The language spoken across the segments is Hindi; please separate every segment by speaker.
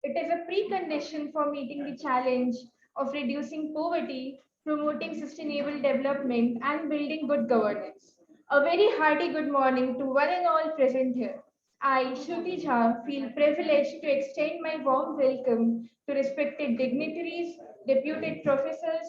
Speaker 1: It is a precondition for meeting the challenge of reducing poverty, promoting sustainable development, and building good governance. A very hearty good morning to one and all present here. I, Shruti Jha, feel privileged to extend my warm welcome to respected dignitaries, deputed professors,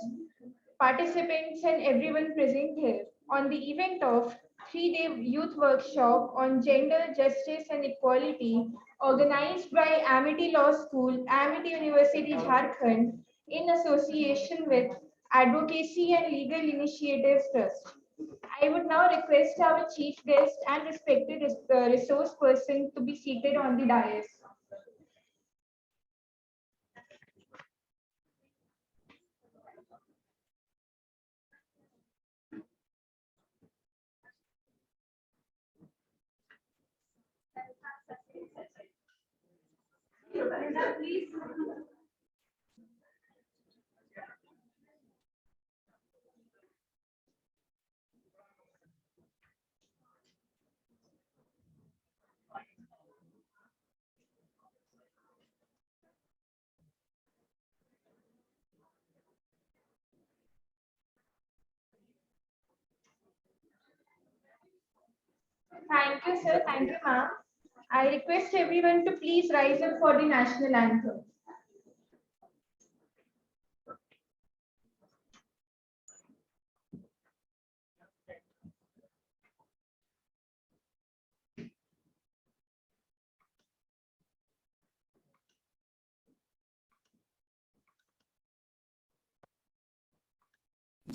Speaker 1: participants, and everyone present here on the event of 3-day youth workshop on gender justice and equality organized by Amity Law School, Amity University, Jharkhand in association with Advocacy and Legal Initiatives Trust. I would now request our chief guest and respected resource person to be seated on the dais. Please. Thank you, sir. Thank you, ma'am. I request everyone to please rise up for the national anthem.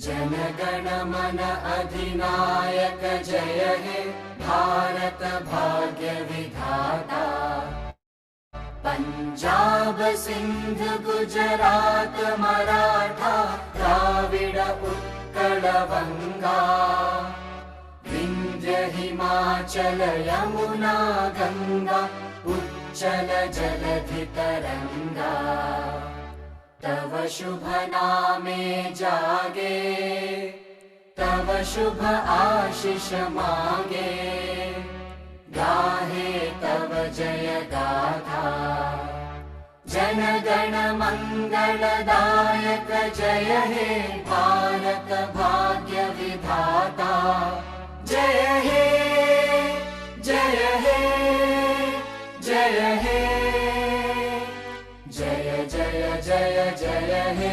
Speaker 2: जनगण मन अधिनायक जय हे भारत भाग्य विधाता। पंजाब सिंध गुजरात मराठा द्राविड उत्कल बंगा विंध्य हिमाचल यमुना गंगा उच्चल जलधि तरंगा। तव शुभ नामे जागे तव शुभ आशीष मागे गाहे तव जय गाथा। जन गण मंगलदायक जय हे भारत भाग्य विधाता। जय हे जय हे जय हे जय जय जय जय हे।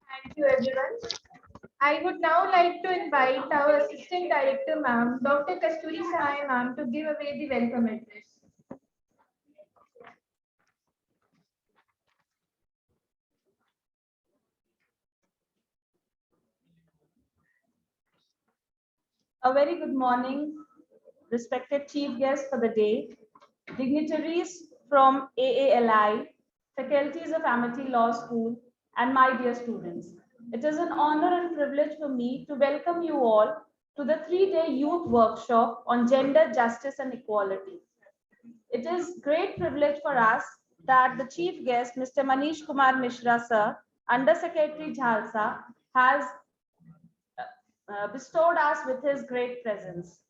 Speaker 1: Thank you, everyone. I would now like to invite our Assistant Director, ma'am, Dr. Kasturi Sahai, ma'am, to give away the welcome address.
Speaker 3: A very good morning, respected chief guests for the day, dignitaries from AALI, faculties of Amity Law School, and my dear students. It is an honor and privilege for me to welcome you all to the 3-day youth workshop on gender justice and equality. It is great privilege for us that the chief guest, Mr. Manish Kumar Mishra, sir, Under Secretary Jhalsa, has bestowed us with his great presence.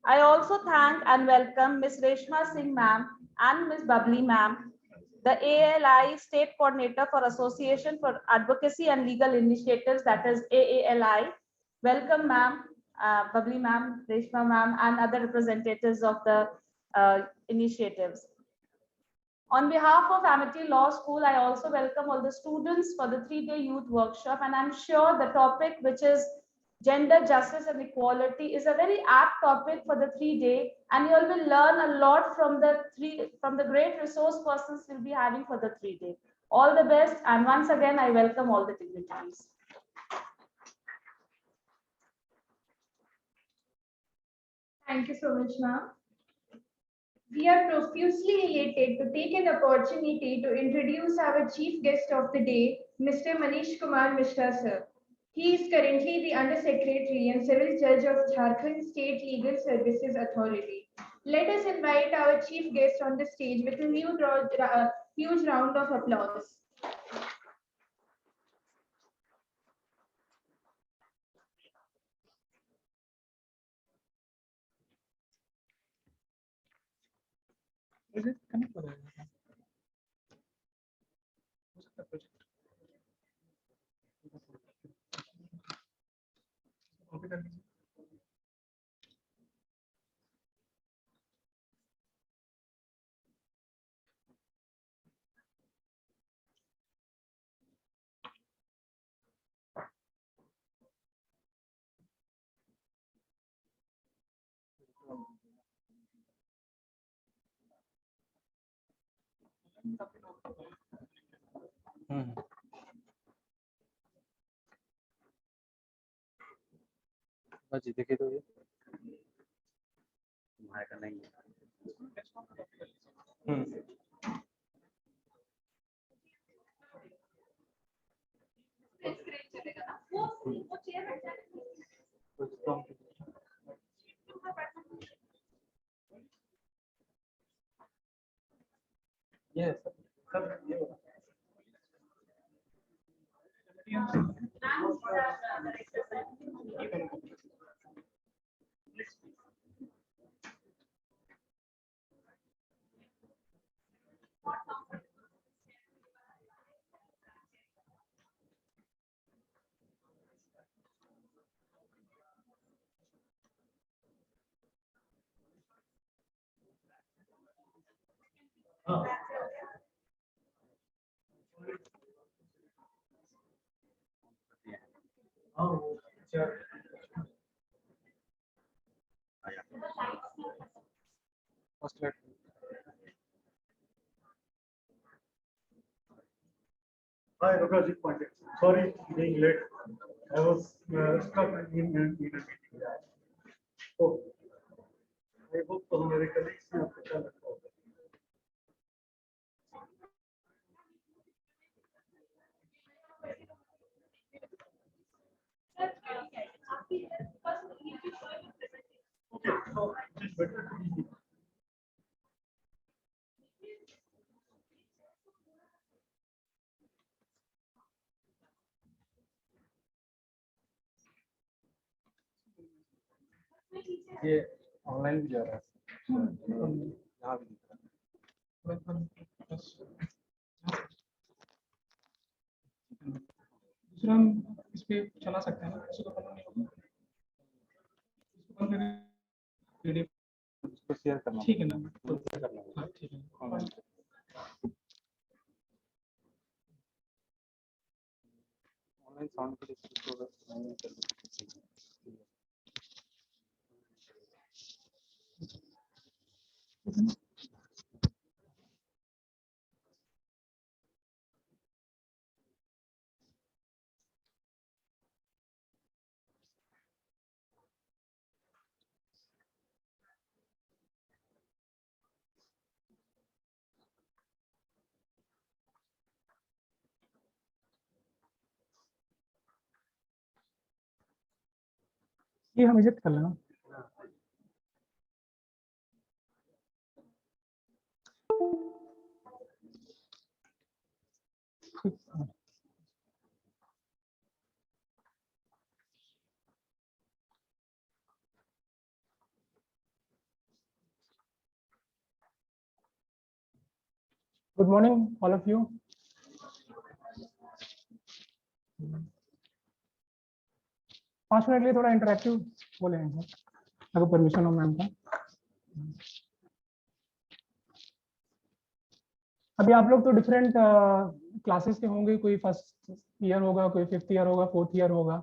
Speaker 3: I also thank and welcome Ms. Reshma Singh ma'am and Ms. Babli ma'am, the AALI State Coordinator for Association for Advocacy and Legal Initiatives, that is AALI. Welcome ma'am, Babli ma'am, Reshma ma'am, and other representatives of the initiatives. On behalf of Amity Law School, I also welcome all the students for the 3-day youth workshop, and I'm sure the topic, which is gender justice and equality, is a very apt topic for the 3-day, and you all will learn a lot from the great resource persons we'll be having for the 3-day. All the best, and once again, I welcome all the dignitaries.
Speaker 1: Thank you so much, ma'am. We are profusely elated to take an opportunity to introduce our chief guest of the day, Mr. Manish Kumar Mishra, sir. He is currently the Under Secretary and Civil Judge of Jharkhand State Legal Services Authority. Let us invite our chief guest on the stage with a huge, huge, round of applause.
Speaker 4: Connect हो जाएगा हो सकता है प्रोजेक्ट कॉपी कर लीजिए
Speaker 5: बस जी देखिए तो ये तुम्हारे का नहीं है ये सर ये first let
Speaker 4: Hi, Raghaji Pandey. Sorry being late. I was stuck in a meeting. So, I hope तो मेरे colleagues ने आपको क्या लगता होगा? Okay, so it is better to be
Speaker 5: ये ऑनलाइन भी जा रहा है यहाँ भी दिख रहा है
Speaker 4: दूसरा हम इस पे चला सकते हैं ना किसी को पता नहीं होगा इसको बंद करके
Speaker 5: उसको शेयर करना
Speaker 4: ठीक है ना
Speaker 5: तो शेयर करना
Speaker 4: हाँ ठीक है
Speaker 5: ऑनलाइन ऑनलाइन साउंड के लिए इसको नहीं कर सकते
Speaker 4: ये हम इजेक्ट कर लेना good morning all of you 5 minute के लिए थोड़ा इंटरेक्टिव बोलेंगे अगर परमिशन हो मैम का अभी आप लोग तो डिफरेंट क्लासेस के होंगे कोई फर्स्ट ईयर होगा कोई 5th ईयर होगा 4th ईयर होगा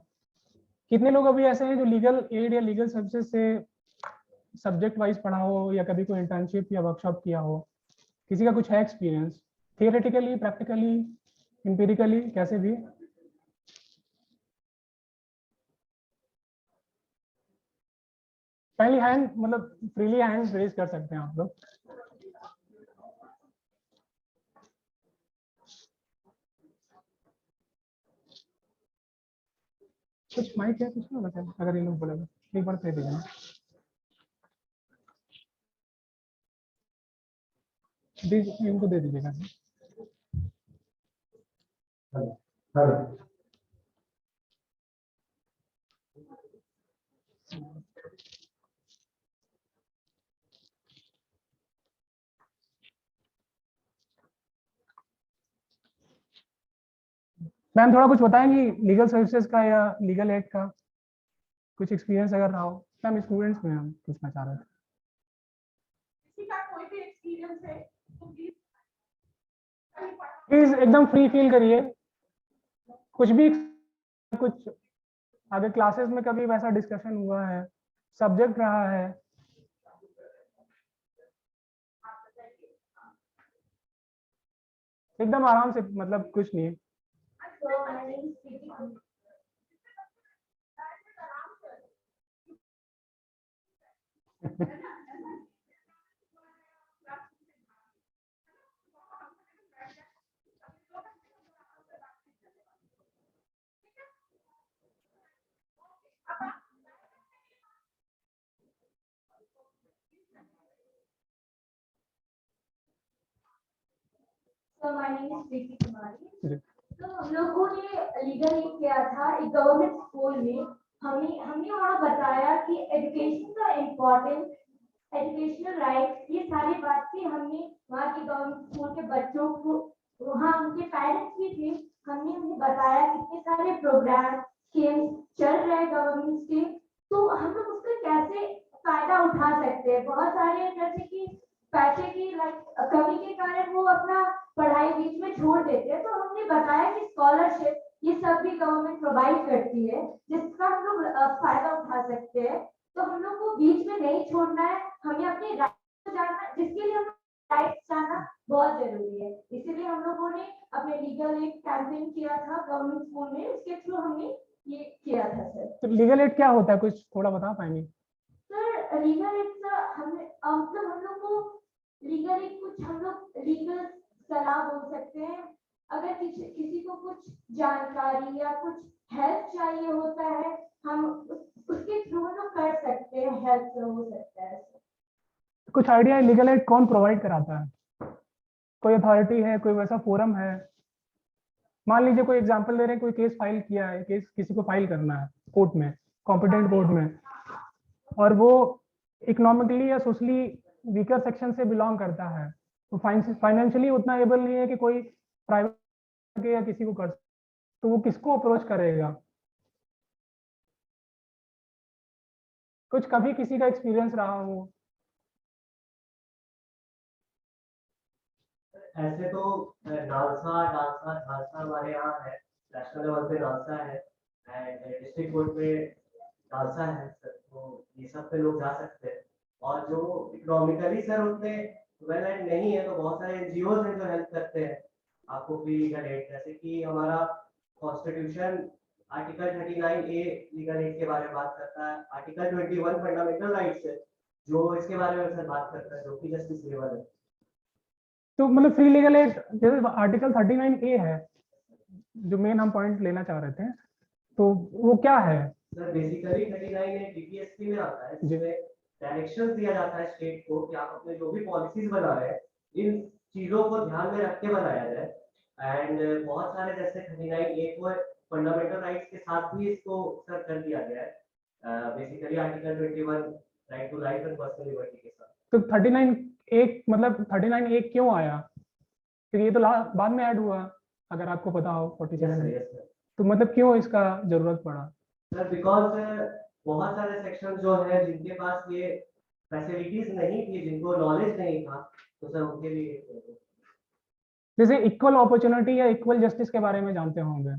Speaker 4: कितने लोग अभी ऐसे हैं जो लीगल एड या लीगल सर्विसेज से सब्जेक्ट वाइज पढ़ा हो या कभी कोई इंटर्नशिप या वर्कशॉप किया हो किसी का कुछ है एक्सपीरियंस थियोरेटिकली प्रैक्टिकली एम्पिरिकली कैसे भी काइंडली हैंड मतलब फ्रीली हैंड रेज कर सकते हैं आप लोग कुछ माइक है कुछ ना बताए अगर ये लोग बोलेगा एक बार कह दीजिए इनको दे दीजिएगा मैम थोड़ा कुछ बताएंगी लीगल सर्विसेज का या लीगल एड का कुछ एक्सपीरियंस अगर रहा हो। मैम स्टूडेंट्स में हम पूछना चाह रहे थे।
Speaker 3: किसी का कोई भी एक्सपीरियंस है तो
Speaker 4: प्लीज एकदम फ्री फील करिए, कुछ भी, कुछ आगे क्लासेस में कभी वैसा डिस्कशन हुआ है, सब्जेक्ट रहा है। एकदम आराम से, मतलब कुछ नहीं।
Speaker 1: So my name is Preeti Kumari.
Speaker 4: जी।
Speaker 1: तो हम लोगों ने लीगल एड किया था एक गवर्नमेंट स्कूल में। हमने वहाँ बताया कि एजुकेशन का इम्पोर्टेंस, एजुकेशनल राइट, ये सारी बातें हमने वहाँ के गवर्नमेंट स्कूल के बच्चों को, वहाँ उनके पेरेंट्स भी थे, हमने उन्हें बताया कितने सारे प्रोग्राम स्कीम्स चल रहे हैं गवर्नमेंट के, तो हम लोग उसका कैसे फायदा उठा सकते हैं। बहुत सारे जैसे कि पैसे की कमी के कारण वो अपना पढ़ाई बीच में छोड़ देते हैं, तो हमने बताया कि स्कॉलरशिप ये सब भी गवर्नमेंट प्रोवाइड करती है जिसका हम लोग फायदा उठा सकते हैं। तो हम लोग को बीच में नहीं छोड़ना है, हमें अपने राइट जानना, जिसके लिए हम राइट जानना बहुत जरूरी है। इसीलिए हम लोगों ने अपने लीगल एड कैंपेन किया था गवर्नमेंट स्कूल में, उसके थ्रू हमने ये किया था सर।
Speaker 4: तो लीगल एड क्या होता है, कुछ थोड़ा बता पाएंगे?
Speaker 1: सर लीगल एड का हमने मतलब हम लोग को लीगल एड कुछ हम लोग लीगल सलाह बोल सकते हैं। अगर किसी को कुछ जानकारी या कुछ हेल्प चाहिए होता है, हम उसके थ्रू हम लोग कर सकते हैं, हेल्प हो सकता है।
Speaker 4: कुछ आइडिया है लीगल एड कौन प्रोवाइड कराता है? कोई अथॉरिटी है, कोई वैसा फोरम है? मान लीजिए कोई एग्जांपल दे रहे हैं, कोई केस फाइल किया है, केस किसी को फाइल करना है कोर्ट में, कॉम्पिटेंट कोर्ट में, और वो इकोनॉमिकली या सोशली वीकर सेक्शन से बिलोंग करता है, तो फाइनेंशियली उतना एबल नहीं है कि कोई प्राइवेट या किसी को कर, तो वो किसको अप्रोच करेगा? कुछ कभी किसी का एक्सपीरियंस रहा हो?
Speaker 6: ऐसे तो नालसा हमारे यहाँ है, नेशनल लेवल पे नालसा है एंड डिस्ट्रिक्ट कोर्ट पे नालसा है सर, तो ये सब पे लोग जा सकते हैं। और जो इकोनॉमिकली सर उतने वेल एंड नहीं है, तो बहुत सारे एनजीओ हैं जो हेल्प करते हैं आपको फ्री लीगल एड। जैसे कि हमारा constitution article 39A legal aid के बारे में बात करता है, आर्टिकल 21 फंडामेंटल राइट्स है जो इसके बारे में सर बात करता है, जो कि जस्टिस लेवल है।
Speaker 4: तो मतलब फ्री लीगल एड जैसे आर्टिकल 39A है, जो मेन हम पॉइंट लेना चाह रहे थे, तो वो क्या है?
Speaker 6: सर बेसिकली 39A टीपीएसपी में आता है, जिसमें डायरेक्शन दिया जाता है स्टेट को कि आप अपने जो भी पॉलिसीज बना रहे हैं इन चीजों को ध्यान में रख के बनाया जाए। एंड बहुत सारे जैसे 39A को फंडामेंटल राइट्स के साथ भी इसको सर कर दिया गया है, basically article 21 right to life and personal liberty के साथ।
Speaker 4: तो 39A मतलब 39A क्यों आया? क्योंकि ये तो बाद में ऐड हुआ, अगर आपको पता हो 47 में, तो मतलब क्यों इसका जरूरत पड़ा?
Speaker 6: सर बिकॉज बहुत सारे सेक्शन जो है जिनके पास ये फैसिलिटीज नहीं थी, जिनको नॉलेज नहीं था, तो सर उनके लिए
Speaker 4: जैसे इक्वल अपॉर्चुनिटी या इक्वल जस्टिस के बारे में जानते होंगे,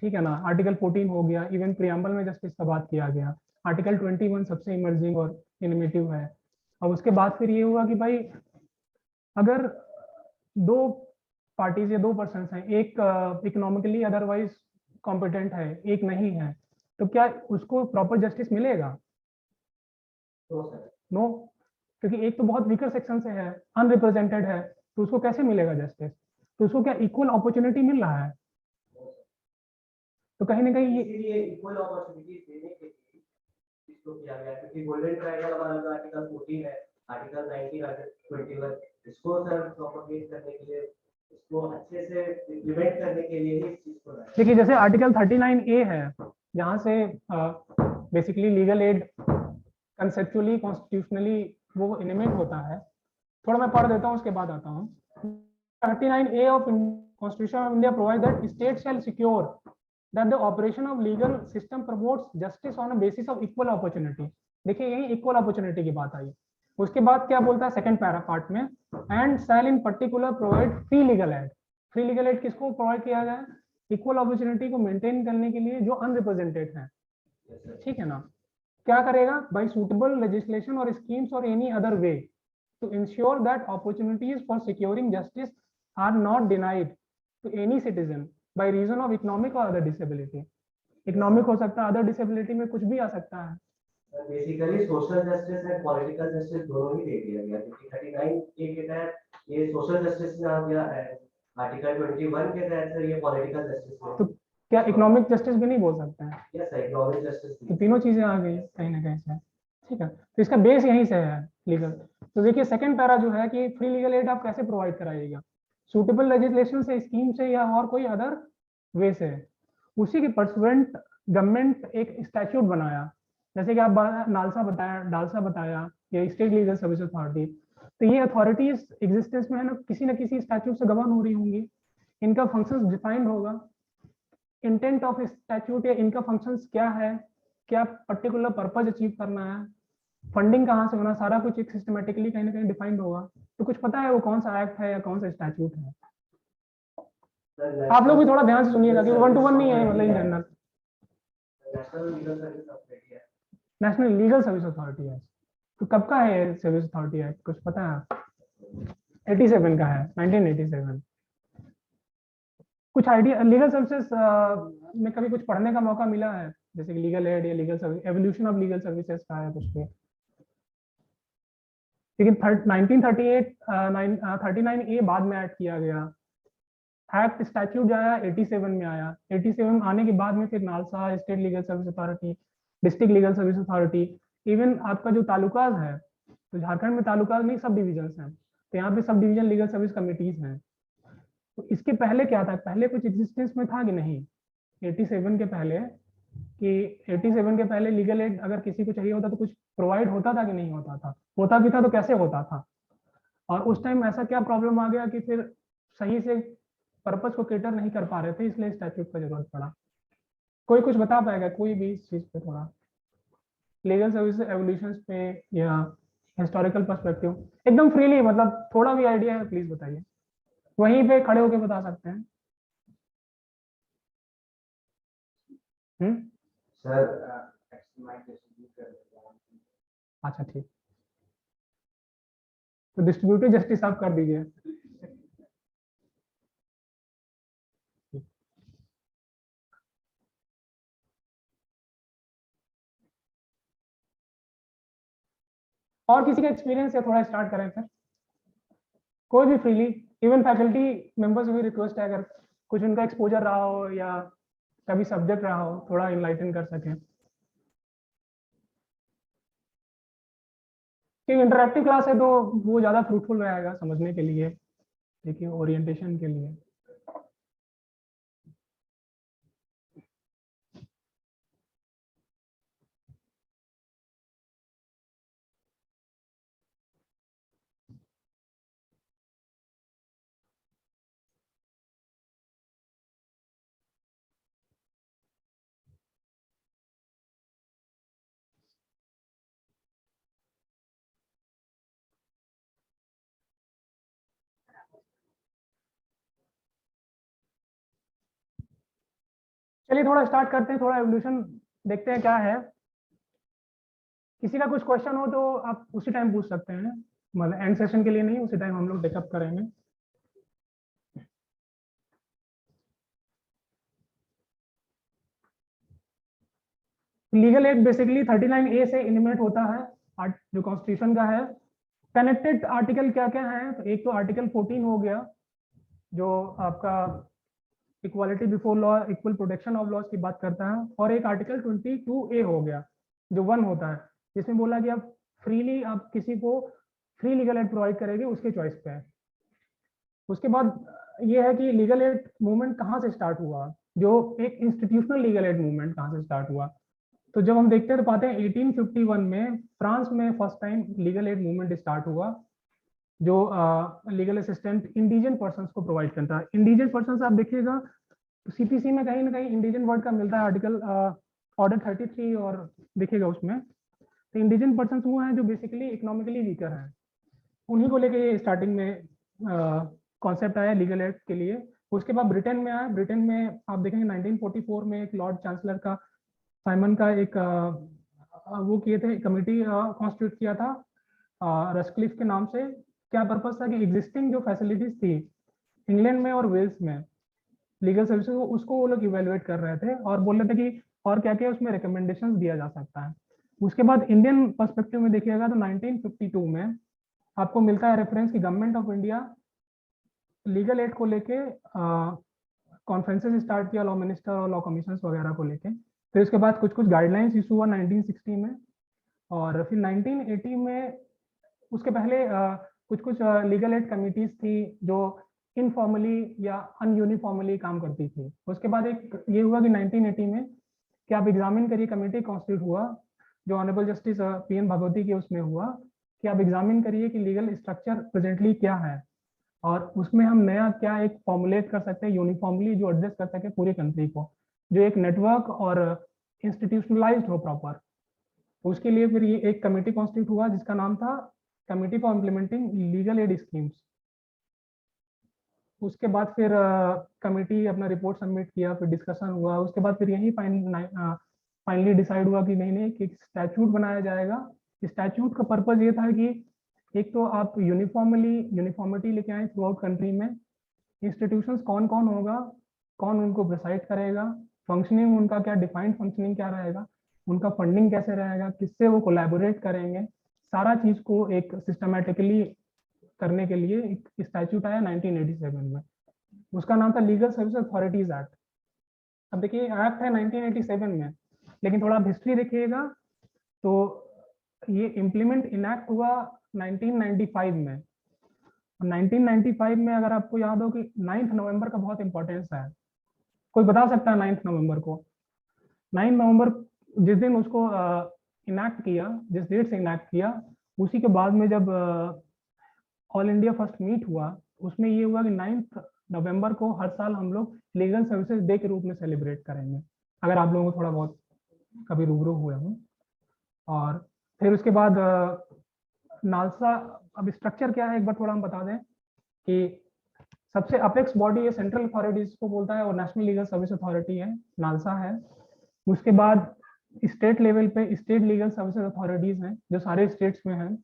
Speaker 4: ठीक है ना? आर्टिकल 14 हो गया, इवन प्रियम्बल में जस्टिस का बात किया गया। आर्टिकल 21 सबसे इमर्जिंग और इनोवेटिव है। और उसके बाद फिर ये हुआ कि भाई अगर दो पार्टीज या दो पर्सन हैं, एक इकोनॉमिकली अदरवाइज कॉम्पिटेंट है, एक नहीं है, तो क्या उसको प्रॉपर जस्टिस मिलेगा? नो, क्योंकि एक तो बहुत वीकर सेक्शन से है, अनरिप्रेजेंटेड है, तो उसको कैसे मिलेगा जस्टिस? तो उसको क्या इक्वल अपॉर्चुनिटी मिल रहा है? तो कहीं ना कहीं
Speaker 6: ये इक्वल अपॉर्चुनिटीज देने के लिए इसको किया गया, क्योंकि गोल्डन ट्रायंगल हमारा जो आर्टिकल 14 है, आर्टिकल 19, आर्टिकल 21, इसको सर प्रोपोगेट करने के लिए, इसको अच्छे से इम्प्लीमेंट करने के लिए इस चीज को
Speaker 4: देखिए, जैसे आर्टिकल 39A है, जहाँ से basically legal aid conceptually constitutionally वो एलिमेंट होता है। थोड़ा मैं पढ़ देता हूँ, उसके बाद आता हूँ। 39A of Constitution of India provides that states shall secure that the operation of legal system promotes justice on a basis of equal opportunity. देखिए यही इक्वल अपॉर्चुनिटी की बात आई। उसके बाद क्या बोलता है सेकंड पैरा पार्ट में, and shall in particular provide free legal add. Free legal add किसको प्रोवाइड किया गया है? इक्वल अपॉर्चुनिटी को मेंटेन करने के लिए जो अनरिप्रेजेंटेड है, ठीक है ना। क्या करेगा? By suitable legislation or schemes or any other way to ensure that opportunities for securing justice are not denied to any citizen by reason of economic or other disability. Economic हो सकता है, अदर डिसेबिलिटी में कुछ भी आ सकता है।
Speaker 6: Basically social justice and political justice दोनों ही दे दिया गया, क्योंकि 39 ए के तहत ये सोशल जस्टिस में आ गया है, आर्टिकल 21 के तहत ये पॉलिटिकल जस्टिस में।
Speaker 4: तो क्या इकोनॉमिक जस्टिस भी नहीं बोल सकते हैं?
Speaker 6: यस, इकोनॉमिक जस्टिस
Speaker 4: तो तीनों चीजें आ गई कहीं ना कहीं से, ठीक है। तो इसका बेस यहीं से है लीगल। तो देखिए सेकंड पैरा जो है कि फ्री लीगल एड आप कैसे प्रोवाइड कराइएगा? सूटेबल लेजिस्लेशन से, स्कीम से, या और कोई अदर वे से। उसी के परसुएंट गवर्नमेंट एक स्टैट्यूट बनाया, जैसे कि आप डालसा बताया या स्टेट लीगल सर्विस अथॉरिटी। तो ये अथॉरिटीज एग्जिस्टेंस में है ना किसी स्टैट्यूट से गवर्न हो रही होंगी। इनका फंक्शंस डिफाइंड होगा, इंटेंट ऑफ स्टैट्यूट या इनका फंक्शंस क्या है, क्या पर्टिकुलर पर्पज अचीव करना है, फंडिंग कहाँ से होना, सारा कुछ एक सिस्टमेटिकली कहीं ना कहीं डिफाइंड होगा। तो कुछ पता है वो कौन सा एक्ट है या कौन सा स्टैट्यूट है? आप लोग भी थोड़ा ध्यान से सुनिएगा कि 1 to 1 नहीं है, मतलब in general. National legal service authority है। तो कब का है सर्विस अथॉरिटी एक्ट, कुछ पता है? 87 का है, 1987। कुछ आइडिया लीगल सर्विसेज में कभी कुछ पढ़ने का मौका मिला है, जैसे कि लीगल एड या legal service, evolution of legal services का है कुछ भी? लेकिन 1938 39A बाद में ऐड किया गया। एक्ट स्टैट्यूट जो आया 87 में आया। 87 आने के बाद में फिर NALSA, state legal service authority, district legal service authority, even आपका जो तालुकाज है, तो झारखंड में तालुकाज नहीं सब डिविजन्स हैं, तो यहाँ पे sub division legal service committees हैं। तो इसके पहले क्या था? पहले कुछ एग्जिस्टेंस में था कि नहीं 87 के पहले? कि 87 के पहले लीगल एड अगर किसी को चाहिए होता तो कुछ प्रोवाइड होता था कि नहीं होता था? होता भी था तो कैसे होता था? और उस टाइम ऐसा क्या प्रॉब्लम आ गया कि फिर सही से पर्पस को केटर नहीं कर पा रहे थे, इसलिए स्टैट्यूट का जरूरत पड़ा। कोई कुछ बता पाएगा कोई भी इस चीज पे थोड़ा, लीगल सर्विस एवोल्यूशन पे या हिस्टोरिकल पर्सपेक्टिव? एकदम फ्रीली, मतलब थोड़ा भी आइडिया है प्लीज बताइए, वहीं पे खड़े होके बता सकते हैं।
Speaker 6: सर
Speaker 4: अच्छा ठीक, तो डिस्ट्रीब्यूटिव जस्टिस आप कर दीजिए। और किसी का एक्सपीरियंस है? थोड़ा स्टार्ट करें फिर, कोई भी फ्रीली, इवन फैकल्टी मेंबर्स भी रिक्वेस्ट है अगर कुछ उनका एक्सपोजर रहा हो या कभी सब्जेक्ट रहा हो, थोड़ा इनलाइटन कर सकें। क्योंकि इंटरैक्टिव क्लास है तो वो ज़्यादा फ्रूटफुल रहेगा समझने के लिए, देखिए ओरिएंटेशन के लिए। चलिए थोड़ा स्टार्ट करते हैं, थोड़ा एवोल्यूशन देखते हैं क्या है। किसी का कुछ क्वेश्चन हो तो आप उसी टाइम पूछ सकते हैं, मतलब एंड सेशन के लिए नहीं, उसी टाइम हम लोग टेकअप करेंगे। लीगल एड बेसिकली 39A से इनिमेट होता है, जो कॉन्स्टिट्यूशन का है। कनेक्टेड आर्टिकल क्या क्या है? तो एक तो आर्टिकल 14 हो गया जो आपका equality before law, equal protection of laws की बात करता है, और एक आर्टिकल 22A हो गया जो 1 होता है, जिसमें बोला कि आप फ्रीली आप किसी को फ्री लीगल एड प्रोवाइड करेंगे उसके चॉइस पे है। उसके बाद ये है कि लीगल एड मूवमेंट कहाँ से स्टार्ट हुआ, जो एक इंस्टीट्यूशनल लीगल एड मूवमेंट कहाँ से स्टार्ट हुआ। तो जब हम देखते हैं तो पाते हैं 1851 में फ्रांस में first time legal aid movement start हुआ, जो लीगल असिस्टेंट इंडिजन पर्सन को प्रोवाइड करता है। इंडिजन पर्सन आप देखिएगा तो सीपीसी में कहीं ना कहीं इंडिजन वर्ड का मिलता है, आर्टिकल ऑर्डर 33 और देखिएगा उसमें। तो इंडिजन पर्सन वो हैं जो बेसिकली इकोनॉमिकली वीकर हैं, उन्हीं को लेके ये स्टार्टिंग में कॉन्सेप्ट आया लीगल एड के लिए। उसके बाद ब्रिटेन में आया। ब्रिटेन में आप देखेंगे 1944 में एक लॉर्ड चांसलर का साइमन का एक वो किए थे, कमेटी कॉन्स्टिट्यूट किया था रस्क्लिफ के नाम से। क्या पर्पस था कि एग्जिस्टिंग जो फैसिलिटीज थी इंग्लैंड में और वेल्स में लीगल सर्विसेज, उसको वो लोग इवेलुएट कर रहे थे और बोल रहे थे कि और क्या क्या उसमें रिकमेंडेशंस दिया जा सकता है। उसके बाद इंडियन पर्सपेक्टिव में देखिएगा तो 1952 में आपको मिलता है रेफरेंस कि government of India legal aid को लेके कॉन्फ्रेंसेस स्टार्ट किया लॉ मिनिस्टर और लॉ कमीशन वगैरह को लेके। फिर उसके बाद कुछ कुछ गाइडलाइंस इशू हुआ 1960 में, और फिर 1980 में उसके पहले कुछ कुछ लीगल एड कमिटीज थी जो इनफॉर्मली या अनयूनिफॉर्मली काम करती थी। उसके बाद एक ये हुआ कि 1980 में कि आप एग्जामिन करिए, कमेटी कॉन्स्टिट्यूट हुआ जो ऑनरेबल जस्टिस पीएन भगवती के उसमें हुआ कि आप एग्जामिन करिए कि लीगल स्ट्रक्चर प्रेजेंटली क्या है और उसमें हम नया क्या एक फॉर्मुलेट कर सकते हैं यूनिफॉर्मली जो एड्रेस कर सके पूरी कंट्री को, जो एक नेटवर्क और इंस्टीट्यूशनलाइज्ड हो प्रॉपर। उसके लिए फिर ये एक कमेटी कॉन्स्टिट्यूट हुआ जिसका नाम था committee for implementing legal aid schemes. उसके बाद फिर कमेटी अपना रिपोर्ट सबमिट किया, फिर डिस्कशन हुआ। उसके बाद फिर यही फाइनली डिसाइड हुआ कि नहीं नहीं कि स्टैट्यूट बनाया जाएगा। स्टैट्यूट का पर्पज ये था कि एक तो आप यूनिफॉर्मिटी लेके आए थ्रू आउट कंट्री में, इंस्टीट्यूशंस कौन कौन होगा, कौन उनको प्रिसाइड करेगा, फंक्शनिंग उनका क्या डिफाइंड फंक्शनिंग क्या रहेगा, उनका फंडिंग कैसे रहेगा, किससे वो कोलैबोरेट करेंगे, सारा चीज को एक सिस्टमैटिकली करने के लिए एक स्टैट्यूट आया 1987 में। उसका नाम था लीगल सर्विस अथॉरिटीज एक्ट। अब देखिए एक्ट है 1987 में, लेकिन थोड़ा आप हिस्ट्री देखिएगा तो ये इम्प्लीमेंट इनैक्ट हुआ 1995 में। 1995 में अगर आपको याद हो कि 9 नवंबर का बहुत इंपॉर्टेंस है, कोई बता सकता है 9 नवंबर को? 9 नवंबर जिस दिन उसको इनैक्ट किया, जिस डेट से इनैक्ट किया, उसी के बाद में जब ऑल इंडिया फर्स्ट मीट हुआ उसमें ये हुआ कि 9 नवंबर को हर साल हम लोग लीगल सर्विसेज डे के रूप में सेलिब्रेट करेंगे, अगर आप लोगों को थोड़ा बहुत कभी रूबरू हुए हों। और फिर उसके बाद नालसा, अब स्ट्रक्चर क्या है एक बार थोड़ा हम बता दें कि सबसे अपेक्स बॉडी ये सेंट्रल अथॉरिटीज को बोलता है और नेशनल लीगल सर्विस अथॉरिटी है, नालसा है। उसके बाद स्टेट लेवल पे स्टेट लीगल सर्विसेज अथॉरिटीज हैं जो सारे स्टेट्स में हैं।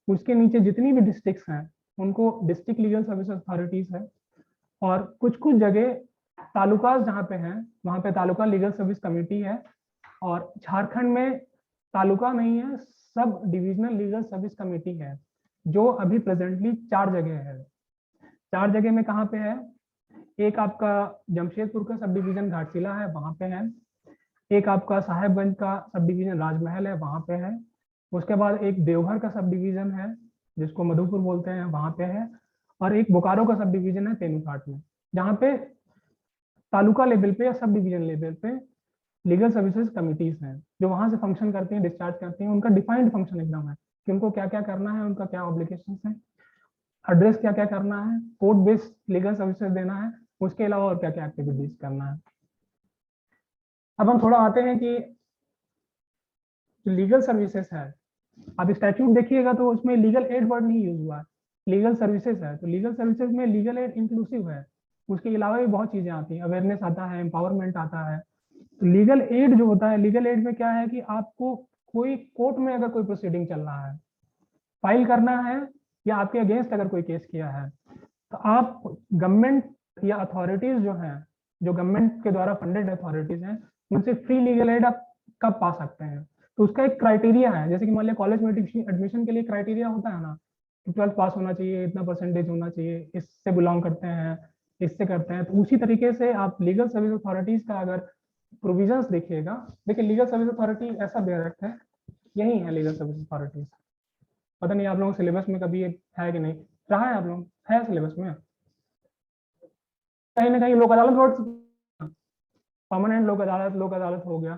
Speaker 4: उसके नीचे जितनी भी डिस्ट्रिक्ट्स हैं उनको डिस्ट्रिक्ट लीगल सर्विस अथॉरिटीज है। और कुछ कुछ जगह तालुकाज जहाँ पे हैं वहाँ पे तालुका लीगल सर्विस कमेटी है। और झारखंड में तालुका नहीं है, sub divisional legal service committee है, जो अभी प्रेजेंटली 4 जगह है। 4 जगह में कहाँ पे है? एक आपका जमशेदपुर का सब डिवीजन घाटशिला है, वहाँ पे है। एक आपका साहेबगंज का सब डिवीजन राजमहल है, वहाँ पे है। उसके बाद एक देवघर का सब डिवीजन है जिसको मधुपुर बोलते हैं, वहाँ पे है। और एक बोकारो का सब डिवीजन है तेनुघाट में, जहाँ पे तालुका लेवल पे या सब डिवीजन लेवल पे लीगल सर्विसेज कमिटीज हैं जो वहाँ से फंक्शन करती हैं, डिस्चार्ज करती हैं। उनका डिफाइंड फंक्शन एकदम है कि उनको क्या क्या करना है, उनका क्या ऑब्लिगेशंस है, एड्रेस क्या क्या करना है, कोर्ट बेस्ड लीगल सर्विसेज देना है, उसके अलावा और क्या क्या एक्टिविटीज करना है। अब हम थोड़ा आते हैं कि लीगल सर्विसेज है। अब स्टैट्यूट देखिएगा तो उसमें लीगल एड वर्ड नहीं यूज हुआ है, लीगल सर्विसेज है। तो लीगल सर्विसेज में लीगल एड इंक्लूसिव है, उसके अलावा भी बहुत चीजें आती हैं, अवेयरनेस आता है, एम्पावरमेंट आता है। तो लीगल एड जो होता है, लीगल एड में क्या है कि आपको कोई कोर्ट में अगर कोई प्रोसीडिंग चल रहा है, फाइल करना है या आपके अगेंस्ट अगर कोई केस किया है, तो आप गवर्नमेंट या अथॉरिटीज जो हैं, जो गवर्नमेंट के द्वारा फंडेड अथॉरिटीज हैं, उनसे फ्री लीगल एड आप कब पा सकते हैं। तो उसका एक क्राइटेरिया है, जैसे कि मान लिया कॉलेज में एडमिशन के लिए क्राइटेरिया होता है ना, 12th पास होना चाहिए, इतना परसेंटेज होना चाहिए, इससे बिलोंग करते हैं, इससे करते हैं। तो उसी तरीके से आप लीगल सर्विस अथॉरिटीज का अगर प्रोविजंस देखिएगा, देखिए लीगल सर्विस अथॉरिटी ऐसा डायरेक्ट है, यही है लीगल सर्विस अथॉरिटीज। पता नहीं आप लोगों के सिलेबस में कभी है कि नहीं रहा है, आप लोग है सिलेबस में? कहीं ना कहीं लोक अदालत वर्ड, परमानेंट लोक अदालत हो गया।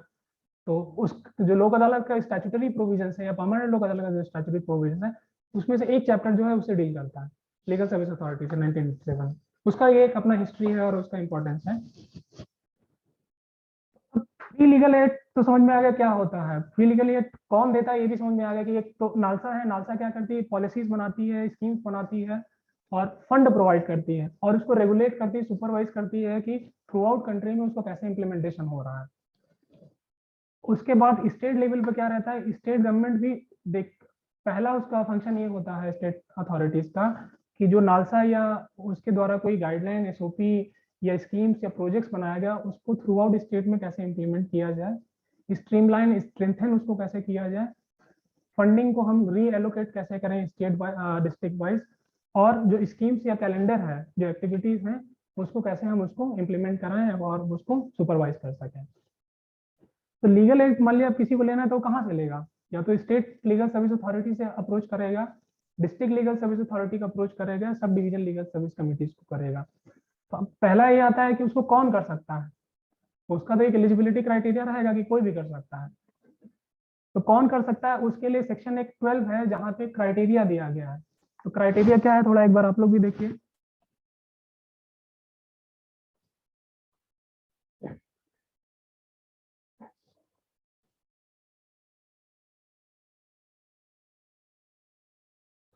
Speaker 4: तो उस जो लोक अदालत का स्टैट्यूटरी प्रोविजन है या परमानेंट लोक अदालत का जो स्टैट्यूटरी प्रोविजन है, उसमें से एक चैप्टर जो है उससे डील करता है, लीगल सर्विस अथॉरिटी से 1987। उसका ये एक अपना हिस्ट्री है और उसका इंपॉर्टेंस है। फ्री लीगल एड तो समझ में आ गया क्या होता है। फ्री लीगल एड कौन देता है ये भी समझ में आ गया कि एक तो नालसा है। नालसा क्या करती है, पॉलिसीज बनाती है, स्कीम्स बनाती है और फंड प्रोवाइड करती है और उसको रेगुलेट करती है, सुपरवाइज करती है कि थ्रू आउट कंट्री में उसको कैसे इम्प्लीमेंटेशन हो रहा है। उसके बाद स्टेट लेवल पे क्या रहता है, स्टेट गवर्नमेंट भी देख, पहला उसका फंक्शन ये होता है स्टेट अथॉरिटीज का कि जो नालसा या उसके द्वारा कोई गाइडलाइन, एसओपी या स्कीम्स या प्रोजेक्ट्स बनाया गया उसको थ्रू आउट स्टेट में कैसे इंप्लीमेंट किया जाए, स्ट्रीमलाइन स्ट्रेंथन उसको कैसे किया जाए, फंडिंग को हम रीएलोकेट कैसे करें स्टेट डिस्ट्रिक्ट वाइज, और जो स्कीम्स या कैलेंडर है, जो एक्टिविटीज हैं, उसको कैसे हम उसको इम्प्लीमेंट कराएं और उसको सुपरवाइज कर सकें। तो लीगल एड मान लिया किसी को लेना है तो कहाँ से लेगा, या तो स्टेट लीगल सर्विस अथॉरिटी से अप्रोच करेगा, डिस्ट्रिक्ट लीगल सर्विस अथॉरिटी का अप्रोच करेगा, sub division legal service committees को करेगा। तो पहला ये आता है कि उसको कौन कर सकता है, उसका तो एक एलिजिबिलिटी क्राइटेरिया रहेगा कि कोई भी कर सकता है। तो कौन कर सकता है, उसके लिए सेक्शन 12 है जहाँ पे क्राइटेरिया दिया गया है। तो क्राइटेरिया क्या है, थोड़ा एक बार आप लोग भी देखिए।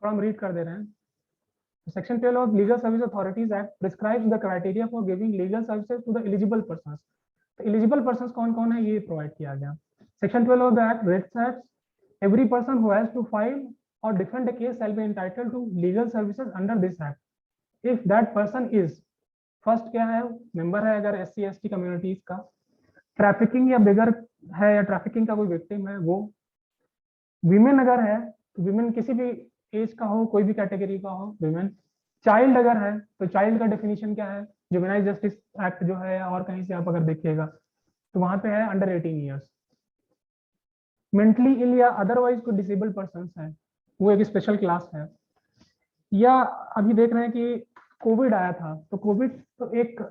Speaker 4: थोड़ा हम रीड कर दे रहे हैं। Section 12 of Legal Service Authorities Act prescribes the criteria for giving legal services to the eligible persons. तो eligible persons कौन कौन है ये प्रोवाइड किया गया। Section 12 of the Act restricts every person who has to file or defend a case shall be entitled to legal services under this act if that person is, first क्या है, मेंबर है अगर SC/ST कम्युनिटीज का, ट्रैफिकिंग या बिगर है या ट्रैफिकिंग का कोई विक्टिम है वो, विमेन अगर है तो विमेन किसी भी एज का हो, कोई भी कैटेगरी का हो विमेन, चाइल्ड अगर है तो चाइल्ड का डेफिनेशन क्या है, जुवेनाइल जस्टिस एक्ट जो है और कहीं से आप अगर देखिएगा तो वहां पे है अंडर 18 ईयर्स, मेंटली इल या अदरवाइज कोई डिसेबल्ड पर्सन है वो एक स्पेशल क्लास है, या अभी देख रहे हैं कि कोविड आया था तो कोविड तो एक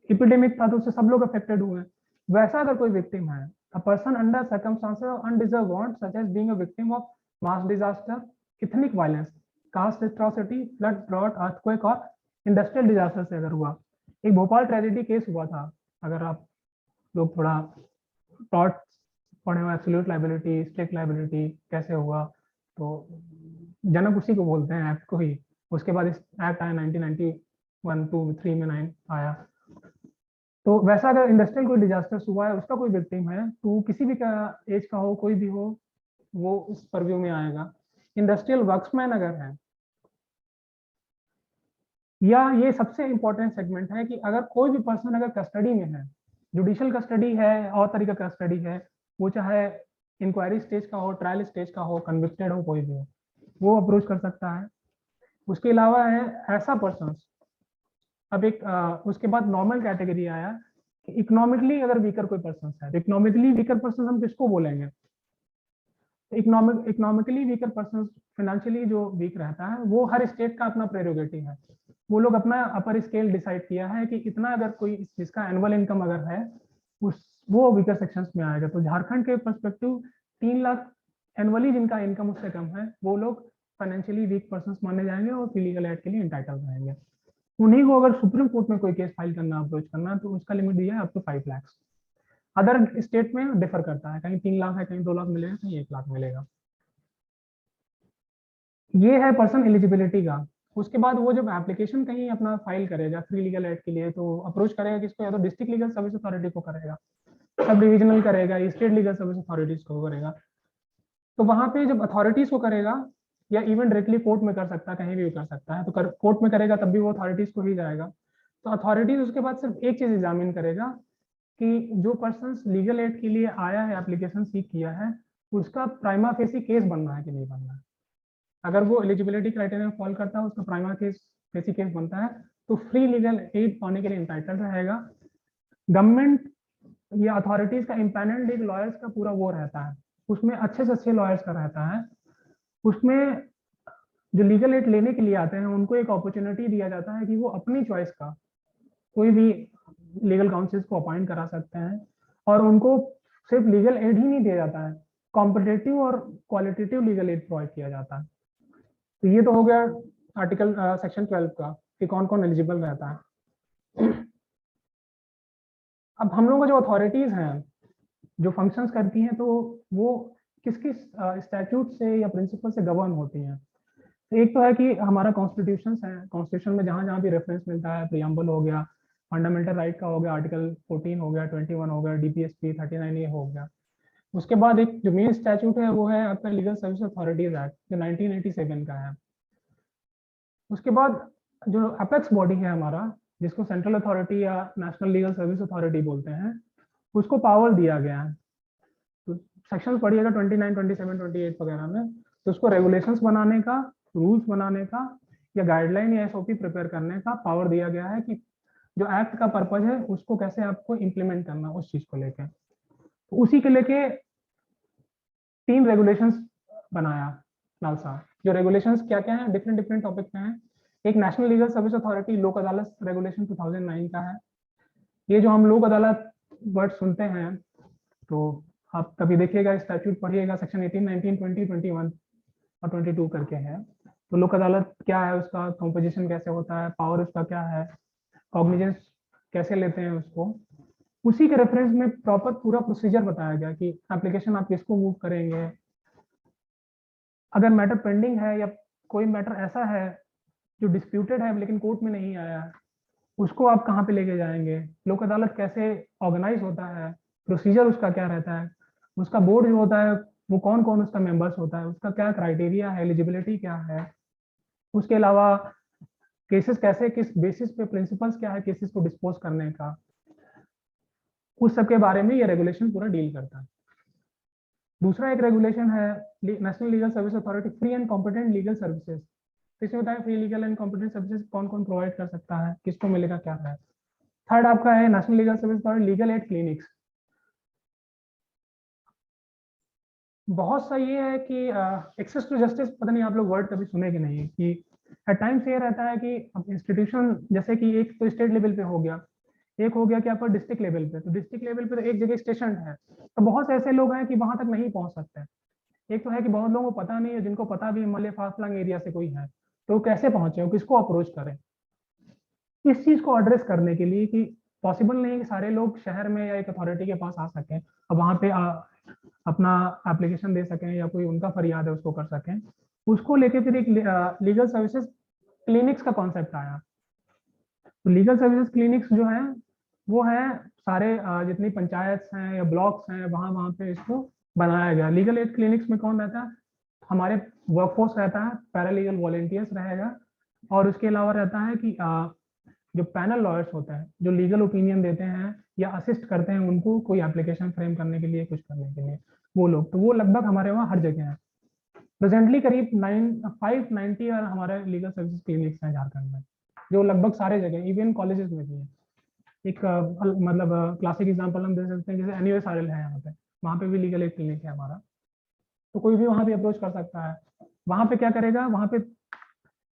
Speaker 4: एपिडेमिक था तो उससे सब लोग अफेक्टेड हुए, वैसा अगर कोई विक्टिम है, a person under circumstances of undeserved want such as being a victim of mass disaster, ethnic violence, caste atrocity, flood, drought, earthquake और इंडस्ट्रियल डिजास्टर से अगर हुआ। एक भोपाल ट्रेजेडी केस हुआ था, अगर आप लोग थोड़ा टॉट पढ़े हुए, एब्सोल्यूट लायबिलिटी, स्ट्रिक्ट लायबिलिटी कैसे हुआ, तो जनक उसी को बोलते हैं एक्ट को ही। उसके बाद इस एक्ट आया 1991, 2, 3 में 9 आया। तो वैसा अगर इंडस्ट्रियल कोई डिजास्टर हुआ है, उसका कोई विक्टिम है तो किसी भी का एज का हो, कोई भी हो, वो उस परव्यू में आएगा। इंडस्ट्रियल वर्क्समैन अगर है, या ये सबसे इंपॉर्टेंट सेगमेंट है कि अगर कोई भी पर्सन अगर कस्टडी में है, जुडिशियल कस्टडी है और तरीका कस्टडी है, वो चाहे इंक्वायरी स्टेज का हो, ट्रायल स्टेज का हो, कन्विक्टेड हो, कोई भी हो, वो अप्रोच कर सकता है। उसके अलावा है ऐसा पर्सन, अब एक उसके बाद नॉर्मल कैटेगरी आया कि इकोनॉमिकली अगर वीकर कोई पर्सन है, इकोनॉमिकली वीकर पर्सन हम किसको बोलेंगे, इकोनॉमिकली वीकर पर्सन फाइनेंशियली जो वीक रहता है, वो हर स्टेट का अपना प्रेरोगेटिव है, वो लोग अपना अपर स्केल डिसाइड किया है कि इतना अगर कोई जिसका एनुअल इनकम अगर है उस वो वीकर सेक्शंस में आएगा। तो झारखंड के पर्सपेक्टिव 3 लाख एनुअली जिनका इनकम उससे कम है वो लोग फाइनेंशियली वीक पर्सन माने जाएंगे और लीगल एड के लिए इंटाइटल रहेंगे। उन्हीं को अगर सुप्रीम कोर्ट में कोई केस फाइल करना, अप्रोच करना, तो उसका लिमिट दिया है up to 5 lakh. Other state में डिफर करता है, कहीं 3 लाख है, कहीं 2 लाख मिलेगा, कहीं 1 लाख मिलेगा। ये है पर्सन एलिजिबिलिटी का। उसके बाद वो जब एप्लीकेशन कहीं अपना फाइल करेगा फ्री लीगल एड के लिए तो अप्रोच करेगा किसको, या तो डिस्ट्रिक्ट लीगल सर्विस अथॉरिटी को करेगा, सब डिविजनल करेगा, स्टेट लीगल सर्विस अथॉरिटीज को करेगा। तो वहां पे जब अथॉरिटीज को करेगा या इवन डायरेक्टली कोर्ट में कर सकता है, कहीं भी कर सकता है, तो कोर्ट में करेगा तब भी वो अथॉरिटीज को ही जाएगा। तो अथॉरिटीज उसके बाद सिर्फ एक चीज एग्जामिन करेगा कि जो पर्सन लीगल एड के लिए आया है, एप्लीकेशन सीक किया है, उसका प्राइमा फेसी केस बनना है कि नहीं बनना है। अगर वो एलिजिबिलिटी क्राइटेरिया फॉलो करता है, उसका प्राइमा फेसी केस बनता है, तो फ्री लीगल एड पाने के लिए इंटाइटल रहेगा। गवर्नमेंट या अथॉरिटीज का इम्पैनल्ड एक लॉयर्स का पूरा वो रहता है, उसमें अच्छे से अच्छे लॉयर्स का रहता है। उसमें जो लीगल एड लेने के लिए आते हैं उनको एक अपॉर्चुनिटी दिया जाता है कि वो अपनी चॉइस का कोई भी लीगल काउंसिल को अपॉइंट करा सकते हैं, और उनको सिर्फ लीगल एड ही नहीं दिया जाता है, कॉम्पिटेटिव और क्वालिटेटिव लीगल एड प्रोवाइड किया जाता है। तो ये तो हो गया आर्टिकल सेक्शन 12 का कि कौन कौन एलिजिबल रहता है। अब हम लोगों का जो अथॉरिटीज हैं जो फंक्शंस करती हैं, तो वो किस किस स्टैट्यूट से या प्रिंसिपल से गवर्न होती हैं। तो एक तो है कि हमारा कॉन्स्टिट्यूशन है, कॉन्स्टिट्यूशन में जहाँ जहाँ भी रेफरेंस मिलता है, प्रियम्बल हो गया, फंडामेंटल राइट का हो गया, आर्टिकल 14 हो गया, 21 हो गया, डीपीएसपी 39A हो गया। उसके बाद एक जो मेन स्टैट्यूट है वो है आपका लीगल सर्विस अथॉरिटीज एक्ट जो 1987 का है। उसके बाद जो अपेक्स बॉडी है हमारा, जिसको सेंट्रल अथॉरिटी या नेशनल लीगल सर्विस अथॉरिटी बोलते हैं, उसको पावर दिया गया है। तो सेक्शन पढ़िएगा 29, 27, 28 वगैरह में, तो उसको रेगुलेशंस बनाने का, रूल्स बनाने का या गाइडलाइन या एसओपी प्रिपेयर करने का पावर दिया गया है कि जो एक्ट का पर्पज है उसको कैसे आपको इम्प्लीमेंट करना उस चीज को लेके। तो उसी के लेके 3 रेगुलेशंस बनाया नालसा। जो रेगुलेशंस क्या क्या है, डिफरेंट डिफरेंट टॉपिक पे हैं। एक नेशनल लीगल सर्विस अथॉरिटी लोक अदालत रेगुलेशन 2009 का है। ये जो हम लोक अदालत वर्ड सुनते हैं, तो आप कभी देखिएगा, स्टैट्यूट पढ़िएगा, सेक्शन 18, 19, 20, 21 और 22 करके है। तो लोक अदालत क्या है, उसका कंपोजिशन कैसे होता है, पावर उसका क्या है, कॉग्निजेंस कैसे लेते हैं उसको, उसी के रेफरेंस में प्रॉपर पूरा प्रोसीजर बताया गया कि एप्लीकेशन आप किसको मूव करेंगे, अगर मैटर पेंडिंग है या कोई मैटर ऐसा है जो डिस्प्यूटेड है लेकिन कोर्ट में नहीं आया, उसको आप कहाँ पे लेके जाएंगे, लोक अदालत कैसे ऑर्गेनाइज होता है, प्रोसीजर उसका क्या रहता है, उसका बोर्ड जो होता है वो कौन कौन उसका मेंबर्स होता है, उसका क्या क्राइटेरिया है, एलिजिबिलिटी क्या है, उसके अलावा केसेस कैसे, किस बेसिस पे, प्रिंसिपल्स क्या है केसेस को डिस्पोज करने का, उस सब के बारे में ये रेगुलेशन पूरा डील करता है। दूसरा एक रेगुलेशन है national legal service authority free and competent legal services. तो इसमें बताया free legal and competent services कौन कौन प्रोवाइड कर सकता है, किसको मिलेगा, क्या है। थर्ड आपका है national legal service authority legal aid clinics. बहुत सा ये है कि एक्सेस टू जस्टिस, पता नहीं आप लोग वर्ड कभी सुने कि नहीं, कि एट टाइम्स ये रहता है कि इंस्टीट्यूशन, जैसे कि एक तो स्टेट लेवल पे हो गया, एक हो गया कि आपका डिस्ट्रिक्ट लेवल पे, तो डिस्ट्रिक्ट लेवल पे तो एक जगह स्टेशन है, तो बहुत से ऐसे लोग हैं कि वहां तक नहीं पहुंच सकते। एक तो है कि बहुत लोगों को पता नहीं है, जिनको पता भी मान लिया फाफलांग एरिया से कोई है, तो वो कैसे पहुंचे, वो किसको अप्रोच करें। इस चीज को एड्रेस करने के लिए कि पॉसिबल नहीं है कि सारे लोग शहर में या एक अथॉरिटी के पास आ सकें और वहां पे अपना एप्लीकेशन दे सकें या कोई उनका फरियाद है उसको कर सकें, उसको लेके फिर एक लीगल सर्विसेज क्लिनिक्स का कॉन्सेप्ट आया। तो लीगल सर्विसेज क्लिनिक्स जो है वो है सारे जितनी पंचायत हैं या ब्लॉक्स हैं वहां पे इसको बनाया गया। लीगल एड क्लिनिक्स में कौन रहता है, हमारे वर्कफोर्स रहता है, पैरालीगल वॉलेंटियर्स रहेगा, और उसके अलावा रहता है कि जो पैनल लॉयर्स होते हैं जो लीगल ओपिनियन देते हैं या असिस्ट करते हैं उनको कोई एप्लीकेशन फ्रेम करने के लिए, कुछ करने के लिए, वो लोग, तो वो लगभग हमारे वहाँ हर जगह है। प्रेजेंटली करीब 590 और हमारे लीगल सर्विस क्लिनिक्स हैं झारखंड में, जो लगभग सारे जगह, इवन कॉलेजेस में भी है। एक मतलब क्लासिक एग्जांपल हम दे सकते हैं, जैसे NUSRL है यहाँ पे, वहाँ पे भी लीगल एड क्लिनिक है हमारा, तो कोई भी वहाँ पे अप्रोच कर सकता है। वहाँ पे क्या करेगा, वहाँ पे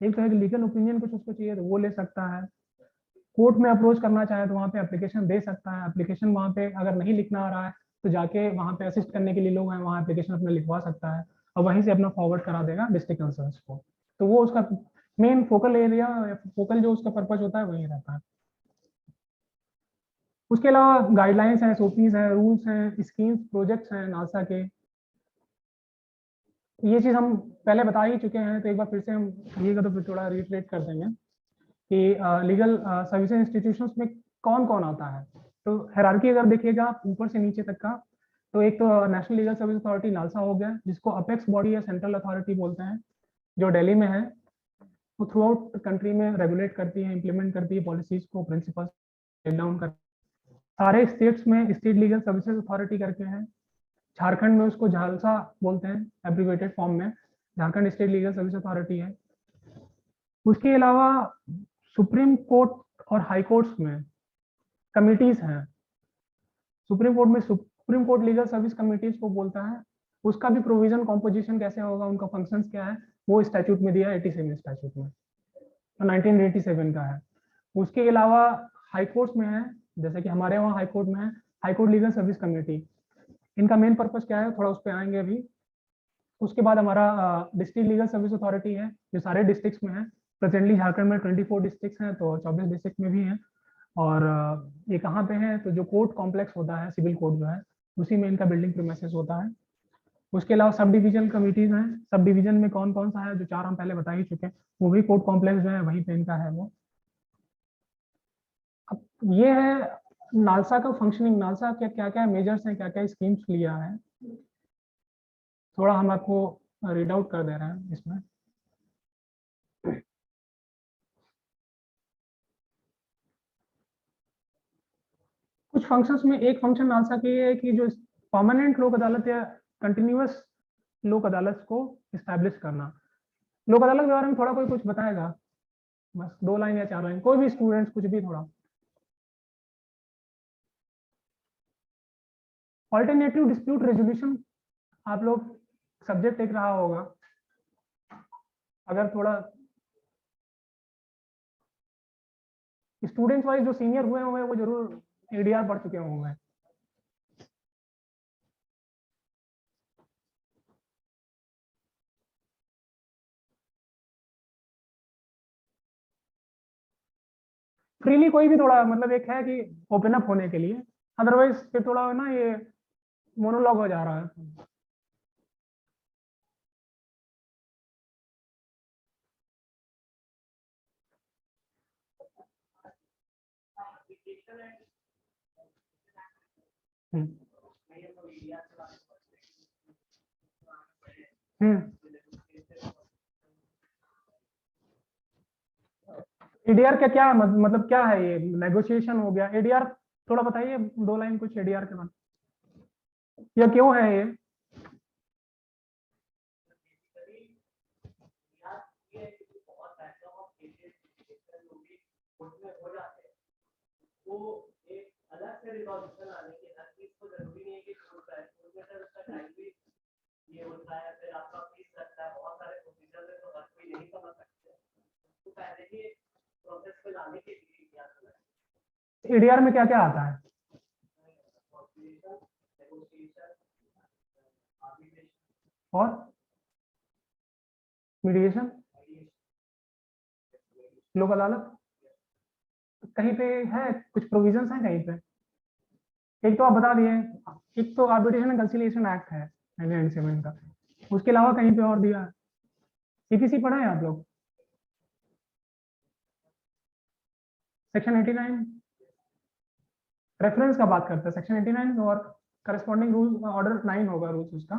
Speaker 4: एक तो है कि लीगल ओपिनियन कुछ उसको चाहिए तो वो ले सकता है, कोर्ट में अप्रोच करना चाहे तो वहाँ पे एप्लीकेशन दे सकता है, एप्लीकेशन वहाँ पे अगर नहीं लिखना आ रहा है तो जाके वहाँ पे असिस्ट करने के लिए लोग हैं, वहाँ एप्लीकेशन अपना लिखवा सकता है और वहीं से अपना फॉरवर्ड करा देगा डिस्ट्रिक्ट कंसर्न्स को। तो वो उसका मेन फोकल एरिया, फोकल जो उसका पर्पज होता है वही रहता है। उसके अलावा गाइडलाइंस हैं, SOPs हैं, रूल्स हैं, स्कीम्स, प्रोजेक्ट्स हैं नालसा के। ये चीज़ हम पहले बता ही चुके हैं, तो एक बार फिर से हम ये तो फिर थोड़ा रिट्रेट कर देंगे कि लीगल सर्विसेज इंस्टीट्यूशंस में कौन कौन आता है। तो हायरार्की अगर देखिएगा ऊपर से नीचे तक का, तो एक तो national legal service authority NALSA हो गया, जिसको अपेक्स बॉडी या सेंट्रल अथॉरिटी बोलते हैं, जो दिल्ली में है। वो थ्रू आउट कंट्री में रेगुलेट करती है, इंप्लीमेंट करती है पॉलिसीज को, प्रिंसिपल्स लेट डाउन कर। सारे स्टेट्स में स्टेट लीगल सर्विसेज अथॉरिटी करके हैं। झारखंड में उसको झालसा बोलते हैं एब्रिवेटेड फॉर्म में, Jharkhand state legal service authority है। उसके अलावा सुप्रीम कोर्ट और हाई कोर्ट्स में कमिटीज हैं। सुप्रीम कोर्ट में supreme court legal service committees को बोलता है, उसका भी प्रोविजन, कॉम्पोजिशन कैसे होगा, उनका फंक्शंस क्या है, वो स्टैट्यूट में दिया है 87 स्टैट्यूट में, 1987 का है। उसके अलावा हाई कोर्ट्स में है, जैसे कि हमारे वहाँ हाई कोर्ट में है high court legal service committee. इनका मेन पर्पज क्या है, थोड़ा उस पर आएंगे अभी। उसके बाद हमारा डिस्ट्रिक्ट लीगल सर्विस अथॉरिटी है जो सारे डिस्ट्रिक्ट्स में है। प्रेजेंटली झारखंड में 24 डिस्ट्रिक्ट्स हैं, तो 24 डिस्ट्रिक्ट में भी हैं। और ये कहाँ पे है, तो जो कोर्ट कॉम्प्लेक्स होता है, सिविल कोर्ट जो है, उसी में इनका बिल्डिंग प्रीमाइसेस होता है। उसके अलावा सब डिवीजन कमिटीज हैं। सब डिवीजन में कौन कौन सा है, जो 4 हम पहले बता ही चुके हैं, वो भी कोर्ट कॉम्प्लेक्स जो है वहीं पे इनका है वो। अब ये है नालसा का फंक्शनिंग। नालसा के क्या क्या मेजर्स हैं, क्या क्या स्कीम्स लिया है, थोड़ा हम आपको रीड आउट कर दे रहे हैं इसमें। कुछ फंक्शंस में एक फंक्शन नालसा की है कि जो परमानेंट लोक अदालत या कंटिन्यूअस लोक अदालत को इस्टेब्लिश करना। लोक अदालत के बारे में थोड़ा कोई कुछ बताएगा, बस 2 लाइन या 4 लाइन, कोई भी स्टूडेंट्स कुछ भी थोड़ा। ऑल्टरनेटिव डिस्प्यूट रेजोल्यूशन आप लोग सब्जेक्ट एक रहा होगा, अगर थोड़ा स्टूडेंट्स वाइज जो सीनियर हुए होंगे वो जरूर एडीआर पढ़ चुके होंगे। फ्रीली कोई भी थोड़ा मतलब एक है कि ओपन अप होने के लिए, अदरवाइज फिर थोड़ा ना ये मोनोलॉग हो जा रहा है। एडीआर का क्या मतलब क्या है, ये नेगोशिएशन हो गया। एडीआर थोड़ा बताइए 2 लाइन कुछ एडीआर के बारे में, या क्यों है ये।
Speaker 6: वो एक अलग से रिजॉल्यूशन आने की हर चीज को जरूरी नहीं है कि कोर्ट है, कोर्ट में तो उसका टाइम भी ये होता है, फिर आपका फीस लगता है, बहुत सारे प्रोसीजर है, तो हर कोई नहीं समझ सकते, तो पहले ही प्रोसेस को लाने के लिए क्या करना है।
Speaker 4: एडीआर में क्या क्या आता है, और मीडिएशन, लोक अदालत, कहीं पे है कुछ प्रोविजंस हैं कहीं पे। एक तो आप बता दिए, एक तो आर्बिट्रेशन एंड कंसिलिएशन एक्ट है 1997 का, उसके अलावा कहीं पे और दिया है। सीपीसी पढ़ा है आप लोग, सेक्शन 89 रेफरेंस का बात करता है, सेक्शन 89 और करस्पॉन्डिंग रूल ऑर्डर 9 होगा रूल्स उसका।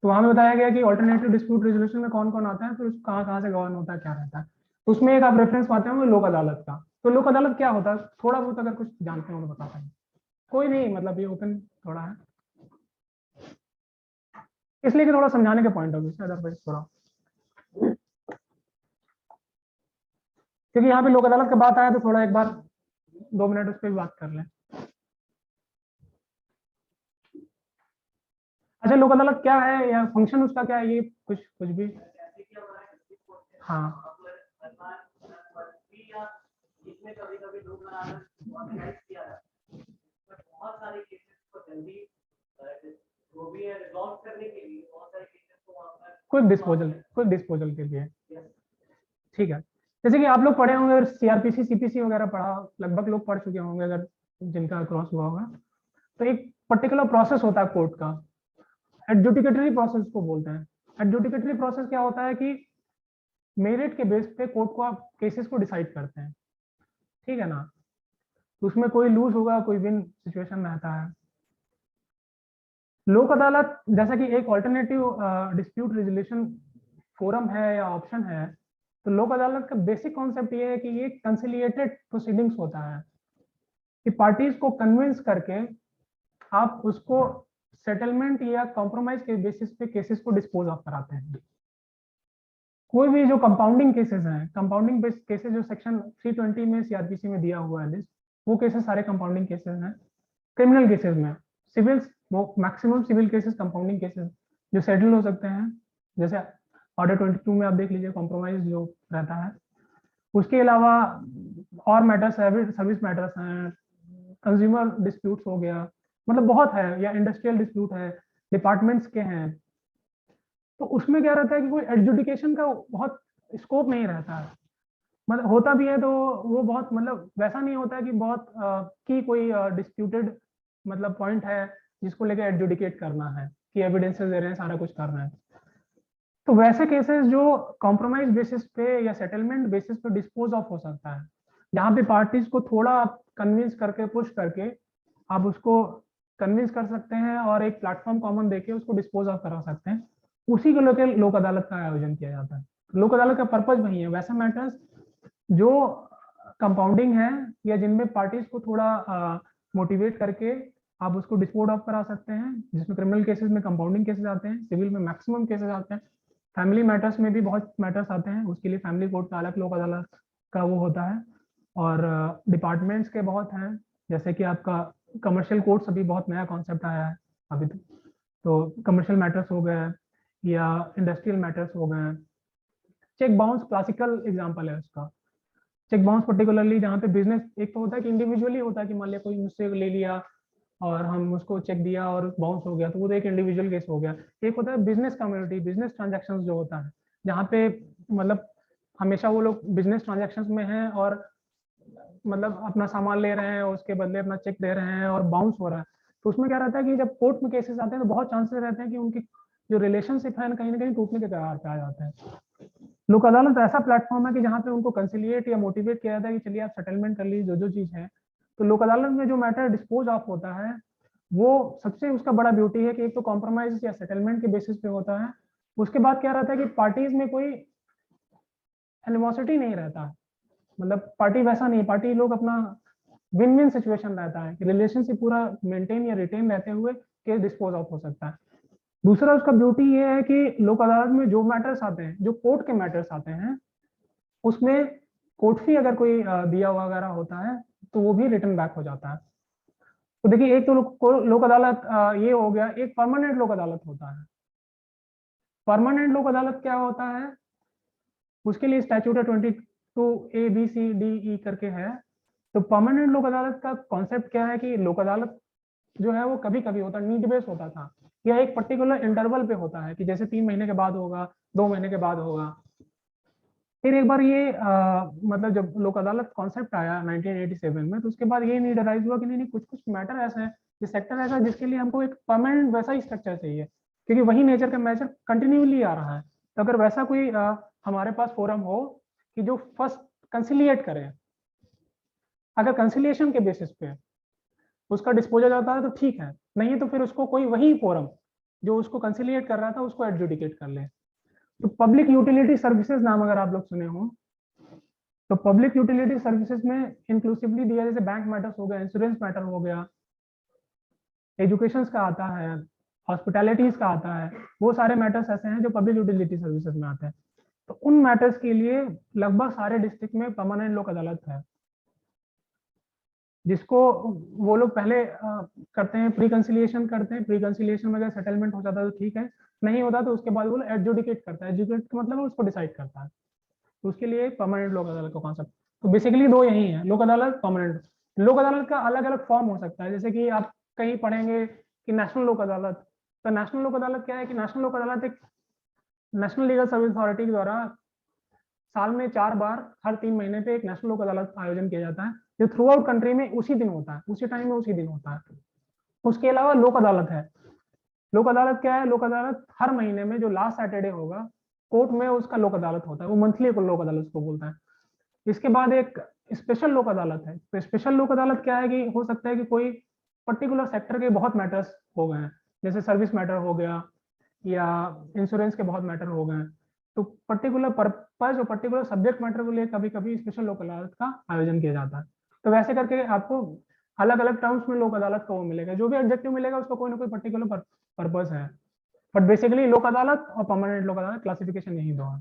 Speaker 4: तो वहां में बताया गया कि ऑल्टरनेटिव डिस्प्यूट रेजोल्यूशन में कौन कौन आता है, तो कहाँ कहाँ से गवर्न होता है, क्या रहता है। तो उसमें एक आप रेफरेंस पाते होंगे लोक अदालत का। तो लोक अदालत क्या होता है, थोड़ा बहुत अगर कुछ जानते हो तो बता पाएंगे। कोई नहीं, मतलब ये ओपन थोड़ा है, इसलिए कि थोड़ा समझाने के पॉइंट ऑफ व्यू से, अदरवाइज थोड़ा, क्योंकि यहाँ पे लोक अदालत का बात आया तो थोड़ा एक बार 2 मिनट उस पर भी बात कर लें। अच्छा, लोक अदालत क्या है या फंक्शन उसका क्या है, ये कुछ भी। हाँ,
Speaker 6: इसमें कभी कभी लोग ऑर्गेनाइज किया जाता है, बहुत सारे केसेस को जल्दी वो भी है रिजॉल्व करने के लिए, बहुत सारे केसेस को वहां पर
Speaker 4: क्विक डिस्पोजल के लिए। ठीक है, जैसे कि आप लोग पढ़े होंगे सीआरपीसी सीपीसी वगैरह पढ़ा, लगभग लोग पढ़ चुके होंगे अगर जिनका क्रॉस हुआ होगा। तो एक पर्टिकुलर प्रोसेस होता है कोर्ट का, एडजुडिकेटरी प्रोसेस को बोलते हैं। एडजुडिकेटरी प्रोसेस क्या होता है कि मेरिट के बेस पे कोर्ट को आप केसेस को डिसाइड करते हैं, ठीक है ना। तो उसमें कोई लूज होगा, कोई विन सिचुएशन रहता है। लोक अदालत जैसा कि एक ऑल्टरनेटिव डिस्प्यूट रेजोल्यूशन फोरम है या ऑप्शन है, तो लोक अदालत का बेसिक कॉन्सेप्ट ये है कि ये कंसिलिएटेड प्रोसीडिंग्स होता है कि पार्टीज को कन्विंस करके आप उसको सेटलमेंट या कॉम्प्रोमाइज के बेसिस पे केसेस को डिस्पोज ऑफ कराते हैं। कोई भी जो कंपाउंडिंग केसेस हैं, कंपाउंडिंग बेस्ड केसेस जो सेक्शन 320 में सीआरपीसी में दिया हुआ है लिस्ट, वो केसेस सारे कंपाउंडिंग केसेस हैं। क्रिमिनल केसेस में सिविल, वो maximum civil cases compounding cases जो सेटल हो सकते हैं, जैसे ऑर्डर 22 में आप देख लीजिए कॉम्प्रोमाइज जो रहता है। उसके अलावा और मैटर्स, सर्विस मैटर्स हैं, कंज्यूमर डिस्प्यूट्स हो गया, मतलब बहुत है, या इंडस्ट्रियल डिस्प्यूट है, डिपार्टमेंट्स के हैं, तो उसमें क्या रहता है कि कोई एडजुडिकेशन का बहुत स्कोप नहीं रहता है, मतलब होता भी है तो वो बहुत मतलब वैसा नहीं होता है कि बहुत की कोई डिस्प्यूटेड मतलब पॉइंट है जिसको लेके एडजुडिकेट करना है कि एविडेंसेस दे रहे हैं, सारा कुछ कर रहे हैं। तो वैसे केसेस जो कॉम्प्रोमाइज बेसिस पे या सेटलमेंट बेसिस पे डिस्पोज ऑफ हो सकता है, जहाँ पे पार्टीज को थोड़ा कन्विंस करके पुश करके आप उसको कन्विंस कर सकते हैं और एक प्लेटफॉर्म कॉमन देके उसको डिस्पोज ऑफ करा सकते हैं, उसी को लेकर लोक अदालत का आयोजन किया जाता है। लोक अदालत का पर्पज वही है, वैसे मैटर्स जो कंपाउंडिंग है या जिनमें पार्टीज को थोड़ा मोटिवेट करके आप उसको डिस्पोज ऑफ करा सकते हैं, जिसमें क्रिमिनल केसेस में कंपाउंडिंग केसेस आते हैं, सिविल में मैक्सिमम केसेस आते हैं, फैमिली मैटर्स में भी बहुत मैटर्स आते हैं, उसके लिए फैमिली कोर्ट का अलग लोक अदालत का वो होता है। और डिपार्टमेंट्स के बहुत हैं, जैसे कि आपका कमर्शियल कोर्ट्स अभी बहुत नया कॉन्सेप्ट आया है अभी तो कमर्शियल मैटर्स हो गए या इंडस्ट्रियल मैटर्स हो गए। चेक बाउंस क्लासिकल एग्जांपल है उसका। चेक बाउंस पर्टिकुलरली जहाँ पे बिजनेस, एक तो होता है कि इंडिविजुअली होता है कि मान लिया कोई मुझसे ले लिया और हम उसको चेक दिया और बाउंस हो गया, तो वो तो एक इंडिविजुअल केस हो गया। एक होता है बिजनेस कम्युनिटी, बिजनेस ट्रांजैक्शंस जो होता है, जहाँ पे मतलब हमेशा वो लोग बिजनेस ट्रांजैक्शंस में हैं और मतलब अपना सामान ले रहे हैं, उसके बदले अपना चेक दे रहे हैं और बाउंस हो रहा है। तो उसमें क्या रहता है कि जब कोर्ट में केसेस आते हैं तो बहुत चांसेस रहते हैं कि उनकी जो रिलेशनशिप है कहीं ना कहीं टूटने के कगार पे आ जाते हैं। लोक अदालत ऐसा प्लेटफॉर्म है कि जहाँ पे उनको कंसिलिएट या मोटिवेट किया जाता है कि चलिए आप सेटलमेंट कर लीजिए जो चीज है। तो लोक अदालत में जो मैटर डिस्पोज ऑफ होता है वो सबसे उसका बड़ा ब्यूटी है कि एक तो कॉम्प्रोमाइज या सेटलमेंट के बेसिस पे होता है। उसके बाद क्या रहता है कि पार्टीज में कोई एनिमोसिटी नहीं रहता, मतलब पार्टी वैसा नहीं, पार्टी लोग अपना विन विन सिचुएशन रहता है कि रिलेशनशिप पूरा मेंटेन या रिटेन रहते हुए केस डिस्पोज ऑफ हो सकता है। दूसरा उसका ब्यूटी ये है कि लोक अदालत में जो मैटर्स आते हैं, जो कोर्ट के मैटर्स आते हैं, उसमें कोर्ट फी अगर कोई दिया हुआ वगैरह होता है तो वो भी रिटर्न बैक हो जाता है। तो देखिए एक तो लोक अदालत ये हो गया। एक परमानेंट लोक अदालत होता है। परमानेंट लोक अदालत क्या होता है, उसके लिए statute 22A B C D E करके है। तो परमानेंट लोक अदालत का कॉन्सेप्ट क्या है कि लोक अदालत जो है वो कभी कभी होता, नीड बेस होता था, या एक पर्टिकुलर इंटरवल पे होता है कि जैसे 3 महीने के बाद होगा, 2 महीने के बाद होगा। फिर एक बार ये मतलब जब लोक अदालत कॉन्सेप्ट आया 1987 में, तो उसके बाद ये नीड अराइज हुआ कि नहीं कुछ कुछ मैटर ऐसा है, ये सेक्टर ऐसा है जिसके लिए हमको एक परमानेंट वैसा ही स्ट्रक्चर चाहिए, क्योंकि वही नेचर का मैटर कंटिन्यूली आ रहा है। तो अगर वैसा कोई हमारे पास फोरम हो कि जो फर्स्ट कंसिलिएट करे, अगर कंसिलिएशन के बेसिस पे उसका डिस्पोजल जाता है तो ठीक है, नहीं तो फिर उसको कोई वही फोरम जो उसको कंसिलिएट कर रहा था उसको एडजुडिकेट कर ले। तो पब्लिक यूटिलिटी सर्विसेज नाम अगर आप लोग सुने हो, तो पब्लिक यूटिलिटी सर्विसेज में इंक्लूसिवली दिया, जैसे बैंक मैटर्स हो गया, इंश्योरेंस मैटर हो गया, एजुकेशन का आता है, हॉस्पिटैलिटीज का आता है, वो सारे मैटर्स ऐसे हैं जो पब्लिक यूटिलिटी सर्विसेज में आते हैं। तो उन मैटर्स के लिए लगभग सारे डिस्ट्रिक्ट में परमानेंट लोक अदालत है, जिसको वो लोग पहले करते हैं, प्री कंसिलिएशन करते हैं। प्री कंसिलिएशन में अगर सेटलमेंट हो जाता है तो ठीक है, नहीं होता तो उसके बाद वो एडजुडिकेट करता है। एडजुडिकेट का मतलब उसको डिसाइड करता है। तो उसके लिए परमानेंट लोक अदालत का कॉन्सेप्ट। तो बेसिकली दो यही है, लोक अदालत, परमानेंट। लोक अदालत का अलग अलग फॉर्म हो सकता है, जैसे कि आप कहीं पढ़ेंगे कि नेशनल लोक अदालत। तो नेशनल लोक अदालत क्या है कि नेशनल लोक अदालत एक नेशनल लीगल सर्विस अथॉरिटी के द्वारा साल में 4 बार हर 3 महीने पे एक नेशनल लोक अदालत आयोजन किया जाता है, जो थ्रू आउट कंट्री में उसी दिन होता है, उसी टाइम में उसी दिन होता है। उसके अलावा लोक अदालत है। लोक अदालत क्या है, लोक अदालत हर महीने में जो लास्ट सैटरडे होगा कोर्ट में उसका लोक अदालत होता है, वो मंथली लोक अदालत को बोलता है। इसके बाद एक स्पेशल लोक अदालत है। तो स्पेशल लोक अदालत क्या है कि हो सकता है कि कोई पर्टिकुलर सेक्टर के बहुत मैटर्स हो गए हैं, जैसे सर्विस मैटर हो गया या इंश्योरेंस के बहुत मैटर हो गए हैं, तो पर्टिकुलर पर्पज और पर्टिकुलर सब्जेक्ट मैटर को लिए कभी कभी स्पेशल लोक अदालत का आयोजन किया जाता है। तो वैसे करके आपको अलग अलग टर्म्स में लोक अदालत का वो मिलेगा, जो भी ऑब्जेक्टिव मिलेगा उसका कोई ना कोई पर्टिकुलर पर्पज है। बट बेसिकली लोक अदालत और परमानेंट लोक अदालत क्लासिफिकेशन यही दो है।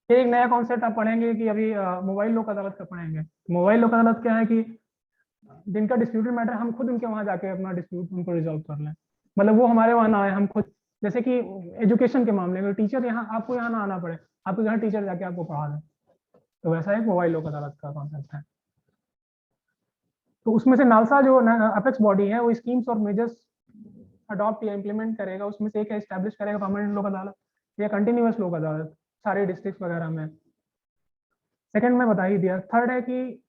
Speaker 4: फिर एक नया कॉन्सेप्ट आप पढ़ेंगे कि अभी मोबाइल लोक अदालत का पढ़ेंगे। मोबाइल लोक अदालत क्या है कि जिनका डिस्प्यूटेड मैटर हम खुद उनके वहां जाके अपना डिस्प्यूट उनको रिजॉल्व कर लें, मतलब वो हमारे वहां ना आए, हम खुद। जैसे कि एजुकेशन के मामले में टीचर यहाँ, आपको यहाँ ना आना पड़े, आपको यहाँ टीचर जाके आपको पढ़ा दें, तो वैसा एक मोबाइल लोक अदालत का कॉन्सेप्ट है। तो उसमें से नालसा जो अपेक्स बॉडी है वो स्कीम्स और मेजर्स अडॉप्ट या इम्प्लीमेंट करेगा, उसमें से एक एस्टैब्लिश करेगा परमानेंट लोक अदालत। या कंटिन्यूअस लोक अदालत सारे डिस्ट्रिक्ट वगैरह में। सेकंड में बता ही दिया। थर्ड है कि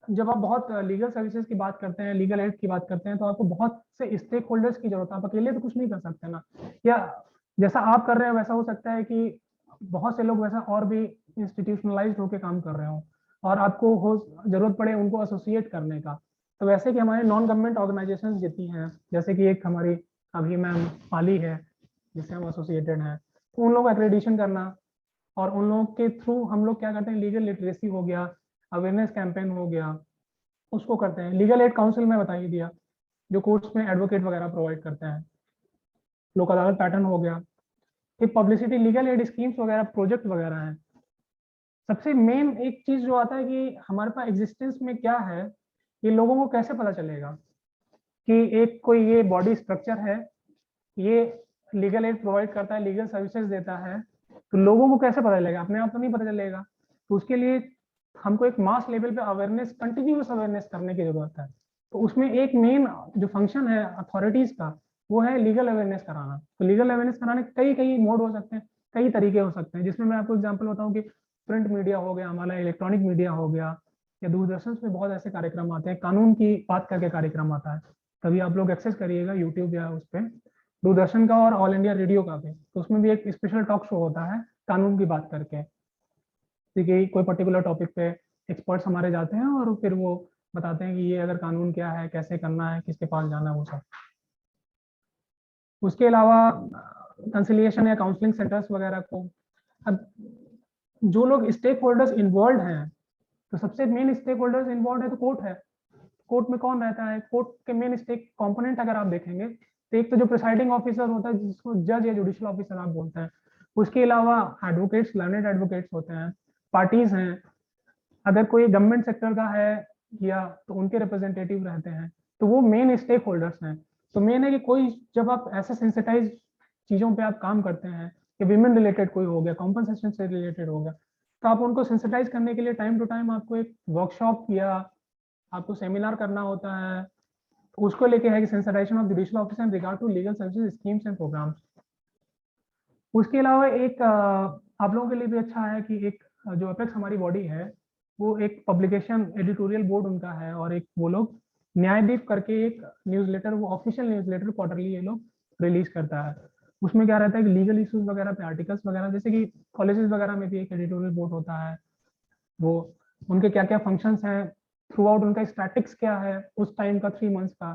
Speaker 4: जब आप बहुत लीगल सर्विसेज की बात करते हैं, लीगल एड की बात करते हैं, तो आपको बहुत से स्टेक होल्डर्स की जरूरत है। आप अकेले तो कुछ नहीं कर सकते ना, या जैसा आप कर रहे हैं वैसा हो सकता है कि बहुत से लोग वैसा और भी इंस्टीट्यूशनलाइज्ड होकर काम कर रहे हो और आपको हो जरूरत पड़े उनको एसोसिएट करने का। तो वैसे कि हमारे नॉन गवर्नमेंट ऑर्गेनाइजेशन जितनी हैं, जैसे कि एक हमारी अभी मैम पाली है जिससे हम एसोसिएटेड हैं, तो उन लोगों को एक्रेडिशन करना और उन लोगों के थ्रू हम लोग क्या करते हैं, लीगल लिटरेसी हो गया, अवेयरनेस कैंपेन हो गया, उसको करते हैं। लीगल एड काउंसिल में बता ही दिया, जो कोर्ट्स में एडवोकेट वगैरह प्रोवाइड करते हैं। लोक अदालत पैटर्न हो गया। फिर पब्लिसिटी, लीगल एड स्कीम्स वगैरह, प्रोजेक्ट वगैरह हैं। सबसे मेन एक चीज जो आता है कि हमारे पास एग्जिस्टेंस में क्या है, ये लोगों को कैसे पता चलेगा कि एक कोई ये बॉडी स्ट्रक्चर है, ये लीगल एड प्रोवाइड करता है, लीगल सर्विसेज देता है, तो लोगों को कैसे पता चलेगा? अपने आप तो नहीं पता चलेगा। तो उसके लिए हमको एक मास लेवल पे अवेयरनेस, कंटिन्यूअस अवेयरनेस करने की जरूरत है। तो उसमें एक मेन जो फंक्शन है अथॉरिटीज का, वो है लीगल अवेयरनेस कराना। तो लीगल अवेयरनेस कराने के कई कई मोड हो सकते हैं, कई तरीके हो सकते हैं, जिसमें मैं आपको एग्जांपल बताऊं कि प्रिंट मीडिया हो गया हमारा, इलेक्ट्रॉनिक मीडिया हो गया, या दूरदर्शन पे बहुत ऐसे कार्यक्रम आते हैं, कानून की बात करके कार्यक्रम आता है। कभी आप लोग एक्सेस करिएगा यूट्यूब या उस पर, दूरदर्शन का और ऑल इंडिया रेडियो का भी, तो उसमें भी एक स्पेशल टॉक शो होता है कानून की बात करके। कि कोई पर्टिकुलर टॉपिक पे एक्सपर्ट्स हमारे जाते हैं और फिर वो बताते हैं कि ये अगर कानून क्या है, कैसे करना है, किसके पास जाना है, वो सब। उसके अलावा कंसिलिएशन या काउंसलिंग सेंटर्स वगैरह को, अब जो लोग स्टेक होल्डर्स इन्वॉल्व हैं, तो सबसे मेन स्टेक होल्डर्स इन्वॉल्व है तो कोर्ट है। कोर्ट में कौन रहता है? कोर्ट के मेन स्टेक कंपोनेंट अगर आप देखेंगे तो एक तो जो प्रिसाइडिंग ऑफिसर होता है, जिसको जज या जुडिशियल ऑफिसर आप बोलते हैं, उसके अलावा एडवोकेट्स, लर्नेड एडवोकेट्स होते हैं, पार्टीज हैं, अगर कोई गवर्नमेंट सेक्टर का है या तो उनके रिप्रेजेंटेटिव रहते हैं, तो वो मेन स्टेक होल्डर्स हैं। तो मेन है कि कोई जब आप ऐसे सेंसिटाइज चीजों पे आप काम करते हैं कि विमेन रिलेटेड कोई हो गया, कॉम्पनसेशन से रिलेटेड हो गया, तो आप उनको सेंसिटाइज करने के लिए टाइम टू टाइम आपको एक वर्कशॉप या आपको सेमिनार करना होता है। तो उसको लेके है कि sensitization of judicial officer in regard to legal services schemes and programmes. उसके अलावा एक आप लोगों के लिए भी अच्छा है कि एक जो अपेक्स हमारी बॉडी है, वो एक पब्लिकेशन एडिटोरियल बोर्ड उनका है, और एक वो लोग न्यायदीप करके एक न्यूज़लेटर, वो ऑफिशियल न्यूज़लेटर क्वार्टरली ये लोग रिलीज करता है। उसमें क्या रहता है कि लीगल इश्यूज वगैरह पे आर्टिकल्स वगैरह, जैसे कि कॉलेजेस वगैरह में भी एक एडिटोरियल बोर्ड होता है, वो उनके क्या क्या फंक्शंस हैं थ्रू आउट, उनका स्टैटिक्स क्या है उस टाइम का 3 मंथ्स का,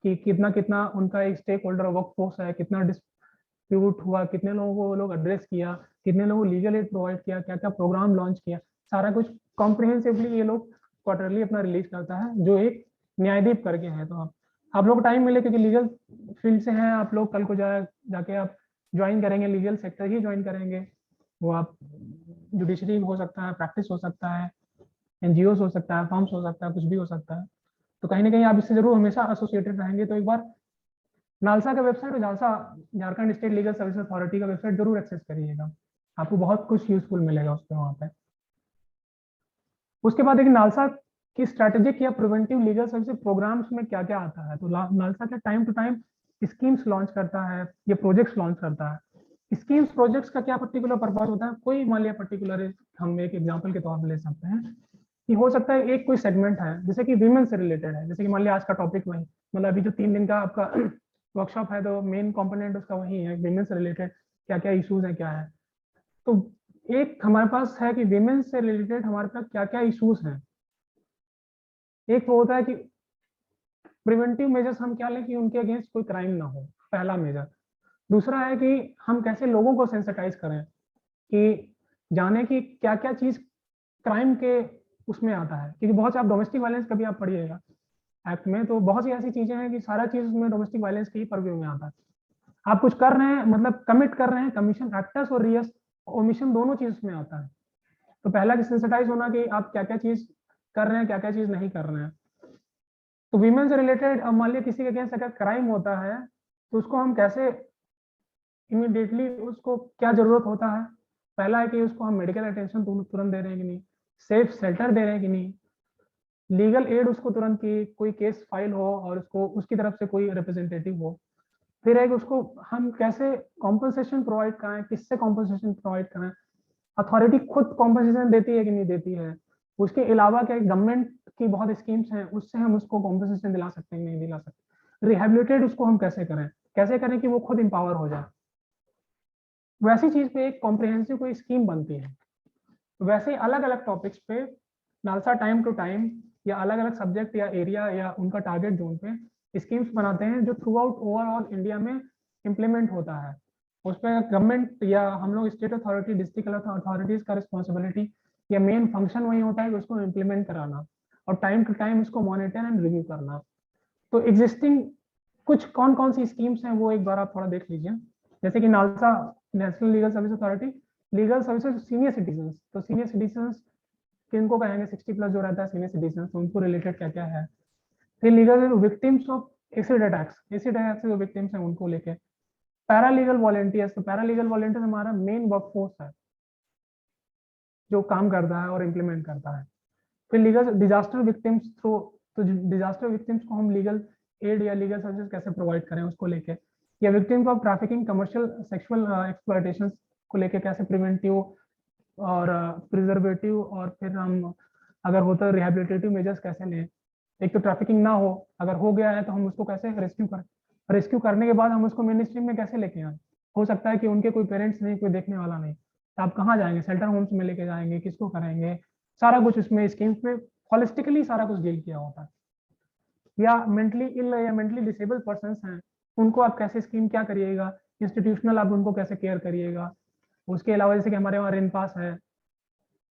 Speaker 4: कि कितना कितना उनका एक स्टेक होल्डर वर्क फोर्स है, कितना डिस्ट्रीब्यूट हुआ, कितने लोगों को वो लोग एड्रेस किया, कितने लोगों को लीगल एड प्रोवाइड किया, क्या क्या प्रोग्राम लॉन्च किया, सारा कुछ कॉम्प्रिहेंसिवली ये लोग क्वार्टरली अपना रिलीज करता है, जो एक न्यायदीप करके है। तो आप लोग टाइम मिले, क्योंकि लीगल फील्ड से हैं आप लोग, कल को जाके आप ज्वाइन करेंगे, लीगल सेक्टर ही ज्वाइन करेंगे, वो आप जुडिशरी हो सकता है, प्रैक्टिस हो सकता है, एनजीओ हो सकता है, फॉर्म्स हो सकता है, कुछ भी हो सकता है। तो कहीं ना कहीं आप इससे जरूर हमेशा एसोसिएटेड रहेंगे। तो एक बार नालसा का वेबसाइट और Jharkhand state legal service authority का वेबसाइट जरूर एक्सेस करिएगा, आपको बहुत कुछ यूजफुल मिलेगा उस पर वहाँ पे। उसके बाद एक नालसा की स्ट्रेटेजिक या प्रिवेंटिव लीगल सर्विस प्रोग्राम्स में क्या क्या आता है, तो नालसा क्या time to time schemes launch करता है, ये प्रोजेक्ट्स लॉन्च करता है। स्कीम्स प्रोजेक्ट्स का क्या पर्टिकुलर पर्पज होता है? कोई मान लिया पर्टिकुलर, हम एक एग्जांपल के तौर पर ले सकते हैं कि हो सकता है एक कोई सेगमेंट है जैसे कि वीमेन से रिलेटेड है, जैसे कि मान लिया आज का टॉपिक वही, मतलब अभी जो 3 दिन का आपका वर्कशॉप है, तो मेन कंपोनेंट उसका वही है, वीमेन से रिलेटेड क्या क्या इश्यूज है, क्या है। तो एक हमारे पास है कि वीमेन से रिलेटेड हमारे पास क्या क्या इश्यूज हैं। एक तो होता है कि प्रिवेंटिव मेजर्स हम क्या लें कि उनके अगेंस्ट कोई क्राइम ना हो, पहला मेजर। दूसरा है कि हम कैसे लोगों को सेंसिटाइज करें कि जाने की क्या क्या चीज क्राइम के उसमें आता है, क्योंकि बहुत से आप डोमेस्टिक वायलेंस कभी आप पढ़िएगा एक्ट में, तो बहुत सी ऐसी चीजें हैं कि सारा चीज उसमें डोमेस्टिक वायलेंस के ही परव्यू में आता है। आप कुछ कर रहे हैं, मतलब कमिट कर रहे हैं, कमीशन एक्टस और रियस ओमिशन दोनों चीज उसमें आता है। तो पहला कि सेंसिटाइज होना कि आप क्या क्या चीज कर रहे हैं, क्या क्या चीज नहीं कर रहे हैं। तो वीमेन से रिलेटेड मान लिया किसी के अगेंस्ट अगर क्राइम होता है, तो उसको हम कैसे इमीडिएटली, उसको क्या जरूरत होता है? पहला है कि उसको हम मेडिकल अटेंशन तुरंत दे रहे हैं कि नहीं, सेफ शेल्टर दे रहे हैं कि नहीं, लीगल एड उसको तुरंत की, कोई केस फाइल हो और उसको उसकी तरफ से कोई रिप्रेजेंटेटिव हो, फिर एक उसको हम कैसे कॉम्पनसेशन प्रोवाइड कराएं, किससे कॉम्पनसेशन प्रोवाइड कराएं, अथॉरिटी खुद कॉम्पनसेशन देती है कि नहीं देती है, उसके अलावा क्या गवर्नमेंट की बहुत स्कीम्स हैं उससे हम उसको कॉम्पनसेशन दिला सकते हैं नहीं दिला सकते, रिहेबिलिटेट उसको हम कैसे करें कि वो खुद इंपावर हो जाए, वैसी चीज पे एक कॉम्प्रिहेंसिव कोई स्कीम बनती है। वैसे अलग अलग टॉपिक्स पे नालसा टाइम टू टाइम या अलग अलग सब्जेक्ट या एरिया या उनका टारगेट जोन पे स्कीम्स बनाते हैं जो थ्रू आउट ओवरऑल इंडिया में इम्प्लीमेंट होता है। उस पर गवर्नमेंट या हम लोग स्टेट अथॉरिटी, डिस्ट्रिक्ट अथॉरिटीज का रिस्पॉन्सिबिलिटी या मेन फंक्शन वही होता है कि उसको इम्प्लीमेंट कराना और टाइम टू टाइम उसको मॉनिटर एंड रिव्यू करना। तो एग्जिस्टिंग कुछ कौन कौन सी स्कीम्स हैं वो एक बार आप थोड़ा देख लीजिए। जैसे कि NALSA national legal service authority, legal services senior citizen, तो सीनियर सिटीजन किनको कहेंगे, 60 प्लस जो रहता है सीनियर सिटीजन, तो उनको रिलेटेड क्या क्या है। फिर legal victims of acid attacks जो विक्टिम्स हैं उनको लेके। पैरालीगल वॉलंटियर्स, तो पैरालीगल वॉलंटियर्स हमारा मेन वर्कफोर्स है जो काम करता है और इम्प्लीमेंट करता है। फिर लीगल डिजास्टर विक्टिम्स थ्रू, तो डिजास्टर विक्टिम्स को हम लीगल एड या लीगल सर्विसेज कैसे प्रोवाइड करें उसको लेके, या victims of trafficking, commercial sexual exploitation को लेके कैसे प्रिवेंटिव और प्रिजर्वेटिव, और फिर हम अगर होता है रिहेबिलिटेटिव मेजर्स कैसे लें। एक तो ट्रैफिकिंग ना हो, अगर हो गया है तो हम उसको कैसे रेस्क्यू करने के बाद हम उसको मेन स्ट्रीम में कैसे लेके आए। हो सकता है कि उनके कोई पेरेंट्स नहीं, कोई देखने वाला नहीं, तो आप कहाँ जाएंगे, शेल्टर होम्स में लेके जाएंगे, किसको करेंगे, सारा कुछ उसमें स्कीम्स में हॉलिस्टिकली सारा कुछ डील किया होता है। या मेंटली इल या मेंटली डिसेबल्ड पर्सन हैं, उनको आप कैसे स्कीम क्या करिएगा, इंस्टीट्यूशनल आप उनको कैसे केयर करिएगा। उसके अलावा जैसे कि हमारे वहाँ रेन पास है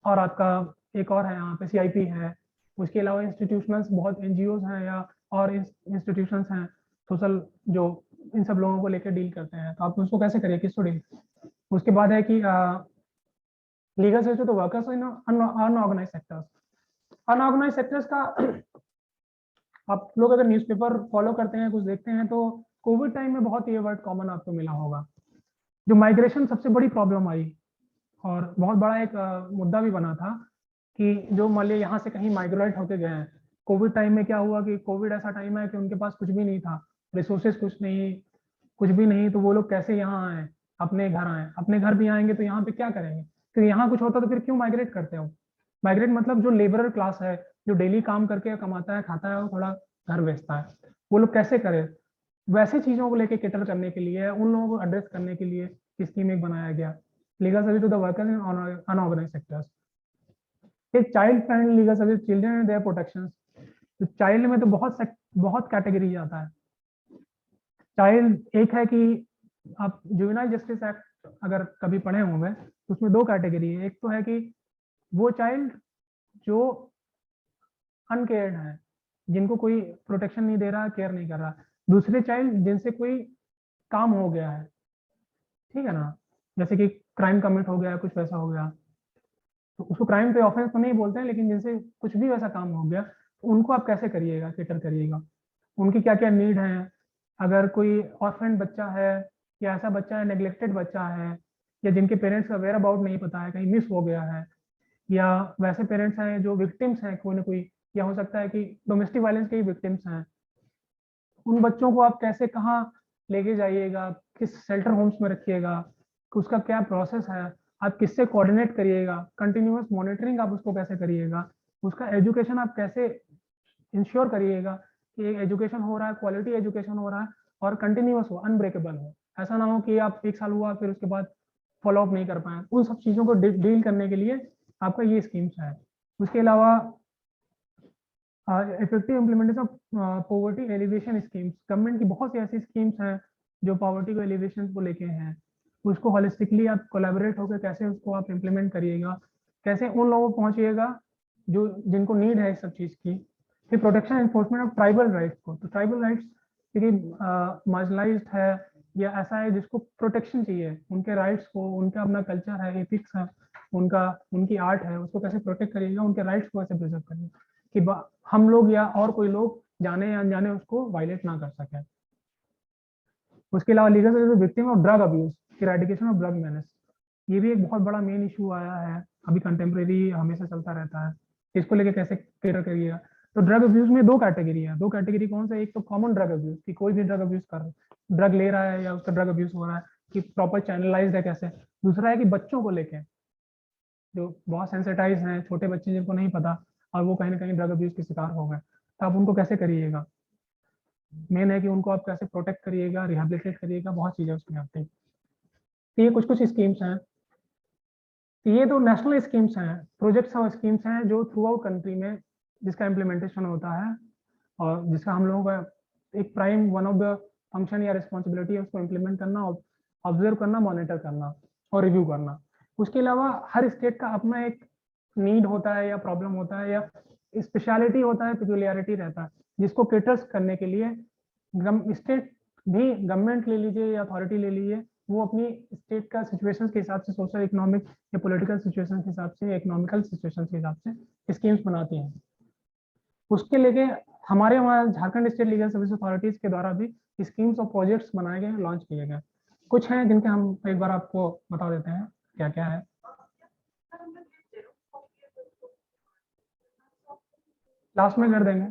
Speaker 4: और आपका एक और है यहाँ पे CIP है। उसके अलावा इंस्टीट्यूशनल्स बहुत NGOs हैं या और इंस्टीट्यूशंस हैं सोशल, जो इन सब लोगों को लेकर डील करते हैं, तो आप उसको कैसे करिए, किसको डील। उसके बाद है कि legal service to workers in unorganised sectors. Unorganised sectors का आप लोग अगर न्यूज़पेपर फॉलो करते हैं, कुछ देखते हैं, तो कोविड टाइम में बहुत ये वर्ड कॉमन आपको मिला होगा, जो माइग्रेशन सबसे बड़ी प्रॉब्लम आई और बहुत बड़ा एक मुद्दा भी बना था कि जो मान लिया यहाँ से कहीं माइग्रेट होके गए हैं। कोविड टाइम में क्या हुआ कि कोविड ऐसा टाइम है कि उनके पास कुछ भी नहीं था, रिसोर्सेज कुछ नहीं, कुछ भी नहीं, तो वो लोग कैसे यहाँ आए, अपने घर आए, अपने घर भी आएंगे तो यहाँ पे क्या करेंगे, क्योंकि यहाँ कुछ होता तो फिर क्यों माइग्रेट करते हो। माइग्रेट मतलब जो लेबरर क्लास है, जो डेली काम करके कमाता है, खाता है और थोड़ा घर बेचता है, वो लोग कैसे करें। वैसे चीजों को लेके कैटर करने के लिए, उन लोगों को एड्रेस करने के लिए स्कीम एक बनाया गया, legal service to the workers in unorganised sectors. एक child friendly legal service, children and their protection. तो चाइल्ड में तो बहुत कैटेगरी आता है। चाइल्ड एक है कि आप जुवेनाइल जस्टिस एक्ट अगर कभी पढ़े होंगे तो उसमें 2 कैटेगरी है। एक तो है कि वो चाइल्ड जो अनकेयर्ड है, जिनको कोई प्रोटेक्शन नहीं दे रहा, केयर नहीं कर रहा। दूसरे चाइल्ड जिनसे कोई काम हो गया है, ठीक है ना, जैसे कि क्राइम कमिट हो गया, कुछ वैसा हो गया, तो उसको क्राइम पे ऑफेंस तो नहीं बोलते हैं, लेकिन जिनसे कुछ भी वैसा काम हो गया, तो उनको आप कैसे करिएगा, कैटर करिएगा, उनकी क्या क्या नीड है। अगर कोई ऑर्फन बच्चा है या ऐसा बच्चा है, नेग्लेक्टेड बच्चा है, या जिनके पेरेंट्स का वेयर अबाउट नहीं पता है, कहीं मिस हो गया है, या वैसे पेरेंट्स हैं जो विक्टिम्स हैं कोई ना कोई, या हो सकता है कि डोमेस्टिक वायलेंस के ही विक्टिम्स हैं, उन बच्चों को आप कैसे कहाँ लेके जाइएगा, किस शेल्टर होम्स में रखिएगा, उसका क्या प्रोसेस है, आप किससे कोऑर्डिनेट करिएगा, कंटिन्यूअस मॉनिटरिंग आप उसको कैसे करिएगा, उसका एजुकेशन आप कैसे इंश्योर करिएगा कि एजुकेशन हो रहा है, क्वालिटी एजुकेशन हो रहा है और कंटिन्यूअस हो, अनब्रेकेबल हो। ऐसा ना हो कि आप 1 साल हुआ फिर उसके बाद फॉलो अप नहीं कर पाए। उन सब चीज़ों को डील करने के लिए आपका ये स्कीम्स है। उसके अलावा effective implementation of poverty alleviation schemes, government की बहुत सी ऐसी स्कीम्स हैं जो पॉवर्टी को एलिवेशन को लेके हैं, उसको हॉलिस्टिकली आप कोलैबोरेट होकर कैसे उसको आप इम्प्लीमेंट करिएगा, कैसे उन लोगों को पहुंचिएगा जो जिनको नीड है इस सब चीज़ की। फिर protection enforcement of tribal rights को, तो ट्राइबल राइट्स क्योंकि मार्जिनलाइज्ड है या ऐसा है जिसको प्रोटेक्शन चाहिए, उनके राइट्स को, उनका अपना कल्चर है, एथिक्स है, उनकी आर्ट है, उसको कैसे प्रोटेक्ट करिएगा, उनके राइट्स को कैसे प्रिजर्व करिएगा कि हम लोग या और कोई लोग जाने या अनजाने उसको वायलेट ना कर सके। उसके अलावा legal service victim of drug abuse, eradication of drug menace, ये भी एक बहुत बड़ा मेन इशू आया है अभी, कंटेम्प्रेरी हमेशा चलता रहता है, इसको लेके कैसे केयर करिएगा। तो ड्रग अब्यूज में दो कैटेगरी है। दो कैटेगरी कौन सा, एक तो कॉमन ड्रग अब्यूज कि कोई भी ड्रग अब्यूज कर ड्रग ले रहा है या उसका ड्रग अब्यूज हो रहा है कि प्रॉपर चैनलाइज्ड है कैसे। दूसरा है कि बच्चों को लेके जो बहुत सेंसिटाइज हैं, छोटे बच्चे जिनको नहीं पता और वो कहीं ना कहीं ड्रग अब्यूज के शिकार हो गए, तो आप उनको कैसे करिएगा। मेन है कि उनको आप कैसे प्रोटेक्ट करिएगा, रिहेबिलिटेट करिएगा, बहुत चीजें उसमें आती हैं। तो ये कुछ कुछ स्कीम्स हैं। तो ये तो नेशनल स्कीम्स हैं, प्रोजेक्ट्स और स्कीम्स हैं जो थ्रू आउट कंट्री में जिसका इम्प्लीमेंटेशन होता है और जिसका हम लोगों का एक prime one of the function या रिस्पॉन्सिबिलिटी है उसको इम्प्लीमेंट करना, ऑब्जर्व करना, मॉनिटर करना और रिव्यू करना। उसके अलावा हर स्टेट का अपना एक नीड होता है या प्रॉब्लम होता है या स्पेशलिटी होता है, पिक्यूलियरिटी रहता है, जिसको केटर्स करने के लिए स्टेट भी, गवर्नमेंट ले लीजिए या अथॉरिटी ले लीजिए, वो अपनी स्टेट का सिचुएशन के हिसाब से, सोशल इकोनॉमिक या पॉलिटिकल सिचुएशन के हिसाब से, इकोनॉमिकल सिचुएशन के हिसाब से स्कीम्स बनाती हैं। उसके लेके हमारे वहाँ Jharkhand state legal service authorities के द्वारा भी स्कीम्स और प्रोजेक्ट्स बनाए गए, लॉन्च किए गए। कुछ हैं जिनके हम एक बार आपको बता देते हैं क्या क्या है। लास्ट में कर देंगे,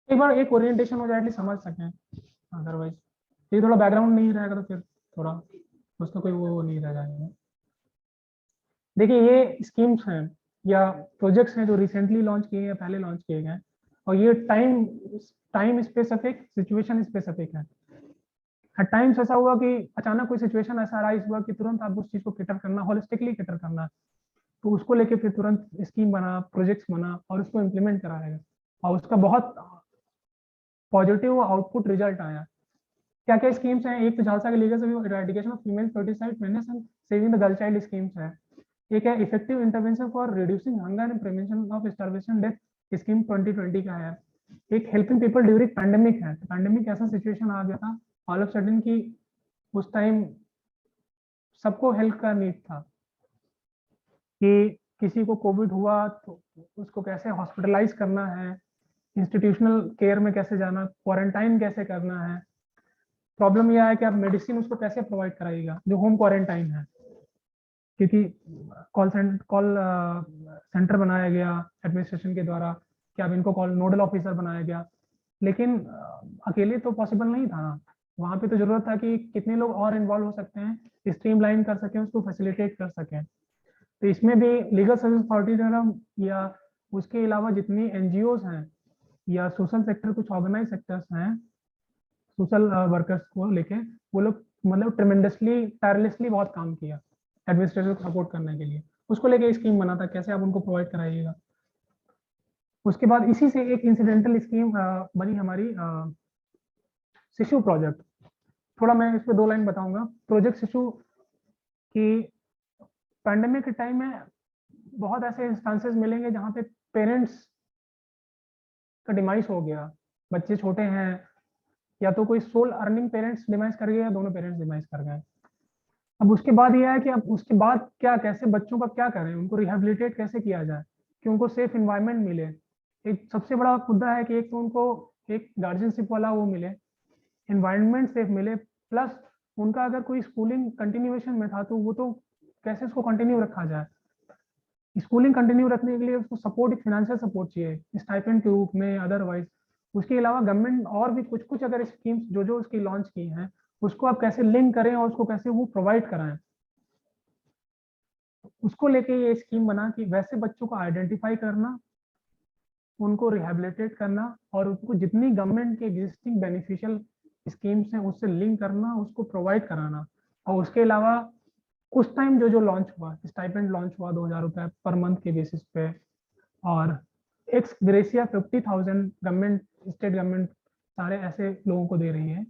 Speaker 4: एक बार एक ओरिएंटेशन हो जाए, एटलीस्ट समझ सकें। अदरवाइज ये थोड़ा बैकग्राउंड नहीं रहेगा तो फिर थोड़ा उसका कोई वो नहीं रह जाएगा। देखिए ये स्कीम्स हैं या प्रोजेक्ट्स हैं जो रिसेंटली लॉन्च किए हैं, पहले लॉन्च किए गए, और ये टाइम स्पेसिफिक, सिचुएशन स्पेसिफिक है। हर टाइम्स ऐसा हुआ कि अचानक कोई सिचुएशन ऐसा राइज हुआ कि तुरंत आप उस चीज को कैटर करना, होलिस्टिकली कैटर करना, तो उसको लेके फिर तुरंत स्कीम बना, प्रोजेक्ट्स बना और उसको इम्प्लीमेंट कराया और उसका बहुत पॉजिटिव आउटपुट रिजल्ट आया। क्या क्या स्कीम्स हैं, एक तो झालसा के legal service eradication of female foeticide menace and saving the girl child schemes है। एक है effective intervention for reducing hunger and prevention of starvation death scheme 2020 का है। एक हेल्पिंग पीपल ड्यूरिंग पैंडेमिक है। पैंडेमिक ऐसा सिचुएशन आ गया था ऑल ऑफ सडन की उस टाइम सबको हेल्प का नीड था कि किसी को कोविड हुआ तो उसको कैसे हॉस्पिटलाइज करना है, इंस्टीट्यूशनल केयर में कैसे जाना, क्वारंटाइन कैसे करना है। प्रॉब्लम यह है कि आप मेडिसिन उसको कैसे प्रोवाइड कराइएगा जो होम क्वारंटाइन है, क्योंकि कॉल सेंटर बनाया गया एडमिनिस्ट्रेशन के द्वारा कि अब इनको कॉल नोडल ऑफिसर बनाया गया, लेकिन अकेले तो पॉसिबल नहीं था ना। वहाँ पे तो जरूरत था कि कितने लोग और इन्वॉल्व हो सकते हैं, स्ट्रीमलाइन कर सकें, उसको फैसिलिटेट कर सकें। तो इसमें भी लीगल सर्विस अथॉरिटी या उसके अलावा जितनी एनजीओज हैं या सोशल सेक्टर, कुछ ऑर्गेनाइज सेक्टर्स हैं सोशल वर्कर्स को लेके, वो लोग मतलब ट्रेमेंडसली टायरलेसली बहुत काम किया एडमिनिस्ट्रेशन को सपोर्ट करने के लिए। उसको लेके स्कीम बना था कैसे आप उनको प्रोवाइड कराइएगा। उसके बाद इसी से एक इंसिडेंटल स्कीम बनी हमारी शिशु प्रोजेक्ट। थोड़ा मैं इस पे 2 लाइन बताऊंगा। प्रोजेक्ट शिशु की पैंडेमिक के टाइम में बहुत ऐसे इंस्टांसेस मिलेंगे जहाँ पे पेरेंट्स का डिमाइस हो गया, बच्चे छोटे हैं या तो कोई सोल अर्निंग पेरेंट्स डिमाइस कर गए या दोनों पेरेंट्स डिमाइस कर गए। अब उसके बाद यह है कि अब उसके बाद क्या, कैसे बच्चों का क्या करें, उनको रिहेबिलिटेट कैसे किया जाए कि उनको सेफ इन्वायरमेंट मिले। एक सबसे बड़ा मुद्दा है कि एक तो उनको एक गार्जियनशिप वाला वो मिले, इन्वायरमेंट सेफ मिले, प्लस उनका अगर कोई स्कूलिंग कंटिन्यूएशन में था तो वो तो कैसे उसको कंटिन्यू रखा जाए। स्कूलिंग कंटिन्यू रखने के लिए उसको सपोर्ट, फाइनेंशियल सपोर्ट चाहिए स्टाइपेंड के रूप में, अदरवाइज। उसके अलावा गवर्नमेंट और भी कुछ कुछ अगर स्कीम्स जो उसकी लॉन्च की हैं उसको आप कैसे लिंक करें और उसको कैसे वो प्रोवाइड कराएं, उसको लेके ये स्कीम बना कि वैसे बच्चों को आइडेंटिफाई करना, उनको रिहेबिलिटेट करना और उनको जितनी गवर्नमेंट के एग्जिस्टिंग बेनिफिशियल स्कीम्स हैं उससे लिंक करना, उसको प्रोवाइड कराना। और उसके अलावा उस टाइम जो लॉन्च हुआ, स्टाइपेंड लॉन्च हुआ 2000 रुपये पर मंथ के बेसिस पे, और x gratia 50,000 government, state government सारे ऐसे लोगों को दे रही है।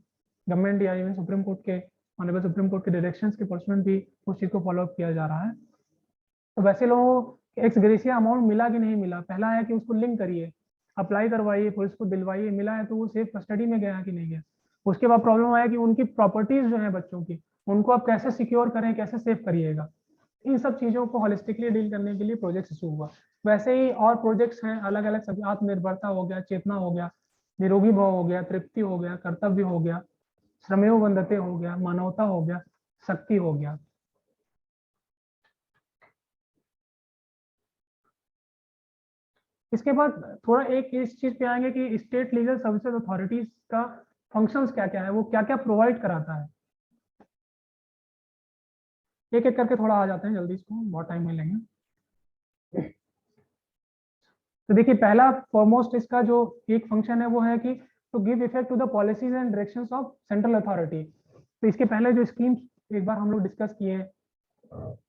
Speaker 4: गवर्नमेंट या इवन सुप्रीम कोर्ट के, ऑनरेबल सुप्रीम कोर्ट के डायरेक्शंस के परसेंट भी उस चीज़ को फॉलो अप किया जा रहा है। तो वैसे लोगों को एक्स ग्रेसिया अमाउंट मिला कि नहीं मिला, पहला है कि उसको लिंक करिए, अप्लाई करवाइए, पुलिस को दिलवाइए, मिला है तो वो सेफ कस्टडी में गया कि नहीं गया। उसके बाद प्रॉब्लम आया कि उनकी प्रॉपर्टीज जो है बच्चों की, उनको आप कैसे सिक्योर करें, कैसे सेव करिएगा। इन सब चीज़ों को होलिस्टिकली डील करने के लिए प्रोजेक्ट इशू हुआ। वैसे ही और प्रोजेक्ट्स हैं अलग अलग, सब आत्मनिर्भरता हो गया, चेतना हो गया, निरोगी भाव हो गया, तृप्ति हो गया, कर्तव्य हो गया, श्रमेव बंधते हो गया, मानवता हो गया, शक्ति हो गया। इसके बाद थोड़ा एक इस चीज पे आएंगे कि स्टेट लीगल सर्विसेज अथॉरिटीज का फंक्शंस क्या क्या है, वो क्या क्या प्रोवाइड कराता है। एक एक करके थोड़ा आ जाते हैं जल्दी, इसको बहुत टाइम में लेंगे। तो देखिए पहला फॉरमोस्ट इसका जो एक फंक्शन है वो है कि to give effect to the policies and directions of central authority. तो इसके पहले जो स्कीम्स एक बार हम लोग डिस्कस किए हैं,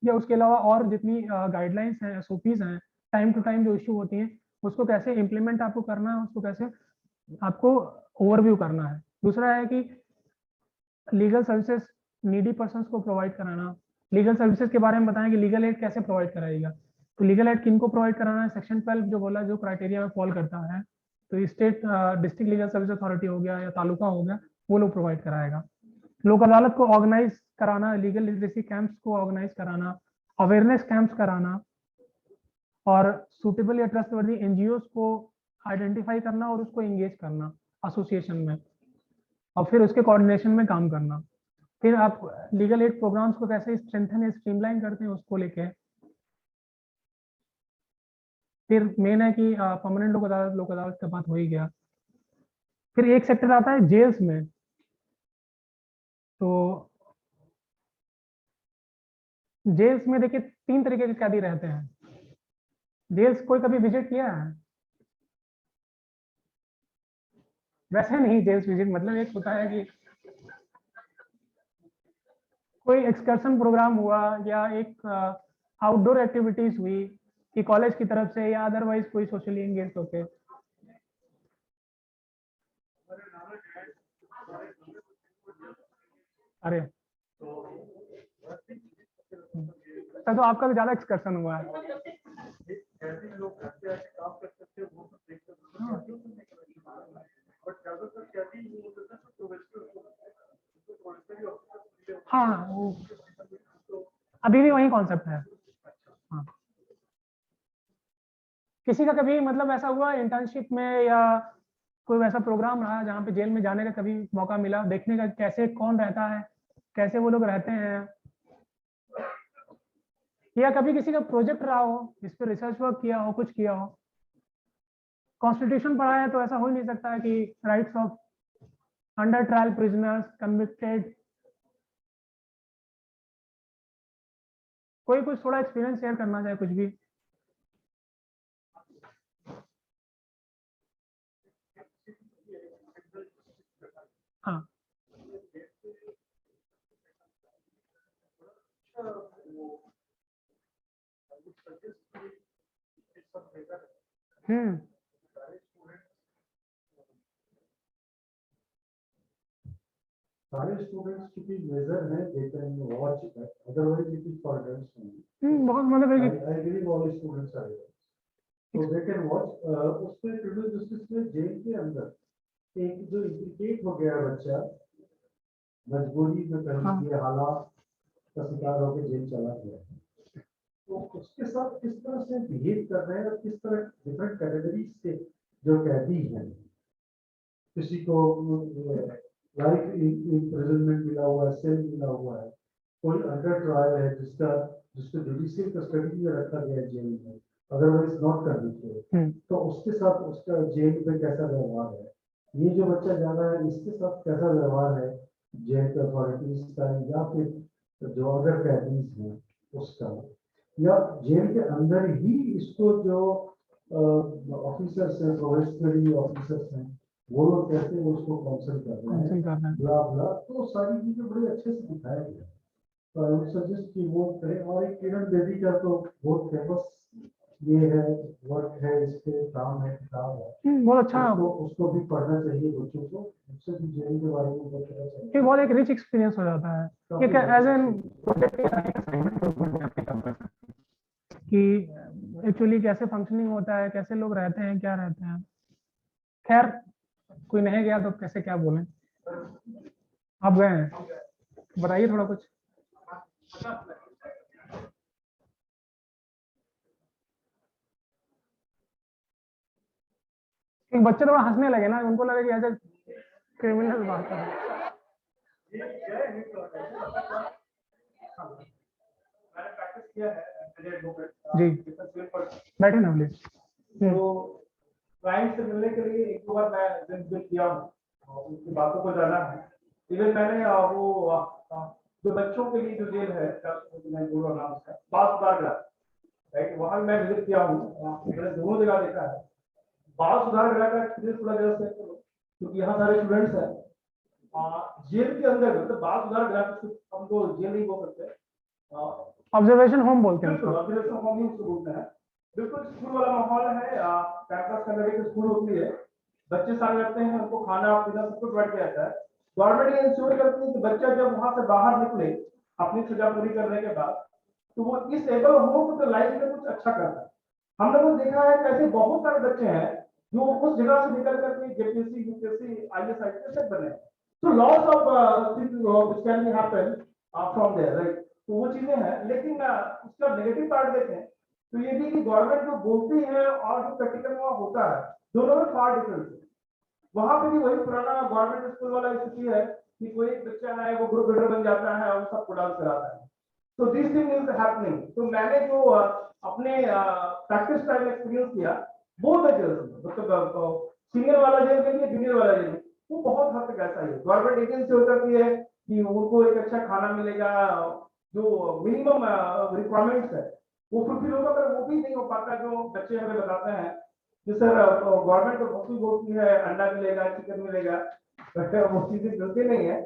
Speaker 4: या उसके अलावा और जितनी गाइडलाइंस हैं, एसओपीज हैं, टाइम टू टाइम जो इश्यू होती हैं, उसको कैसे इम्प्लीमेंट आपको करना है, उसको कैसे आपको ओवरव्यू करना है। दूसरा है कि लीगल सर्विसेज नीडी पर्सन्स को प्रोवाइड कराना। लीगल सर्विसेज के बारे में बताएं कि लीगल एड कैसे प्रोवाइड कराएगा। तो लीगल एड किन को प्रोवाइड कराना है, सेक्शन 12 जो बोला जो क्राइटेरिया में फॉल करता है, तो state district legal service authority हो गया या तालुका हो गया, वो लोग प्रोवाइड कराएगा। लोक अदालत को ऑर्गेनाइज कराना, लीगल लिटरेसी कैंप्स को ऑर्गेनाइज कराना, अवेयरनेस कैंप्स कराना, और सुटेबल या ट्रस्टवर्दी एनजीओ को आइडेंटिफाई करना और उसको एंगेज करना एसोसिएशन में, और फिर उसके कोऑर्डिनेशन में काम करना। फिर आप लीगल एड प्रोग्राम्स को कैसे स्ट्रेंथन या स्ट्रीमलाइन करते हैं उसको लेके। फिर मेन है कि परमानेंट लोक अदालत का बात हो ही गया। फिर एक सेक्टर आता है जेल्स में। तो जेल्स में देखिए 3 तरीके के कैदी रहते हैं। जेल्स कोई कभी विजिट किया है? वैसे नहीं जेल्स विजिट, मतलब एक होता है कि कोई एक्सकर्शन प्रोग्राम हुआ या एक आउटडोर एक्टिविटीज हुई कि कॉलेज की तरफ से या अदरवाइज कोई सोशली एंगेज होके। अरे तो आपका भी ज्यादा एक्सकर्शन हुआ है। हाँ वो अभी भी वही कॉन्सेप्ट है। हाँ। किसी का कभी मतलब ऐसा हुआ इंटर्नशिप में या कोई वैसा प्रोग्राम रहा जहाँ पे जेल में जाने का कभी मौका मिला, देखने का कैसे कौन रहता है, कैसे वो लोग रहते हैं, या कभी किसी का प्रोजेक्ट रहा हो इस पर रिसर्च वर्क किया हो, कुछ किया हो। कॉन्स्टिट्यूशन पढ़ा है तो ऐसा हो ही नहीं सकता है कि rights of under trial prisoners convicted, कोई कुछ थोड़ा एक्सपीरियंस शेयर करना चाहे कुछ भी। हाँ
Speaker 7: सारे स्टूडेंट्स चूंकि मेजर हैं, they can watch it, otherwise it is for girls
Speaker 4: बहुत मतलब है कि
Speaker 7: I believe all students are तो दे कैन वॉच। उसमें क्रिमिनल जस्टिस में जेल के अंदर एक जो इंप्लिकेट हो गया बच्चा, मजबूरी में कहीं के हालात का शिकार होकर जेल चला गया, तो उसके साथ किस तरह से बिहेव कर रहे हैं और किस तरह डिफरेंट कैटेगरीज से जो कैदी हैं, किसी को लाइफ इम्प्रिजनमेंट मिला हुआ है, सेल मिला हुआ है, कोई अंडर ट्रायल है जिसको जुडिशियल कस्टडी में रखा गया है जेल में, अदरवाइज नॉट करनी, तो उसके साथ उसका जेल में कैसा व्यवहार है, ये जो बच्चा जा रहा है इसके साथ कैसा व्यवहार है जेल के अथॉरिटीज का, या फिर जो अदर कैदीज हैं उसका, या जेल के अंदर ही इसको जो ऑफिसर्स हैं, प्रोबेशनरी ऑफिसर्स हैं, वो लोग कैसे उसको काउंसिल कर रहे हैं, ब्ला ब्ला, तो सारी चीजें बड़े अच्छे से दिखाया गया। तो आई वुड सजेस्ट कि वो करें। और एक किरण बेदी का तो बहुत फेमस ये है, वर्क है, इसके काम है, किताब है,
Speaker 4: बहुत अच्छा,
Speaker 7: उसको भी पढ़ना चाहिए बच्चों को, उससे भी जेल के बारे में पता चलता
Speaker 4: ये बहुत एक रिच एक्सपीरियंस हो जाता है। ये एज एन प्रोजेक्ट कि एक्चुअली कैसे फंक्शनिंग होता है, कैसे लोग रहते हैं, क्या रहते हैं। खैर कोई नहीं गया तो कैसे क्या बोलें, आप गए हैं, बताइए थोड़ा कुछ। एक बच्चे थोड़ा हंसने लगे ना, उनको लगे कि ऐसे क्रिमिनल बात कर रहे हैं। जी बैठे ना प्लीज।
Speaker 7: तो क्लाइंट से मिलने के लिए एक दो बार मैं विजिट किया हूँ, उनकी बातों को जाना है। इवन मैंने जो बच्चों के लिए जो जेल है, मैं बोल रहा हूँ बाल सुधार गृह, राइट, वहाँ मैं विजिट किया हूँ। मैंने दोनों जगह देखा है। बाल सुधार गृह का एक्सपीरियंस थोड़ा जगह से करो, क्योंकि यहाँ सारे स्टूडेंट्स हैं। जेल के अंदर मतलब बाल सुधार गृह हम तो जेल नहीं बोल सकते,
Speaker 4: ऑब्जर्वेशन होम बोलते हैं
Speaker 7: बिल्कुल
Speaker 4: उसको।
Speaker 7: ऑब्जर्वेशन होम ही उसको बोलते हैं। बिल्कुल स्कूल वाला माहौल है। कैंपस का लगे स्कूल होती है, बच्चे सारे रहते हैं, उनको खाना पीना सब कुछ बैठ के आता है। गवर्नमेंट ये इंश्योर करती है कि बच्चा जब वहां से बाहर निकले अपनी सजा पूरी करने के बाद, तो वो इस एबल हो तो लाइफ में कुछ अच्छा करता है। हम लोगों ने देखा है कैसे बहुत सारे बच्चे हैं जो उस जगह से निकल करके जेपीएससी, यूपीएससी, आईएएस, आईपीएस बने। तो lots of things can be happen from there, right. तो वो चीजें हैं, लेकिन उसका नेगेटिव पार्ट देखें तो ये भी कि गवर्नमेंट जो बोलती है और जो प्रैक्टिकल वहाँ होता है, दोनों में फार डिफरेंस है। वहां पे भी वही पुराना गवर्नमेंट स्कूल वाला स्थिति है कि कोई बच्चा है वो ग्रुप लीडर बन जाता है और सबको डांस कराता है। तो दिस थिंग इज हैपनिंग। तो मैंने जो अपने प्रैक्टिस टाइम एक्सपीरियंस किया बहुत है, मतलब सीनियर वाला जेल के लिए जूनियर वाला जेल, वो बहुत हद तक ऐसा ही है। गवर्नमेंट एजेंसी हो करती है कि उनको एक अच्छा खाना मिलेगा, जो मिनिमम रिक्वायरमेंट्स है वो फुलफिल होगा, पर वो भी नहीं हो पाता। जो बच्चे हमें बताते हैं कि सर गवर्नमेंट तो बहुत बोलती है अंडा मिलेगा, चिकन मिलेगा, बट वो चीजें मिलती नहीं है।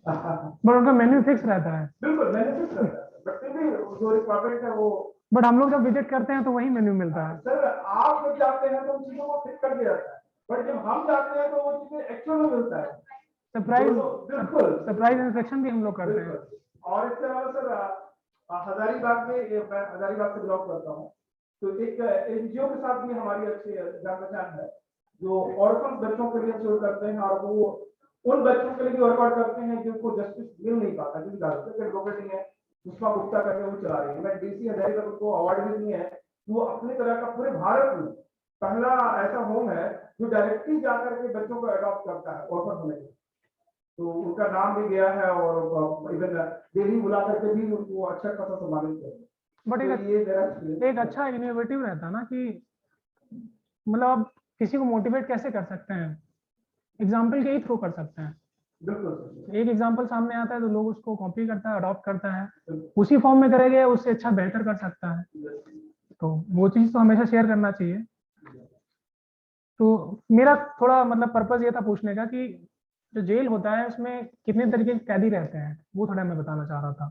Speaker 4: बट उनका मेन्यू फिक्स रहता है।
Speaker 7: बिल्कुल मैंने फिक्स रहता है, बट फिर भी जो रिक्वायरमेंट है वो,
Speaker 4: बट हम लोग जब विजिट करते हैं तो वही मेन्यू मिलता है।
Speaker 7: सर आप जब जाते हैं तो उन चीजों को फिक्स कर दिया जाता है, बट जब हम जाते हैं तो वो चीजें एक्चुअल में मिलता है। बिल्कुल
Speaker 4: सरप्राइज इंस्पेक्शन भी हम लोग करते हैं।
Speaker 7: और इसके अलावा सर हजारीबाग में, मैं हजारीबाग से बिलोंग करता हूँ, तो एक एनजीओ के साथ भी हमारी अच्छी जान पहचान है जो ऑर्फन बच्चों के लिए इंश्योर करते हैं, और वो उन बच्चों के लिए भी वर्कआउट करते हैं जिनको जस्टिस मिल नहीं पाता, जिनकी अदालत एडवोकेटिंग है, सुषमा गुप्ता करके वो चला रही है। मैं डीसी हजारीबाग को अवार्ड भी नहीं है, वो अपने तरह का पूरे भारत में पहला ऐसा होम है जो डायरेक्टली जाकर के बच्चों को अडॉप्ट करता है ऑर्फन होने के। तो उनका नाम भी गया है और इवन दिल्ली बुला करके भी उनको अच्छा खासा सम्मानित किया।
Speaker 4: बट एक अच्छा इनोवेटिव रहता है ना कि मतलब आप किसी को मोटिवेट कैसे कर सकते हैं, एग्जाम्पल के ही थ्रू कर सकते हैं।
Speaker 7: बिल्कुल
Speaker 4: एक एग्जाम्पल सामने आता है तो लोग उसको कॉपी करता है, अडॉप्ट करता है, उसी फॉर्म में करेंगे उससे अच्छा बेहतर कर सकता है। तो वो चीज तो हमेशा शेयर करना चाहिए। तो मेरा थोड़ा मतलब पर्पस ये था पूछने का कि जो जेल होता है उसमें कितने तरीके के कैदी रहते हैं, वो थोड़ा मैं बताना चाह रहा था,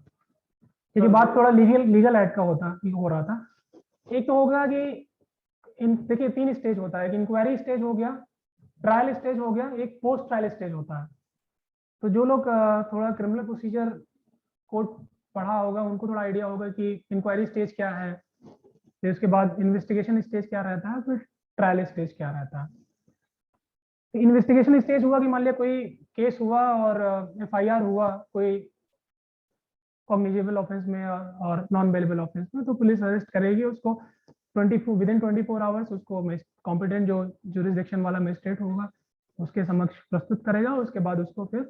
Speaker 4: क्योंकि बात थोड़ा लीगल एड का हो रहा था। एक तो होगा कि देखिए 3 स्टेज होता है, एक इंक्वायरी स्टेज हो गया, ट्रायल स्टेज हो गया, एक पोस्ट ट्रायल स्टेज होता है। तो जो लोग थोड़ा क्रिमिनल प्रोसीजर कोड पढ़ा होगा उनको थोड़ा आइडिया होगा कि इंक्वायरी स्टेज क्या है, फिर उसके बाद इन्वेस्टिगेशन स्टेज क्या रहता है, फिर ट्रायल स्टेज क्या रहता है। इन्वेस्टिगेशन स्टेज हुआ कि मान लिया कोई केस हुआ और एफआईआर हुआ कोई कॉग्निजेबल ऑफेंस में और नॉन बेलेबल ऑफेंस में, तो पुलिस अरेस्ट करेगी उसको विदिन 24 आवर्स। उसको कॉम्पिटेंट जो जुरिसडिक्शन वाला मजिस्ट्रेट होगा उसके समक्ष प्रस्तुत करेगा। उसके बाद उसको फिर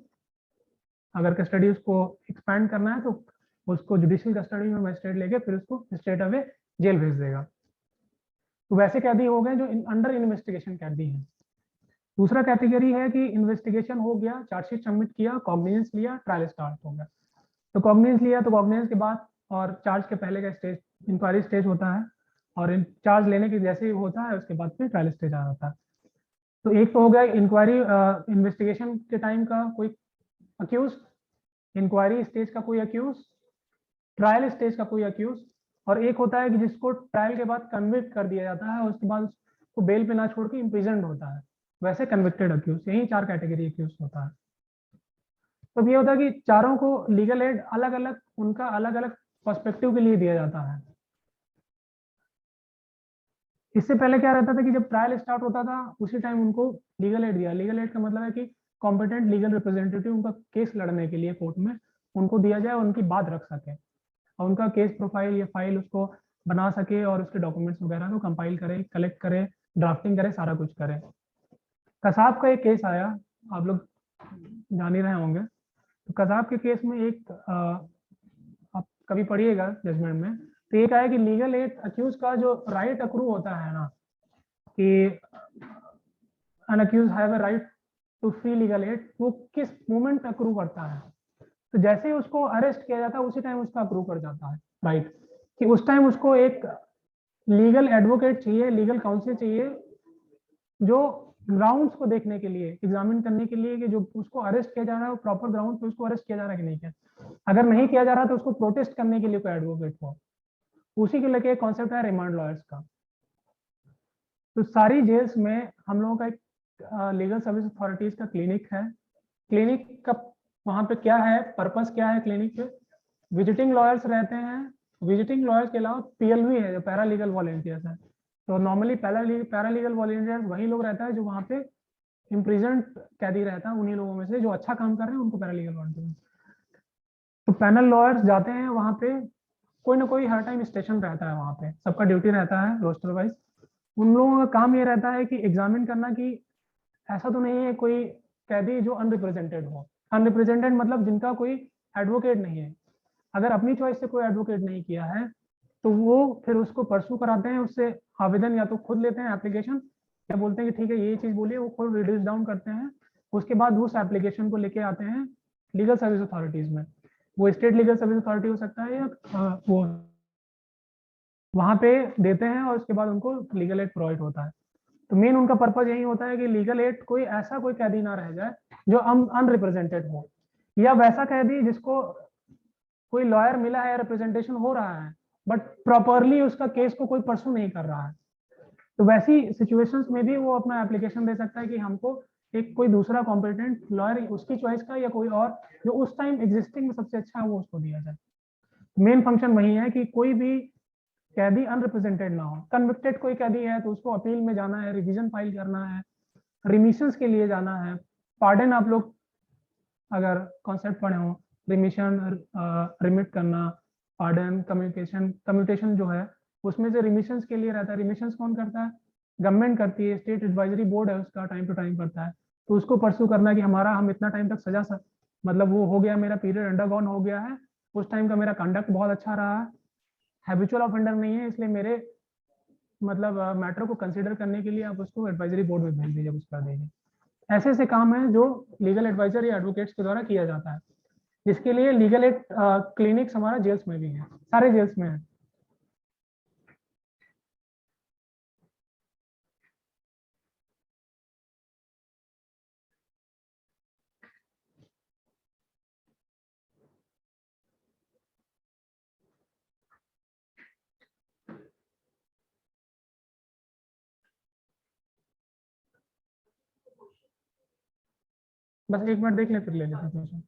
Speaker 4: अगर कस्टडी उसको एक्सपैंड करना है तो उसको जुडिशियल कस्टडी में मजिस्ट्रेट लेके फिर उसको स्ट्रेट अवे जेल भेज देगा। तो वैसे कैदी हो गए जो अंडर इन्वेस्टिगेशन कैदी हैं। दूसरा कैटेगरी है कि इन्वेस्टिगेशन हो गया, चार्जशीट सबमिट किया, कॉग्निजेंस लिया, ट्रायल स्टार्ट हो गया। तो कॉग्निजेंस लिया तो कॉग्निजेंस के बाद और चार्ज के पहले का स्टेज इंक्वायरी स्टेज होता है, और चार्ज लेने के जैसे ही होता है उसके बाद फिर ट्रायल स्टेज आ जाता है। तो एक तो हो गया इंक्वायरी इन्वेस्टिगेशन के टाइम का कोई अक्यूज, इंक्वायरी स्टेज का कोई अक्यूज, ट्रायल स्टेज का कोई अक्यूज, और एक होता है कि जिसको ट्रायल के बाद कन्विक्ट कर दिया जाता है और उसके बाद उसको बेल पे ना छोड़ के इम्प्रिजन्ड होता है, वैसे कन्विक्टेड अक्यूज। यही 4 कैटेगरी अक्यूज होता है। तो ये होता है कि चारों को लीगल एड अलग अलग उनका अलग अलग पर्सपेक्टिव के लिए दिया जाता है। इससे पहले क्या रहता था कि जब ट्रायल स्टार्ट होता था उसी टाइम उनको लीगल एड दिया। लीगल एड का मतलब है कि कॉम्पिटेंट लीगल रिप्रेजेंटेटिव उनका केस लड़ने के लिए कोर्ट में उनको दिया जाए, उनकी बात रख सके और उनका केस प्रोफाइल या फाइल उसको बना सके और उसके डॉक्यूमेंट्स वगैरह को कंपाइल करे, कलेक्ट करे, ड्राफ्टिंग करे, सारा कुछ करे। कसाब का एक केस आया, आप लोग जान ही रहे होंगे। तो कसाब के केस में एक आप कभी पढ़िएगा जजमेंट में, तो एक आया कि लीगल एड अक्यूज का जो राइट अक्रू होता है ना, कि an accused have a right to free legal aid, वो किस मोमेंट पे अक्रू करता है। तो जैसे ही उसको अरेस्ट किया जाता है उसी टाइम उसका अक्रू कर जाता है राइट, कि उस टाइम उसको एक लीगल एडवोकेट चाहिए, लीगल काउंसिल चाहिए, जो ग्राउंड्स को देखने के लिए, एग्जामिन करने के लिए कि जो उसको अरेस्ट किया जा रहा है वो प्रॉपर ग्राउंड पे उसको अरेस्ट किया जा रहा है कि नहीं किया। अगर नहीं किया जा रहा तो उसको प्रोटेस्ट करने के लिए कोई एडवोकेट हो। उसी के लेके कॉन्सेप्ट है रिमांड लॉयर्स का। तो सारी जेल्स में हम लोगों का एक लीगल सर्विस अथॉरिटीज का क्लिनिक है। क्लिनिक का वहाँ पे क्या है, पर्पस क्या है क्लिनिक पे? विजिटिंग लॉयर्स रहते हैं। विजिटिंग लॉयर्स के अलावा PLV है, जो पैरा लीगल वॉलेंटियर्स है। तो नॉर्मली पैरा लीगल वॉलेंटियर्स वही लोग रहता है जो वहाँ पे इम्प्रिजन कैदी रहता है, उन्हीं लोगों में से जो अच्छा काम कर रहे हैं उनको पैरा लीगल वॉलेंटियर्स। तो पैनल लॉयर्स जाते हैं वहाँ पे, कोई ना कोई हर टाइम स्टेशन रहता है वहाँ पे, सबका ड्यूटी रहता है रोस्टर वाइज। उन लोगों का काम ये रहता है कि एग्जामिन करना कि ऐसा तो नहीं है कोई कैदी जो अनरिप्रेजेंटेड हो। अनरिप्रेजेंटेड मतलब जिनका कोई एडवोकेट नहीं है। अगर अपनी चॉइस से कोई एडवोकेट नहीं किया है तो वो फिर उसको परसू कराते हैं, उससे आवेदन या तो खुद लेते हैं एप्लीकेशन, या बोलते हैं कि ठीक है ये चीज बोलिए, वो खुद रिड्यूस डाउन करते हैं। उसके बाद उस एप्लीकेशन को लेके आते हैं लीगल सर्विस अथॉरिटीज में। वो स्टेट लीगल सर्विस अथॉरिटी हो सकता है या वो वहाँ पे देते हैं और उसके बाद उनको लीगल एड प्रोवाइड होता है। तो मेन उनका पर्पज यही होता है कि लीगल एड कोई ऐसा कोई कैदी ना रह जाए जो अनरिप्रेजेंटेड हो, या वैसा कैदी जिसको कोई लॉयर मिला है, रिप्रेजेंटेशन हो रहा है, बट प्रॉपरली उसका केस को कोई परसू नहीं कर रहा है। तो वैसी सिचुएशंस में भी वो अपना एप्लीकेशन दे सकता है कि हमको एक कोई दूसरा कॉम्पिटेंट लॉयर उसकी चॉइस का या कोई और जो उस टाइम एग्जिस्टिंग में सबसे अच्छा है वो उसको दिया जाए। मेन फंक्शन वही है कि कोई भी कैदी अनरिप्रेजेंटेड ना हो। कन्विक्टेड कोई कैदी है तो उसको अपील में जाना है, रिवीजन फाइल करना है, रिमिशंस के लिए जाना है, पार्डन, आप लोग अगर कॉन्सेप्ट पढ़े हो, रिमिशन, रिमिट करना, पार्डन, कम्यूटेशन जो है उसमें से रिमिशंस के लिए रहता है। रिमिशंस कौन करता है? गवर्नमेंट करती है, स्टेट एडवाइजरी बोर्ड है उसका, टाइम टू टाइम करता है। तो उसको परसू करना कि हमारा हम इतना टाइम तक सजा मतलब वो हो गया, मेरा पीरियड अंडरगॉन हो गया है, उस टाइम का मेरा कंडक्ट बहुत अच्छा रहा है, हैबिचुअल ऑफेंडर नहीं है, इसलिए मेरे मतलब मैटर को कंसीडर करने के लिए आप उसको एडवाइजरी बोर्ड में भेज दीजिए, कुछ कर दीजिए। ऐसे ऐसे काम है जो लीगल एडवाइजर या एडवोकेट्स के द्वारा किया जाता है, जिसके लिए लीगल एड क्लिनिक्स हमारा जेल्स में भी है, सारे जेल्स में है। बस एक मिनट देख ले फिर ले लेते हैं क्वेश्चन।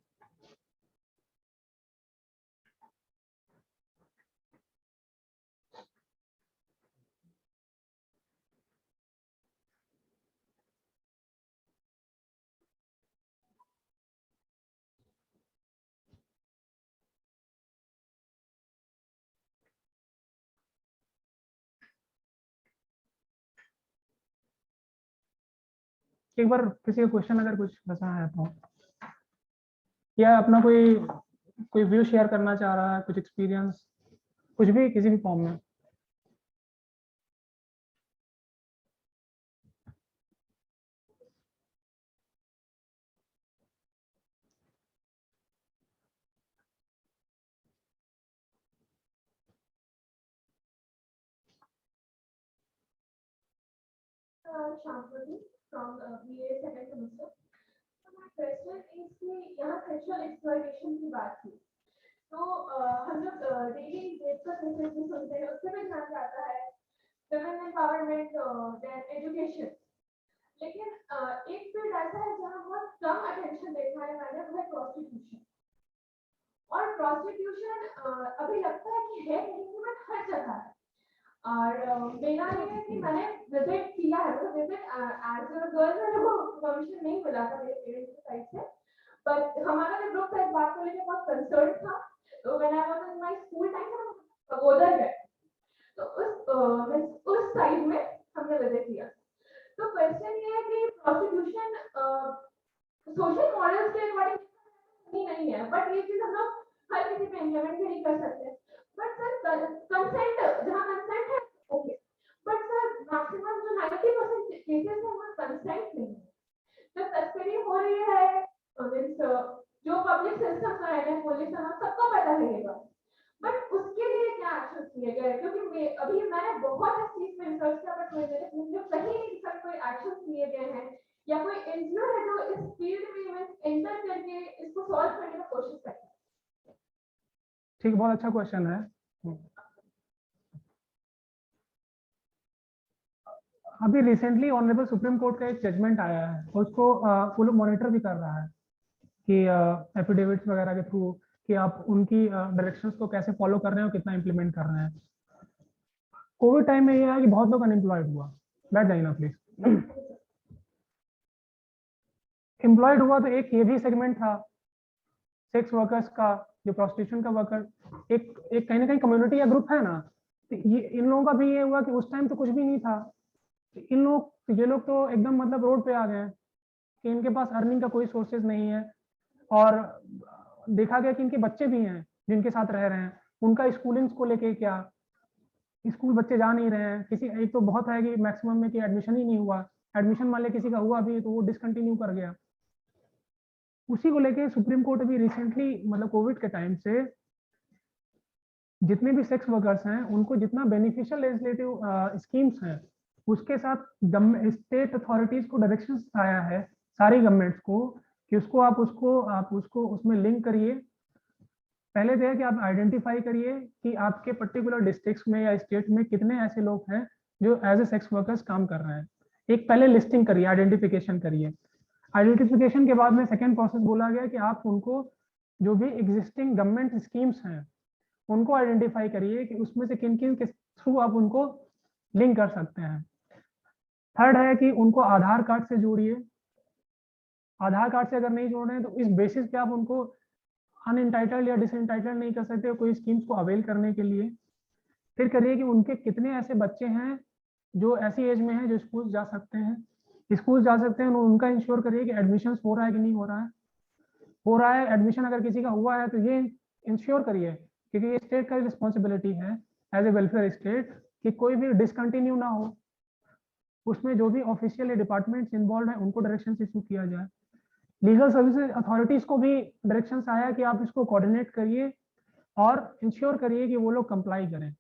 Speaker 4: एक बार किसी का क्वेश्चन अगर कुछ वैसा है तो, या अपना कोई व्यू शेयर करना चाह रहा है, कुछ एक्सपीरियंस, कुछ भी किसी भी फॉर्म में।
Speaker 1: Shambhavi from BA second semester. So my question is कि यहाँ sexual exploitation की बात थी, तो हम लोग डेली रेप का केसेस भी सुनते हैं, उससे भी ध्यान जाता है women empowerment, then education। लेकिन एक फील्ड ऐसा है जहाँ बहुत कम अटेंशन देखा है मैंने, वो है प्रोस्टिट्यूशन। और प्रोस्टिट्यूशन अभी लगता है कि है लेकिन बट हर जगह है। और मेरा ये है कि मैंने विजिट किया है, तो विजिट एज अ गर्ल मेरे को परमिशन नहीं मिला था मेरे पेरेंट्स की साइड से, बट हमारा जो ग्रुप था इस बात को लेकर बहुत कंसर्न था। तो when I was in my school time पगोदर गए, तो उस साइड में हमने विजिट किया। तो क्वेश्चन ये है कि प्रोस्टिट्यूशन सोशल मॉडल्स के अकॉर्डिंग नहीं है, बट ये चीज हम लोग हर किसी पे इम्प्लीमेंट भी नहीं कर सकते। बट सर कंसेंट, जहाँ कंसेंट है ओके, बट सर मैक्सिमम जो 90% केसेस में वो कंसेंट नहीं है। जब तस्करी हो रही है जो पब्लिक सिस्टम है पुलिस सबको पता लगेगा, बट उसके लिए क्या एक्शन किए गए? क्योंकि अभी मैंने बहुत इस चीज में रिसर्च किया, बट मुझे कहीं नहीं दिखा कोई एक्शन लिए गए हैं या कोई एनजीओ है जो इस फील्ड में एंटर करके इसको सॉल्व करने की कोशिश करता है।
Speaker 4: ठीक, बहुत अच्छा क्वेश्चन है। अभी रिसेंटली ऑनरेबल सुप्रीम कोर्ट का एक जजमेंट आया है, उसको वो लोग मॉनिटर भी कर रहा है कि एफिडेविट्स वगैरह के थ्रू कि आप उनकी डायरेक्शंस को कैसे फॉलो कर रहे हैं और कितना इम्प्लीमेंट कर रहे हैं। कोविड टाइम में ये है कि बहुत लोग अनएम्प्लॉयड हुआ। बैठ जाइए ना प्लीज। एम्प्लॉयड हुआ तो एक ये भी सेगमेंट था सेक्स वर्कर्स का, जो प्रोस्टिट्यूशन का वर्कर, एक कहीं ना कहीं कम्युनिटी या ग्रुप है ना, तो ये इन लोगों का भी ये हुआ कि उस टाइम तो कुछ भी नहीं था, ये लोग तो एकदम मतलब रोड पे आ गए कि इनके पास अर्निंग का कोई सोर्सेज नहीं है। और देखा गया कि इनके बच्चे भी हैं जिनके साथ रह रहे हैं, उनका स्कूलिंग्स को लेके क्या, स्कूल बच्चे जा नहीं रहे हैं। किसी एक तो बहुत है कि मैक्सिमम में कि एडमिशन ही नहीं हुआ, एडमिशन मान ले किसी का हुआ भी तो वो डिसकंटिन्यू कर गया। उसी को लेके सुप्रीम कोर्ट अभी रिसेंटली मतलब कोविड के टाइम से जितने भी सेक्स वर्कर्स हैं उनको जितना बेनिफिशियल लेजिस्लेटिव स्कीम्स हैं उसके साथ स्टेट अथॉरिटीज को डायरेक्शंस आया है सारी गवर्नमेंट्स को कि आप उसको उसमें लिंक करिए। पहले तो है कि आप आइडेंटिफाई करिए कि आपके पर्टिकुलर डिस्ट्रिक्ट्स में या स्टेट में कितने ऐसे लोग हैं जो एज ए सेक्स वर्कर्स काम कर रहे हैं। एक पहले लिस्टिंग करिए, आइडेंटिफिकेशन करिए। आइडेंटिफिकेशन के बाद में सेकेंड प्रोसेस बोला गया कि आप उनको जो भी एग्जिस्टिंग गवर्नमेंट स्कीम्स हैं उनको आइडेंटिफाई करिए कि उसमें से किन किन के थ्रू आप उनको लिंक कर सकते हैं। थर्ड है कि उनको आधार कार्ड से जोड़िए। आधार कार्ड से अगर नहीं जोड़ रहे हैं तो इस बेसिस पे आप उनको अनइंटाइटल्ड या डिसइंटाइटल्ड नहीं कर सकते कोई स्कीम्स को अवेल करने के लिए। फिर करिए कि उनके कितने ऐसे बच्चे हैं जो ऐसी एज में हैं जो स्कूल जा सकते हैं, उनका इंश्योर करिए कि एडमिशन हो रहा है कि नहीं हो रहा है। एडमिशन अगर किसी का हुआ है तो ये इंश्योर करिए, क्योंकि ये स्टेट का रिस्पॉन्सिबिलिटी है एज ए वेलफेयर स्टेट कि कोई भी डिसकंटिन्यू ना हो। उसमें जो भी ऑफिशियल डिपार्टमेंट्स इन्वॉल्व है उनको डायरेक्शन इशू किया जाए। लीगल सर्विसेज अथॉरिटीज को भी डायरेक्शंस आया कि आप इसको कोऑर्डिनेट करिए और इंश्योर करिए कि वो लोग कंप्लाई करें।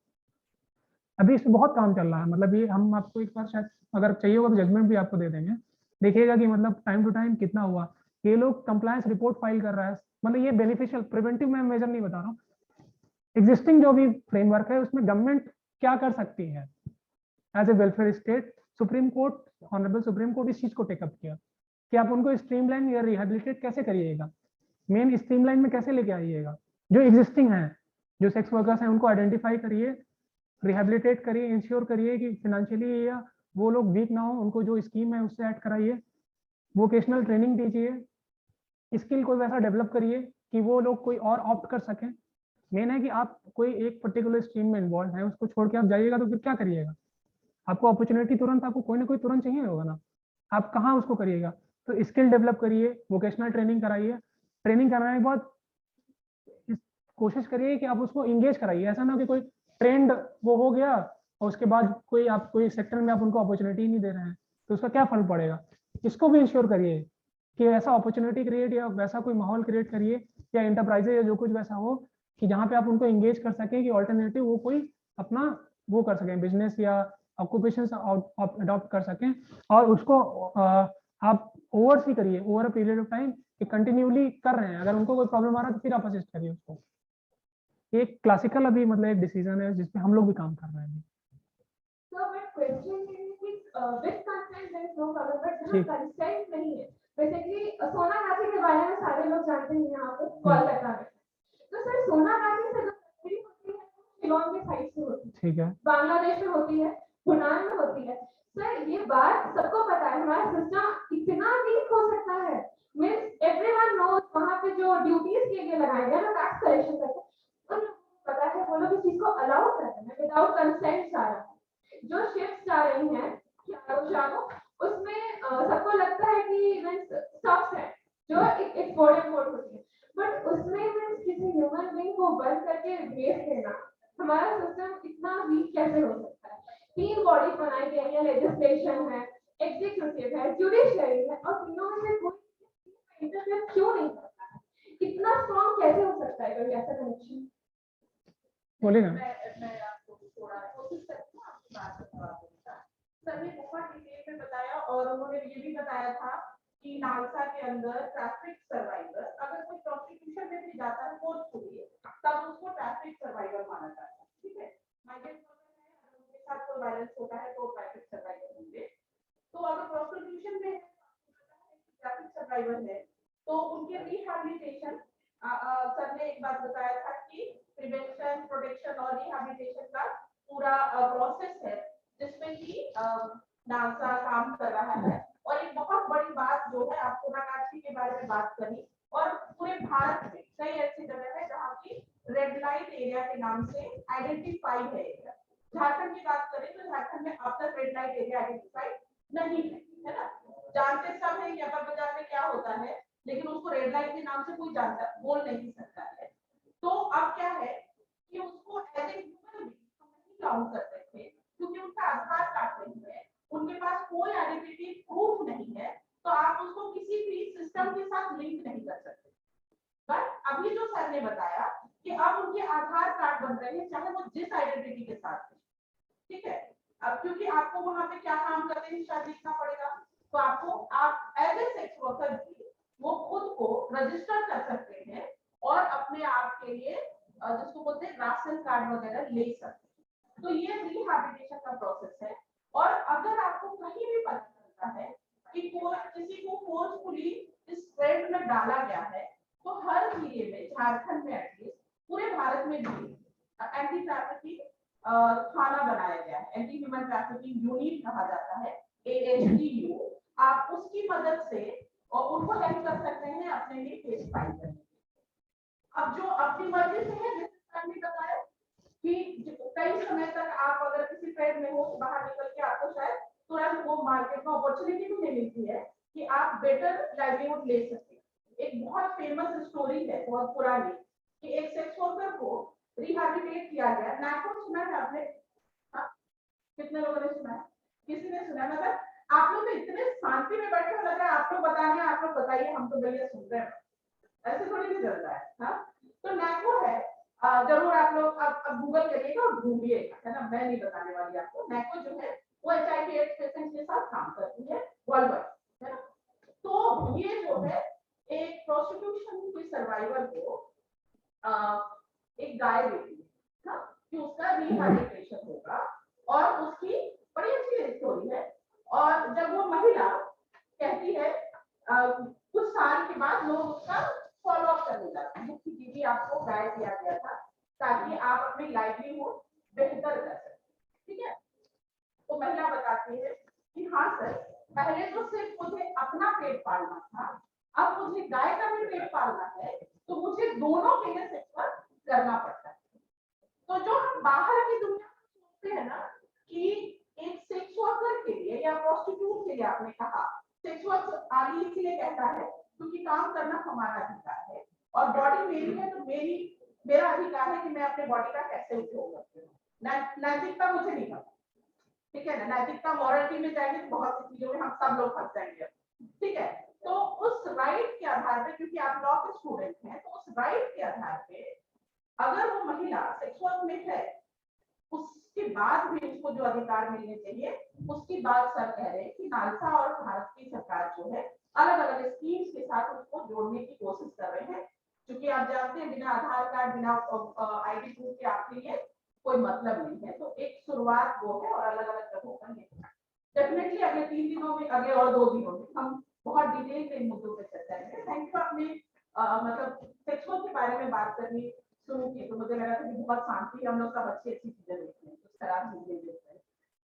Speaker 4: अभी इस पर बहुत काम चल रहा है, मतलब ये हम आपको एक बार शायद अगर चाहिए होगा तो जजमेंट भी आपको दे देंगे, देखिएगा कि मतलब टाइम टू टाइम कितना हुआ। ये लोग कंप्लायंस रिपोर्ट फाइल कर रहा है, मतलब ये बेनिफिशियल प्रिवेंटिव में मेजर नहीं बता रहा हूँ। एग्जिस्टिंग जो भी फ्रेमवर्क है उसमें गवर्नमेंट क्या कर सकती है as a welfare state. Honourable Supreme Court इस चीज को टेकअप किया कि आप उनको स्ट्रीमलाइन या रिहेबिलिटेट कैसे करिएगा। मेन स्ट्रीमलाइन में कैसे लेके आइएगा, जो एग्जिस्टिंग है जो सेक्स वर्कर्स हैं उनको आइडेंटिफाई करिए, रिहेबिलिटेट करिए, इंश्योर करिए कि फिनेंशियली या वो लोग वीक ना हो, उनको जो स्कीम है उससे ऐड कराइए, वोकेशनल ट्रेनिंग दीजिए, स्किल को वैसा डेवलप करिए कि वो लोग कोई और ऑप्ट कर सकें। मेन है कि आप कोई एक पर्टिकुलर स्ट्रीम में इन्वॉल्व है उसको छोड़ के आप जाइएगा तो फिर क्या करिएगा, आपको अपॉर्चुनिटी तुरंत आपको कोई ना कोई तुरंत चाहिए होगा ना, आप कहाँ उसको करिएगा। तो स्किल डेवलप करिए, वोकेशनल ट्रेनिंग कराइए, ट्रेनिंग कराने के बाद कोशिश करिए कि आप उसको इंगेज कराइए। ऐसा ना कि कोई ट्रेंड वो हो गया और उसके बाद कोई सेक्टर में आप उनको अपॉर्चुनिटी नहीं दे रहे हैं तो उसका क्या फर्क पड़ेगा। इसको भी इंश्योर करिए कि ऐसा अपॉर्चुनिटी क्रिएट या वैसा कोई माहौल क्रिएट करिए या इंटरप्राइजेज या जो कुछ वैसा हो कि जहाँ पे आप उनको इंगेज कर सकें कि ऑल्टरनेटिव वो कोई अपना वो कर सकें, बिजनेस या ऑक्यूपेशन अडॉप्ट कर सकें। और उसको आप ओवरसी करिए over a period of time कि कंटिन्यूली कर रहे हैं, अगर उनको कोई प्रॉब्लम आ रहा है तो फिर आप असिस्ट करिए उसको। एक क्लासिकल अभी मतलब एक डिसीजन है जिसपे हम लोग भी काम कर रहे हैं।
Speaker 1: कंसेंट नहीं है, बेसिकली सोना गांधी के बारे में सारे लोग जानते हैं यहाँ पे कोलकाता में। तो सर सोना गांधी से जो तस्वीर होती है शिलोंग के साइड से होती है,
Speaker 4: ठीक है,
Speaker 1: बांग्लादेश में होती है, भूटान में होती है। सर ये बात सबको पता है, हमारा सिस्टम इतना वीक हो सकता है, मींस एवरीवन नोज वहाँ पे जो ड्यूटीज के लिए लगाए गए ना टैक्स कलेक्शन करके, उन पता है वो लोग इस चीज को अलाउ करते हैं विदाउट कंसेंट सारा। जो शिप्स जा रही हैं चारों उसमें सबको लगता है कि मींस स्टॉक्स है जो एक्सपोर्ट इंपोर्ट होती है, बट उसमें मींस किसी ह्यूमन बीइंग को बंद करके बेच देना, हमारा सिस्टम इतना वीक कैसे हो सकता है। 3 बॉडीज बनाई गई है, लेजिस्लेशन है, एग्जीक्यूटिव है, जुडिशरी है, और तीनों में से कोई इंटरफेयर क्यों नहीं करता है? इतना स्ट्रॉन्ग कैसे हो सकता है कोई ऐसा कनेक्शन?
Speaker 4: बोलिए ना।
Speaker 3: मैं आपको थोड़ा कोशिश करती हूँ आपकी बात को जवाब देने का। सर ने बहुत डिटेल में बताया और उन्होंने ये भी बताया था कि नालसा के अंदर ट्रैफिक सर्वाइवर अगर कोई प्रोसिक्यूशन में भी जाता है फोर्सफुली तब उसको ट्रैफिक सर्वाइवर माना जाता है। ठीक है, माइग्रेंट वर्कर है, अगर उनके साथ कोई वायलेंस होता है तो ट्रैफिक सर्वाइवर होंगे। तो अगर प्रोसिक्यूशन में ट्रैफिक सर्वाइवर है तो उनके रिहैबिलिटेशन, सर ने एक बात बताया था कि प्रिवेंशन, प्रोटेक्शन और रिहैबिलिटेशन का पूरा प्रोसेस है जिसमें कि नालसा काम कर रहा है। और एक बहुत बड़ी बात जो है, आप सोनागाछी के बारे में बात करी, और पूरे भारत में कई ऐसी जगह है जहाँ की रेड लाइट एरिया के नाम से आइडेंटिफाई है एरिया। झारखंड की बात करें तो झारखंड में अब तक रेड लाइट एरिया आइडेंटिफाई नहीं है ना। जानते सब है कि अपर बाजार में क्या होता है, लेकिन उसको रेड लाइट के नाम से कोई जानता बोल नहीं सकता है। तो अब क्या है कि उसको एज ए ह्यूमन नहीं काउंट करते थे क्योंकि उनका आधार कार्ड नहीं है, उनके पास कोई आइडेंटिटी प्रूफ नहीं है, तो आप उसको किसी भी सिस्टम के साथ लिंक नहीं कर सकते। बट अभी जो सर ने बताया कि अब उनके आधार कार्ड बन रहे हैं चाहे वो जिस आइडेंटिटी के साथ है। ठीक है, अब क्योंकि आपको वहां पे क्या काम करते हैं शायद देखना पड़ेगा, तो आपको आप एज ए सेक्स वर्कर भी वो खुद को रजिस्टर कर सकते हैं और अपने आप के लिए जिसको बोलते हैं राशन कार्ड वगैरह ले सकते हैं। तो ये रिहैबिलिटेशन का प्रोसेस है। और अगर आपको कहीं भी पता चलता है कि कोई किसी को फोर्सफुली इस ट्रेंड में डाला गया है, तो हर जिले में, झारखंड में एटलीस्ट, पूरे भारत में भी एंटी ट्रैफिकिंग थाना बनाया गया है, एंटी ह्यूमन ट्रैफिकिंग यूनिट कहा जाता है, AHTU। आप उसकी मदद से और उनको हेल्प कर सकते हैं अपने लिए केस फाइल करने। अब जो अपनी मर्जी से है, जैसे मैंने बताया कि कई समय तक आप अगर किसी ट्रेड में हो तो बाहर निकल के आपको शायद तुरंत वो मार्केट में अपॉर्चुनिटी भी नहीं मिलती है कि आप बेटर लाइवलीहुड ले सकते हैं। एक बहुत फेमस स्टोरी है, बहुत पुरानी, कि एक सेक्स वर्कर को रिहैबिलिटेट किया गया। नाको सुना है आपने? हाँ, कितने लोगों ने सुना है? किसी ने सुना? मतलब आप लोग इतने शांति में बैठे हो, लग रहा है आप लोग बताने, आप लोग बताइए, हम तो भैया सुन रहे हैं, ऐसे थोड़ी नहीं चलता है। हाँ, तो नाको है, जरूर आप लोग अब गूगल करिएगा और ढूंढिएगा, है ना, मैं नहीं बताने वाली आपको। नाको जो है वो HIV एड्स पेशेंट के साथ काम करती है वर्ल्ड वाइड, है ना। तो ये जो है एक प्रोस्टिट्यूशन की सर्वाइवर को एक गाय देती है कि उसका रिहैबिलिटेशन होगा, और उसकी बड़ी अच्छी स्टोरी है। और जब वो महिला कहती है कुछ साल के बाद लोग उसका फॉलो अप करने जाते हैं कि दीदी आपको गाय दिया गया था ताकि आप अपनी लाइवलीहुड बेहतर कर सकें। ठीक है, तो महिला बताती है कि हाँ सर, पहले तो सिर्फ मुझे अपना पेट पालना था, अब मुझे गाय का भी पेट पालना है, तो मुझे दोनों के लिए सेक्स वर्क करना पड़ता है। तो जो हम बाहर की दुनिया में सोचते हैं ना कि एक सेक्स वर्कर के लिए या प्रोस्टिट्यूट के लिए, आपने कहा सेक्स वर्क आगे इसलिए कहता है क्योंकि काम करना हमारा अधिकार है और बॉडी मेरी है, तो मेरा अधिकार है कि मैं अपने बॉडी का कैसे उपयोग करती हूँ। नैतिकता मुझे नहीं पता, ठीक है ना, नैतिकता मॉरलिटी में जाएंगे तो बहुत सी चीजों में हम सब लोग फंस जाएंगे। ठीक है, तो उस राइट के आधार पे, क्योंकि आप लॉ के स्टूडेंट हैं, तो उस राइट के आधार पे अगर वो महिला सेक्स वर्क में है, उसके बाद भी उसको जो अधिकार मिलने चाहिए, उसकी बात सर कह रहे हैं कि नालसा और भारत की सरकार जो है अलग अलग स्कीम्स के साथ उसको जोड़ने की कोशिश कर रहे हैं। क्योंकि आप जानते हैं बिना आधार कार्ड, बिना ID प्रूफ के आपके लिए कोई मतलब नहीं है। तो एक शुरुआत वो है और अलग अलग जगहों पर डेफिनेटली अगले 3 दिनों में, अगले और 2 दिनों में हम बहुत डिटेल में इन मुद्दों पर चर्चा करेंगे। Thank you. आपने मतलब सेक्स वर्क के बारे में बात करनी शुरू की तो मुझे लगा था कि बहुत शांति, हम लोग सब अच्छी अच्छी चीजें देखते हैं, कुछ खराब चीजें देखते हैं।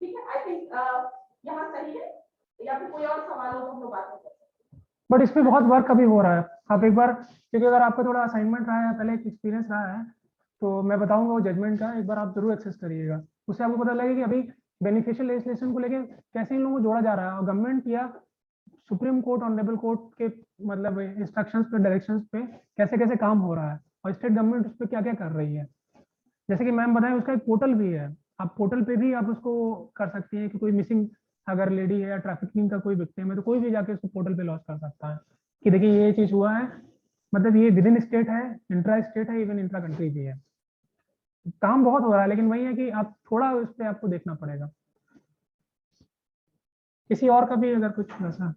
Speaker 3: ठीक है, आई थिंक यहाँ सही है, या फिर कोई और सवाल हो तो हम लोग बात कर सकते हैं।
Speaker 4: बट इस पे बहुत वर्क अभी हो रहा है। आप एक बार, क्योंकि अगर आपका थोड़ा असाइनमेंट रहा है, पहले एक एक्सपीरियंस रहा है, तो मैं बताऊंगा वो जजमेंट का, एक बार आप जरूर एक्सेस करिएगा, उससे आपको पता लगेगा कि अभी बेनिफिशियल लेजिस्लेशन को लेकर कैसे इन लोगों को जोड़ा जा रहा है। और गवर्नमेंट या सुप्रीम कोर्ट, ऑनरेबल कोर्ट के मतलब इंस्ट्रक्शंस पे, डायरेक्शंस पे कैसे कैसे काम हो रहा है और स्टेट गवर्नमेंट उस पर क्या क्या कर रही है। जैसे कि मैम बताएं, उसका एक पोर्टल भी है, आप पोर्टल पे भी आप उसको कर सकती हैं कि कोई मिसिंग अगर लेडी है या ट्रैफिकिंग का कोई विक्टिम है तो कोई भी जाके उसको पोर्टल पे लॉन्च कर सकता है कि देखिए ये चीज हुआ है, मतलब ये विद इन स्टेट है, इंट्रा स्टेट है, इवन इंट्रा कंट्री भी है। काम बहुत हो रहा है, लेकिन वही है कि आप थोड़ा उस पर आपको देखना पड़ेगा। किसी और का भी अगर कुछ ऐसा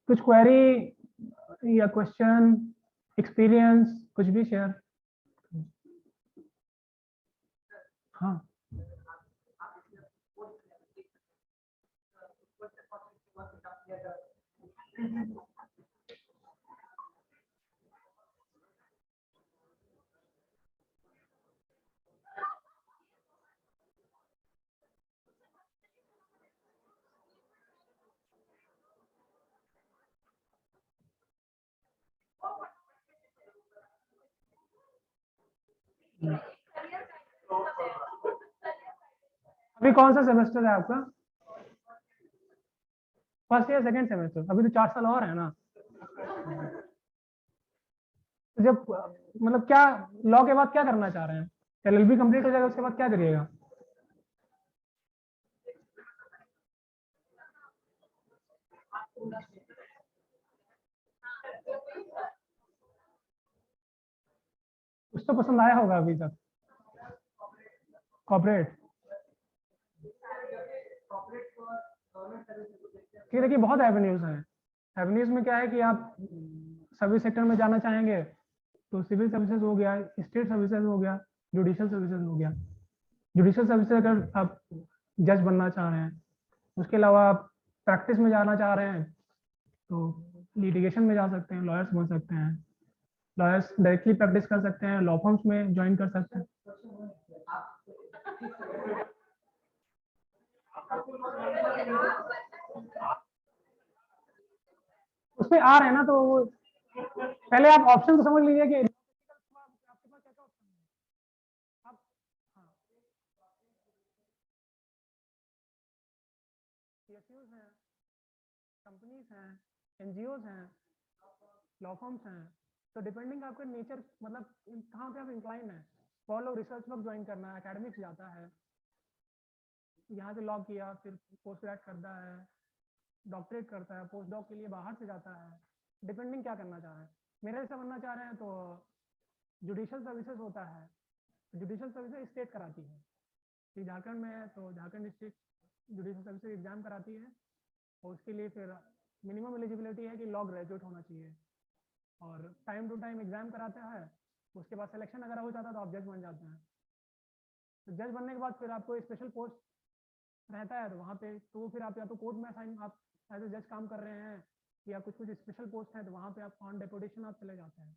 Speaker 4: कुछ क्वेरी या क्वेश्चन, एक्सपीरियंस, कुछ भी शेयर। हाँ अभी कौन सा सेमेस्टर है आपका? फर्स्ट ईयर सेकंड सेमेस्टर, अभी तो 4 साल और है ना। तो जब मतलब क्या लॉ के बाद क्या करना चाह रहे हैं? एलएलबी कंप्लीट हो जाएगा उसके बाद क्या करिएगा? कुछ तो पसंद आया होगा अभी तक। कॉर्पोरेट कि देखिए बहुत एवेन्यूज हैं। एवेन्यूज में क्या है कि आप सर्विस सेक्टर में जाना चाहेंगे तो सिविल सर्विसेज हो गया, स्टेट सर्विसेज हो गया, जुडिशियल सर्विसेज हो गया। जुडिशियल सर्विसेज अगर आप जज बनना चाह रहे हैं, उसके अलावा आप प्रैक्टिस में जाना चाह रहे हैं तो लिटिगेशन में जा सकते हैं, लॉयर्स बन सकते हैं, लॉयर्स डायरेक्टली प्रैक्टिस कर सकते हैं, लॉ फर्म्स में ज्वाइन कर सकते हैं। उसमें आ रहे हैं ना, तो वो पहले आप ऑप्शन तो समझ लीजिए कि आपके पास क्या क्या ऑप्शन है। आप हाँ PSUs हैं, कंपनीज हैं, एनजीओज हैं, लॉ फर्म्स हैं। तो डिपेंडिंग आपका नेचर, मतलब कहाँ पे आप इंक्लाइन है। बहुत लोग रिसर्च वर्क ज्वाइन करना है, एकेडमिक्स जाता है, यहाँ से लॉ किया, फिर पोस्ट ग्रेड करता है, डॉक्टरेट करता है, पोस्ट डॉक के लिए बाहर से जाता है। डिपेंडिंग क्या करना चाह रहे हैं। मेरा जैसा बनना चाह रहे हैं तो जुडिशियल सर्विसेज होता है, जुडिशियल सर्विसेज स्टेट कराती है। कि झारखंड में है तो Jharkhand state judicial services exam कराती है, और उसके लिए फिर मिनिमम एलिजिबिलिटी है कि लॉ ग्रेजुएट होना चाहिए, और टाइम टू टाइम एग्जाम कराता है। उसके बाद सिलेक्शन अगर हो जाता है तो आप जज बन जाते हैं। तो जज बनने के बाद फिर आपको स्पेशल पोस्ट रहता है, तो वहाँ पे तो फिर आप या तो कोर्ट में असाइन, आप एज ए जज काम कर रहे हैं, या कुछ कुछ स्पेशल पोस्ट है तो वहाँ पे आप ऑन डेपुटेशन आप चले जाते हैं।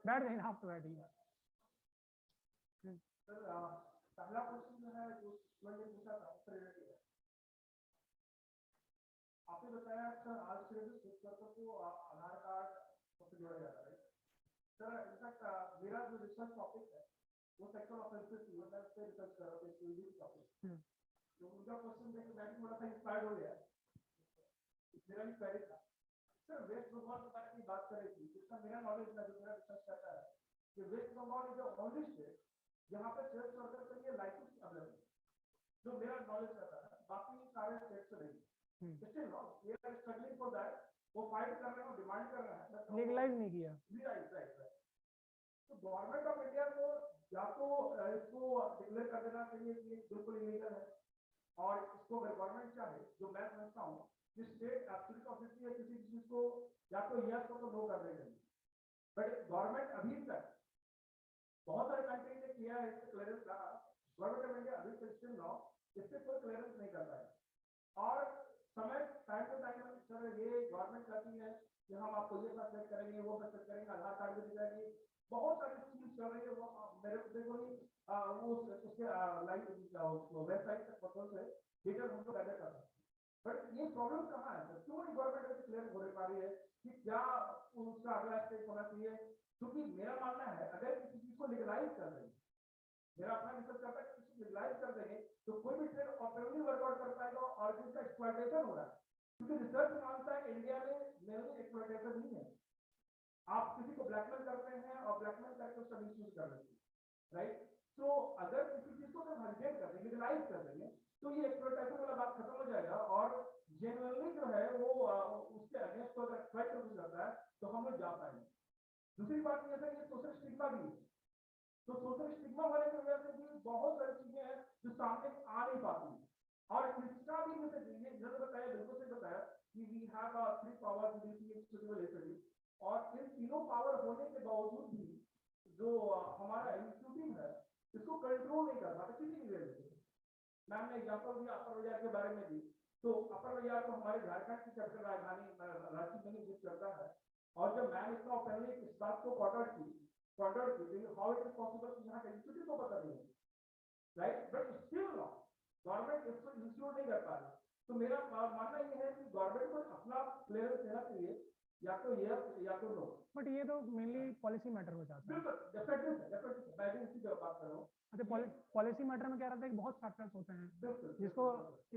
Speaker 4: बैठ गए आप तो बैठिए।
Speaker 7: सर पहला क्वेश्चन जो है जो मैंने पूछा था उससे रिलेटेड है। आपने बताया सर आज से शिक्षकों को आधार कार्ड से जोड़ा जा रहा है। सर इनफैक्ट मेरा जो रिसर्च टॉपिक है वो सेक्सुअल ऑफेंसेस की मैं उस पर रिसर्च कर रहा हूँ, इस टॉपिक। तो उनका क्वेश्चन देख मैं भी थोड़ा सा इंस्पायर्ड हो गया। मेरा भी क्वेरी था सर, वेस्ट बंगाल के बारे में बात कर रही थी, जिसका मेरा नॉलेज है, जो मेरा रिसर्च करता है कि West Bengal is the only state जहाँ पे सेक्स वर्कर के लिए लाइसेंस अवेलेबल है, जो मेरा नॉलेज रहता है, बाकी सारे स्टेट से नहीं। Still not we are struggling for that. वो फाइट कर रहे हैं, डिमांड कर रहे हैं,
Speaker 4: लीगलाइज नहीं किया।
Speaker 7: राइट। तो गवर्नमेंट ऑफ इंडिया को या तो इसको डिक्लेयर कर देना चाहिए कि बिल्कुल इलीगल है, और इसको अगर गवर्नमेंट चाहे, जो मैं समझता हूँ कि स्टेट एब्सोल्यूट ऑथोरिटी है किसी चीज को, या तो यस हो तो नो कर देंगे। बट गवर्नमेंट अभी तक बहुत सारे कंट्री ने किया है इससे क्लियरेंस का, गवर्नमेंट ऑफ इंडिया अभी तक स्टिल नो इससे कोई क्लियरेंस नहीं करता है। और समय टाइम टू टाइम सर ये गवर्नमेंट कहती है कि हम आपको ये फैसिलिटी करेंगे, वो फैसिलिटी करेंगे, आधार कार्ड भी दिलाएंगे, बहुत सारी चीज चल रही है। वो मेरे देखो नहीं वो उसके लाइक वेबसाइट तक फोटो से डिटेल हमको गैदर करना है। बट ये प्रॉब्लम कहाँ है सर, क्यों गवर्नमेंट ऐसे क्लियर हो पा रही है कि क्या उसका अगला स्टेप होना चाहिए? क्योंकि मेरा मानना है अगर किसी चीज को लीगलाइज कर देंगे, मेरा अपना रिसर्च करता है कि किसी लीगलाइज कर देंगे तो कोई भी ट्रेड ऑपरेटली वर्कआउट कर पाएगा और जिसका एक्सप्लॉयटेशन हो रहा है, क्योंकि रिसर्च मानता है इंडिया में मेनली एक्सप्लॉयटेशन नहीं है। आप किसी को ब्लैकमेल करते हैं और ब्लैकमेल करके उसका मिसयूज कर लेते हैं, राइट। तो अगर किसी चीज को हम हर्जेट कर देंगे, लीगलाइज कर देंगे, तो ये एक्सप्लॉयटेशन वाला बात खत्म हो जाएगा और जेन्युइनली जो है वो उसके अगेंस्ट अगर फाइट करना चाहता है तो हम लोग जा पाएंगे। दूसरी बात ये है कि सोशल स्टिग्मा भी है, तो सोशल स्टिग्मा होने की वजह से भी बहुत सारी चीजें हैं जो सामने आ नहीं पाती, और इसका भी मुझे ये जरूर बताया, बिल्कुल से बताया कि we have three power SD, और इन तीनों पावर होने के बावजूद भी जो हमारा एग्जीक्यूटिव है इसको कंट्रोल नहीं कर पाता किसी भी वजह से। मैम ने एग्जांपल दिया अपर बाजार के बारे में भी, तो अपर बाजार को हमारे झारखंड की कैपिटल राजधानी रांची में ही करता है, और जब मैम इतना ओपनली इस बात को कॉर्डर की हाउ इट इज पॉसिबल कि यहाँ का एग्जीक्यूटिव को पता नहीं है, right, but still not government इसको इंश्योर नहीं कर पा रही। तो मेरा मानना ये है कि गवर्नमेंट को अपना क्लियरेंस देना चाहिए, या तो यस या तो नो।
Speaker 4: बट ये तो मेनली पॉलिसी मैटर हो जाता है।
Speaker 7: बिल्कुल डेफिनेटली मैं भी इसी पे बात कर रहा हूँ।
Speaker 4: अच्छा, पॉलिसी मैटर में क्या रहता है कि बहुत फैक्टर्स होते हैं जिसको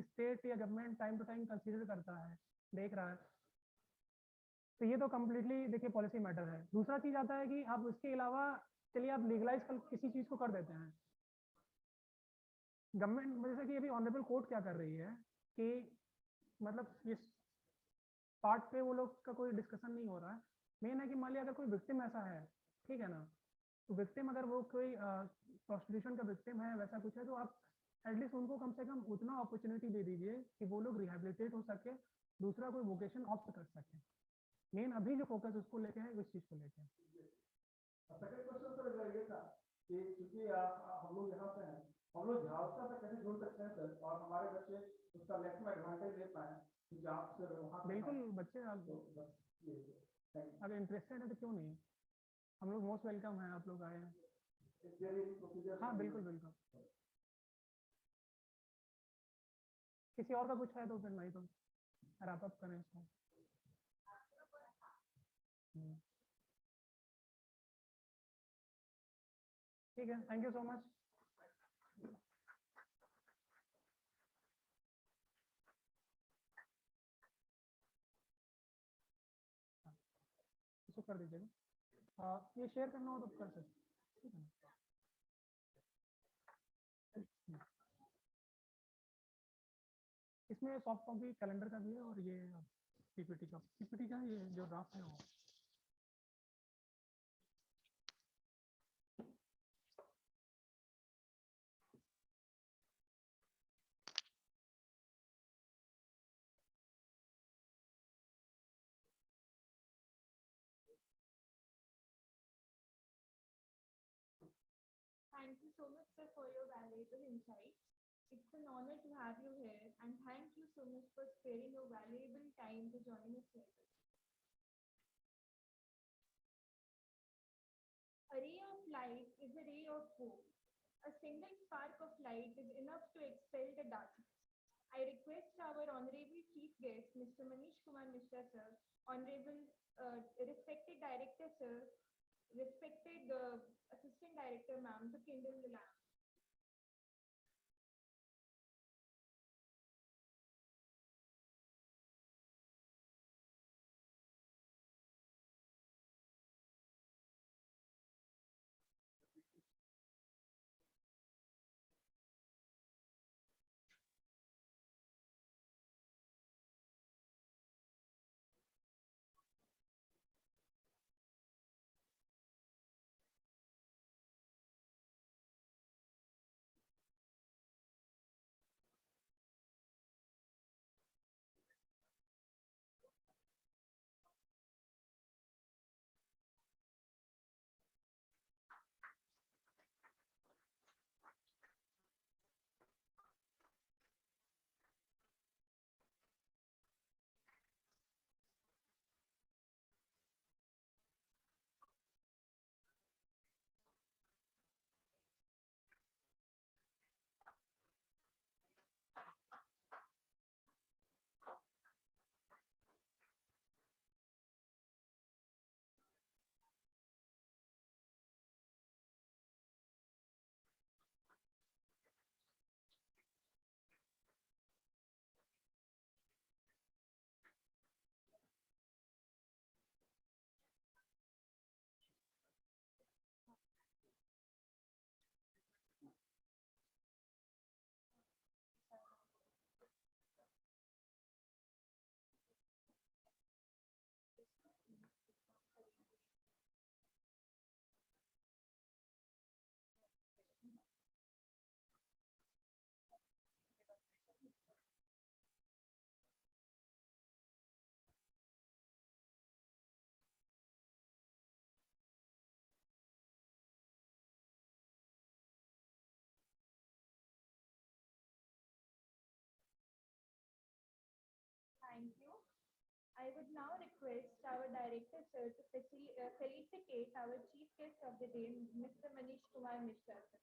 Speaker 4: स्टेट या government time to time consider करता है, देख रहा है, तो ये तो कम्प्लीटली देखिए पॉलिसी मैटर है। दूसरा चीज आता है कि आप उसके अलावा चलिए आप लीगलाइज कर किसी चीज को कर देते हैं, गवर्नमेंट जैसे कि अभी ऑनरेबल कोर्ट क्या कर रही है कि मतलब इस पार्ट पे वो लोग का कोई डिस्कशन नहीं हो रहा है। मेन है कि मान लिया अगर कोई विक्टिम ऐसा है, ठीक है ना, तो विक्टिम अगर वो कोई प्रोस्टिट्यूशन का विक्टिम है वैसा कुछ है, तो आप एटलीस्ट उनको कम से कम उतना अपॉर्चुनिटी दे दीजिए कि वो लोग रिहेबिलिटेट हो सके, दूसरा कोई वोकेशन ऑप्ट कर सके। मेन अभी जो फोकस उसको लेके है उस चीज को लेके है।
Speaker 7: सेकंड क्वेश्चन सर मेरा ये था कि क्योंकि हम लोग यहाँ से हैं, हम लोग झालसा से कैसे जुड़ सकते हैं सर, और हमारे बच्चे उसका मैक्सिमम एडवांटेज ले पाए, क्योंकि आप सर वहाँ
Speaker 4: बिल्कुल बच्चे आप अगर इंटरेस्टेड है तो क्यों नहीं, हम लोग मोस्ट वेलकम है, आप लोग आए हैं। हाँ बिल्कुल बिल्कुल, किसी और का कुछ है तो फिर नहीं तो रैप अप करें इसको। ठीक है, थैंक यू सो मच। इसको कर दीजिएगा, ये शेयर करना हो तो कर सकते, ठीक है ना। इसमें सॉफ्ट कॉपी कैलेंडर का भी है और ये पीपीटी का ये जो ड्राफ्ट है वो
Speaker 1: Thank you so much, sir, for your valuable insights. It's an honor to have you here, and thank you so much for sparing your valuable time to join us here. A ray of light is a ray of hope. A single spark of light is enough to expel the darkness. I request our Honorable Chief Guest, Mr. Manish Kumar Mishra, sir, Honorable respected Director, sir, respected Assistant Director, ma'am, to kindle the lamp. I would now request our director, sir, to felicitate our chief guest of the day, Mr. Manish Kumar Mishra, sir.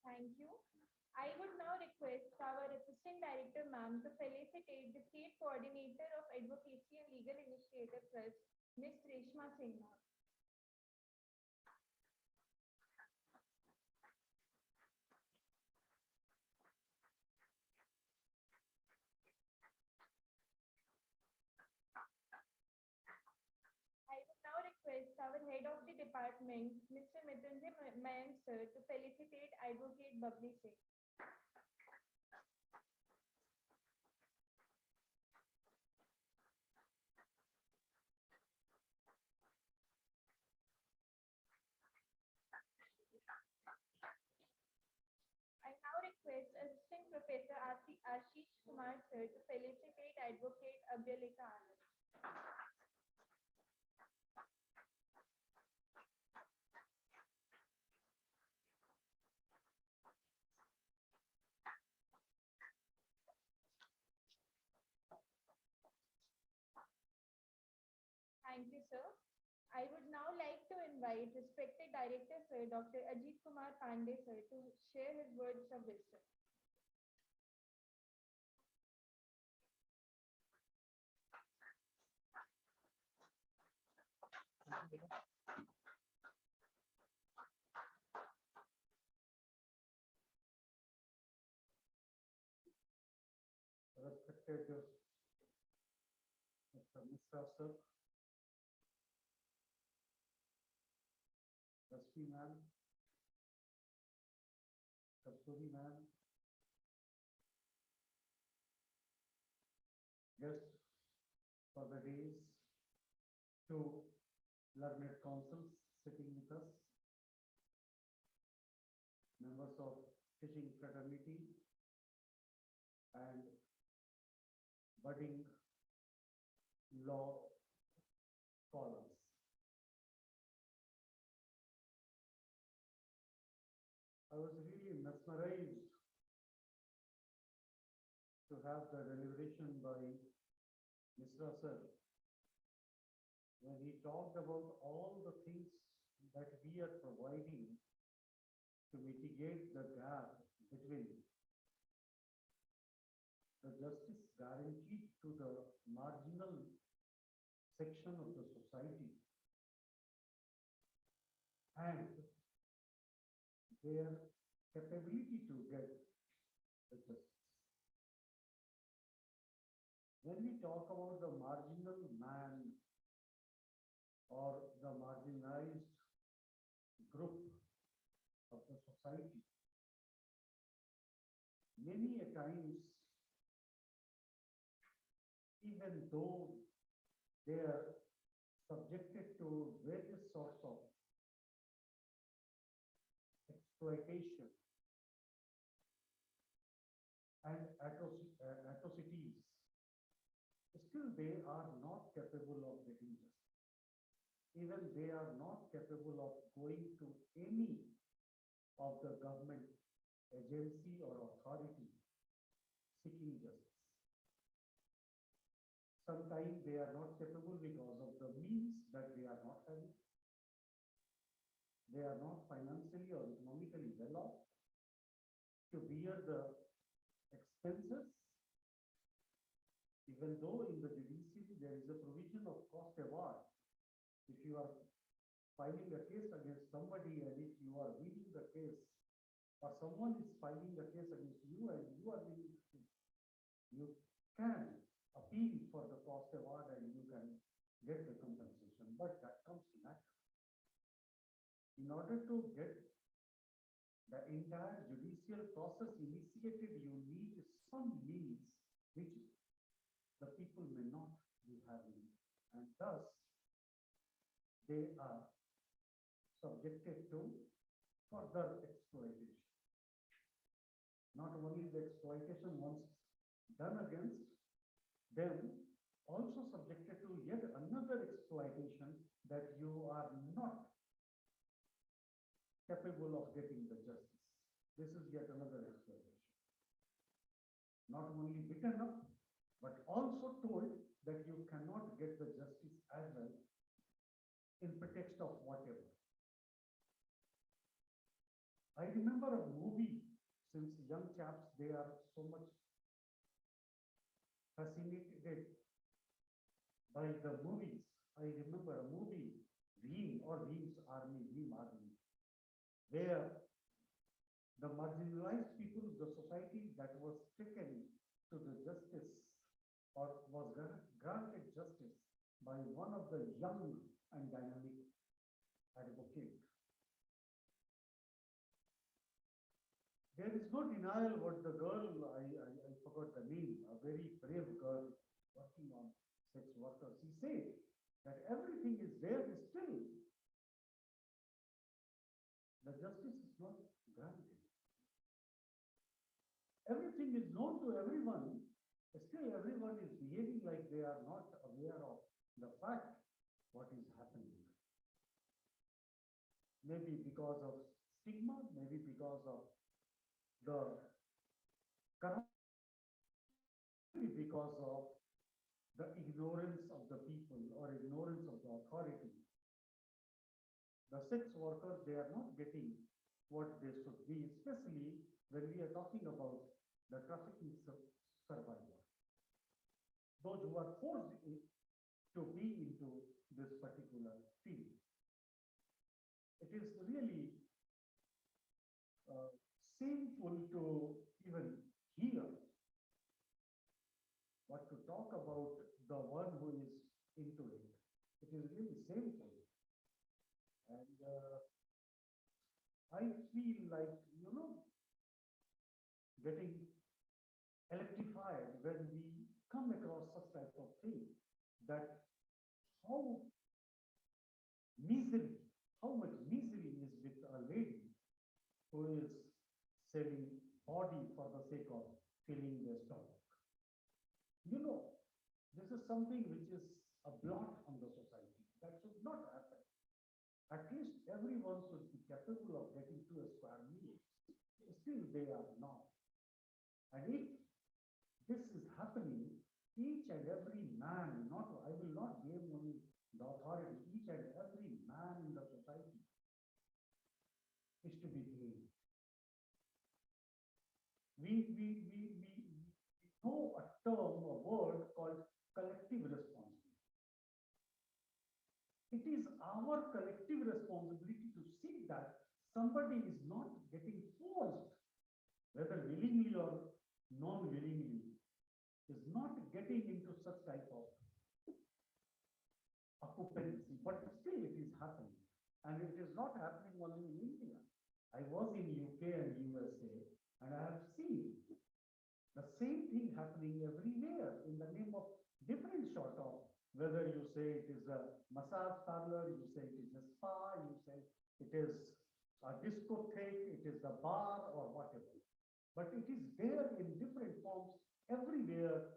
Speaker 1: Thank you. I would now request our Assistant Director, ma'am, to felicitate the State Coordinator of Advocacy and Legal Initiative Trust, Ms. Reshma Singh, ma'am. I would now request our Head of the Department, Mr. Mrityunjay Mayan, sir, to felicitate Advocate Babli Singh. I now request Assistant Professor Ashish Kumar, sir, to felicitate Advocate Abhyalika Anand. Thank you, sir. I would now like to invite respected Director, sir, Dr. Ajit Kumar Pandey, sir, to share his words of wisdom.
Speaker 7: Respected Mr. Mishra sir, Rashmi ma'am, Kasturi ma'am, guests for the days, two learned councils sitting with us, members of teaching fraternity, and budding law scholars. I was really mesmerized to have the deliberation by Mishra sir when he talked about all the things that we are providing to mitigate the gap between the justice guaranteed to the marginal section of the society and their capability to get the justice. When we talk about the marginal man or the marginalized group of the society, many a times, even though they are subjected to various sorts of exploitation and atrocities, still they are not capable of getting justice. Even they are not capable of going to any of the government agency or authority seeking justice. Sometimes they are not capable because of the means that they are not having. They are not financially or economically well off to bear the expenses. Even though in the judiciary there is a provision of cost award. If you are filing a case against somebody and if you are winning the case, or someone is filing a case against you and you are winning the case, you can appeal for the cost award and you can get the compensation, but that comes later. In order to get the entire judicial process initiated, you need some means which the people may not be having, and thus they are subjected to further exploitation. Not only the exploitation once done against them, also subjected to yet another exploitation that you are not capable of getting the justice. This is yet another exploitation. Not only beaten up, but also told that you cannot get the justice as well in pretext of whatever. I remember a movie, since young chaps, they are so much fascinated by the movies. I remember a movie, Bhim or Bhim's Army, Bhim Army, where the marginalized people of the society that was taken to the justice or was granted justice by one of the young and dynamic advocate. There is no denial what the girl, I forgot the name, a very brave girl working on sex workers. He said that everything is there, still the justice is not granted. Everything is known to everyone, still everyone is behaving like they are not aware of the fact what is happening. Maybe because of stigma, maybe because of the corruption, because of the ignorance of the people or ignorance of the authority. The sex workers, they are not getting what they should be, especially when we are talking about the trafficking survivor. Those who are forced to be into this particular field. It is really shameful to even hear, but to talk about the one who is into it. It is really shameful. And I feel like, getting electrified when we come across such type of thing, that how much misery is with a lady who is selling body for the sake of filling their stomach. This is something which is a blot on the society. That should not happen. At least everyone should be capable of getting to a square meal. Still they are not. And if this is happening, each and every man, I will not blame only the authority, each and every man in the society is to be blamed. We know a term, a word called collective responsibility. It is our collective responsibility to see that somebody is not getting forced, whether willingly or non-willingly, is not getting into such type of occupancy, but still it is happening. And it is not happening only in India. I was in UK and USA, and I have seen the same thing happening everywhere in the name of different sort of, whether you say it is a massage parlor, you say it is a spa, you say it is a discotheque, it is a bar or whatever. But it is there in different forms everywhere.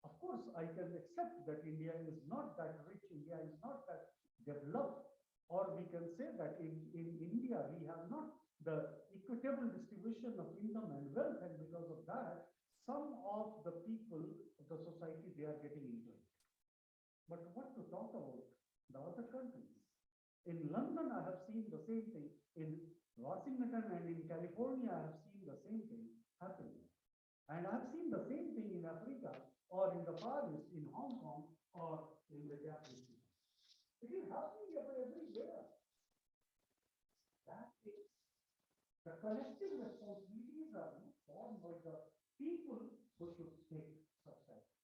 Speaker 7: Of course, I can accept that India is not that rich, India is not that developed, or we can say that in India we have not the equitable distribution of income and wealth, and because of that, some of the people of the society, they are getting into it. But what to talk about the other countries? In London, I have seen the same thing. In Washington and in California, I have seen the same thing happening. And I have seen the same thing in Africa or in the Far East, in Hong Kong or in the Japanese. It is happening everywhere. That is, the collective responsibilities are not borne by the people who should take such steps.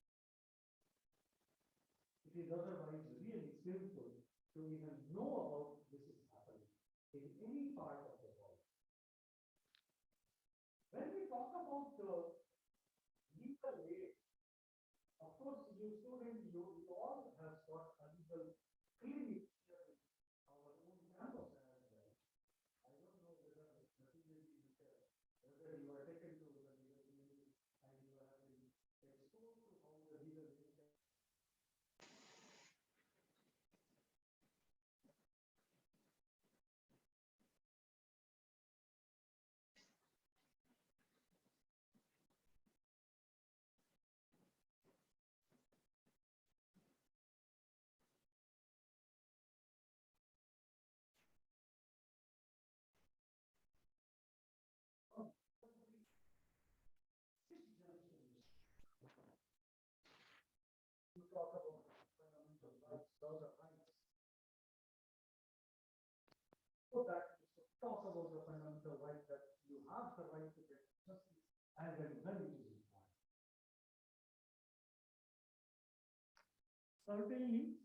Speaker 7: It is otherwise really sinful to even know about this is happening. in any part of the world. When we talk about the legal aid, of course, you students, you all have got a legal clinic here in our own campus as well. I don't know whether nothing may be whether you are taken to the legal clinic and you have been exposed to how the legal aid. You talk about fundamental rights, those are rights. So that you talk about the fundamental right that you have the right to get justice and then when it is required. Certainly,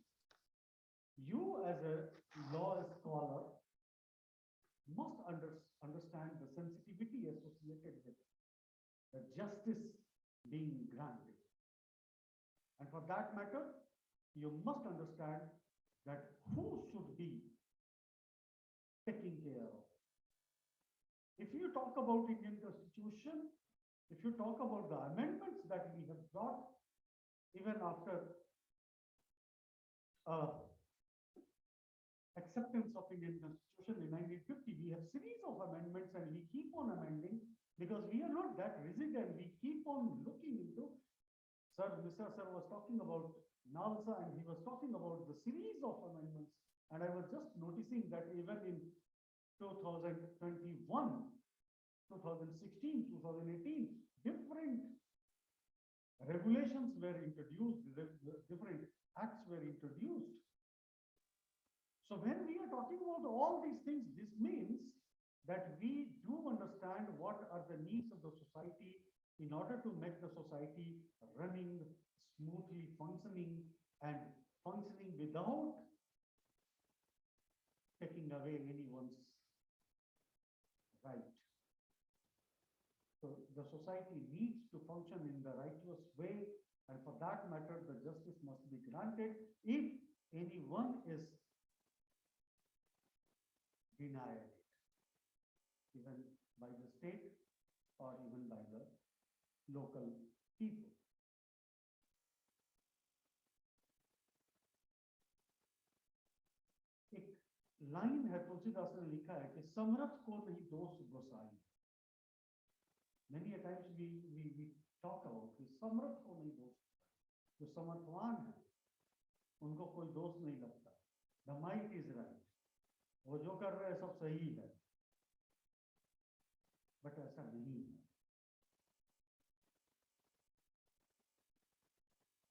Speaker 7: you as a law scholar must understand the sensitivity associated with the justice being granted. And for that matter, you must understand that who should be taking care of. If you talk about Indian Constitution, if you talk about the amendments that we have brought, even after acceptance of Indian Constitution in 1950, we have series of amendments and we keep on amending because we are not that rigid and we keep on looking into. Mr. Sir was talking about NALSA and he was talking about the series of amendments. And I was just noticing that even in 2021, 2016, 2018, different regulations were introduced, different acts were introduced. So when we are talking about all these things, this means that we do understand what are the needs of the society in order to make the society running smoothly, functioning and functioning without taking away anyone's right. So the society needs to function in the righteous way, and for that matter, the justice must be granted if anyone is denied it, even by the state or even by the local people. एक लाइन है तुलसीदास ने लिखा है कि समर्थ को नहीं दोष गोसाई. Many a times we talk about कि समर्थ को नहीं दोष, जो समर्थवान है उनको कोई दोष नहीं लगता. The might is right. वो जो कर रहे हैं सब सही है, बट ऐसा नहीं है.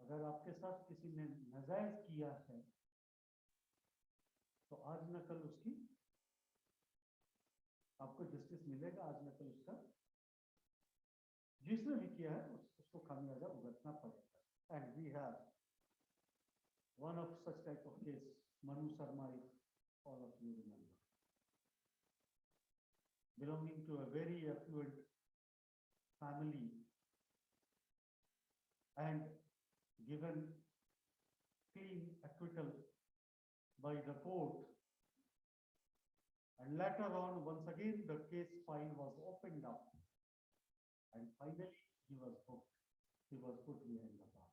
Speaker 7: अगर आपके साथ किसी ने नाजायज किया है तो आज न कल उसकी आपको जस्टिस मिलेगा, आज न कल उसका जिसने भी किया है उसको खामियाजा भुगतना पड़ेगा. And we have one of such type of case, Manu Sharma, all of you remember, belonging to a very affluent family and given clean acquittal by the court, and later on once again the case file was opened up and finally he was booked, he was put behind the bar.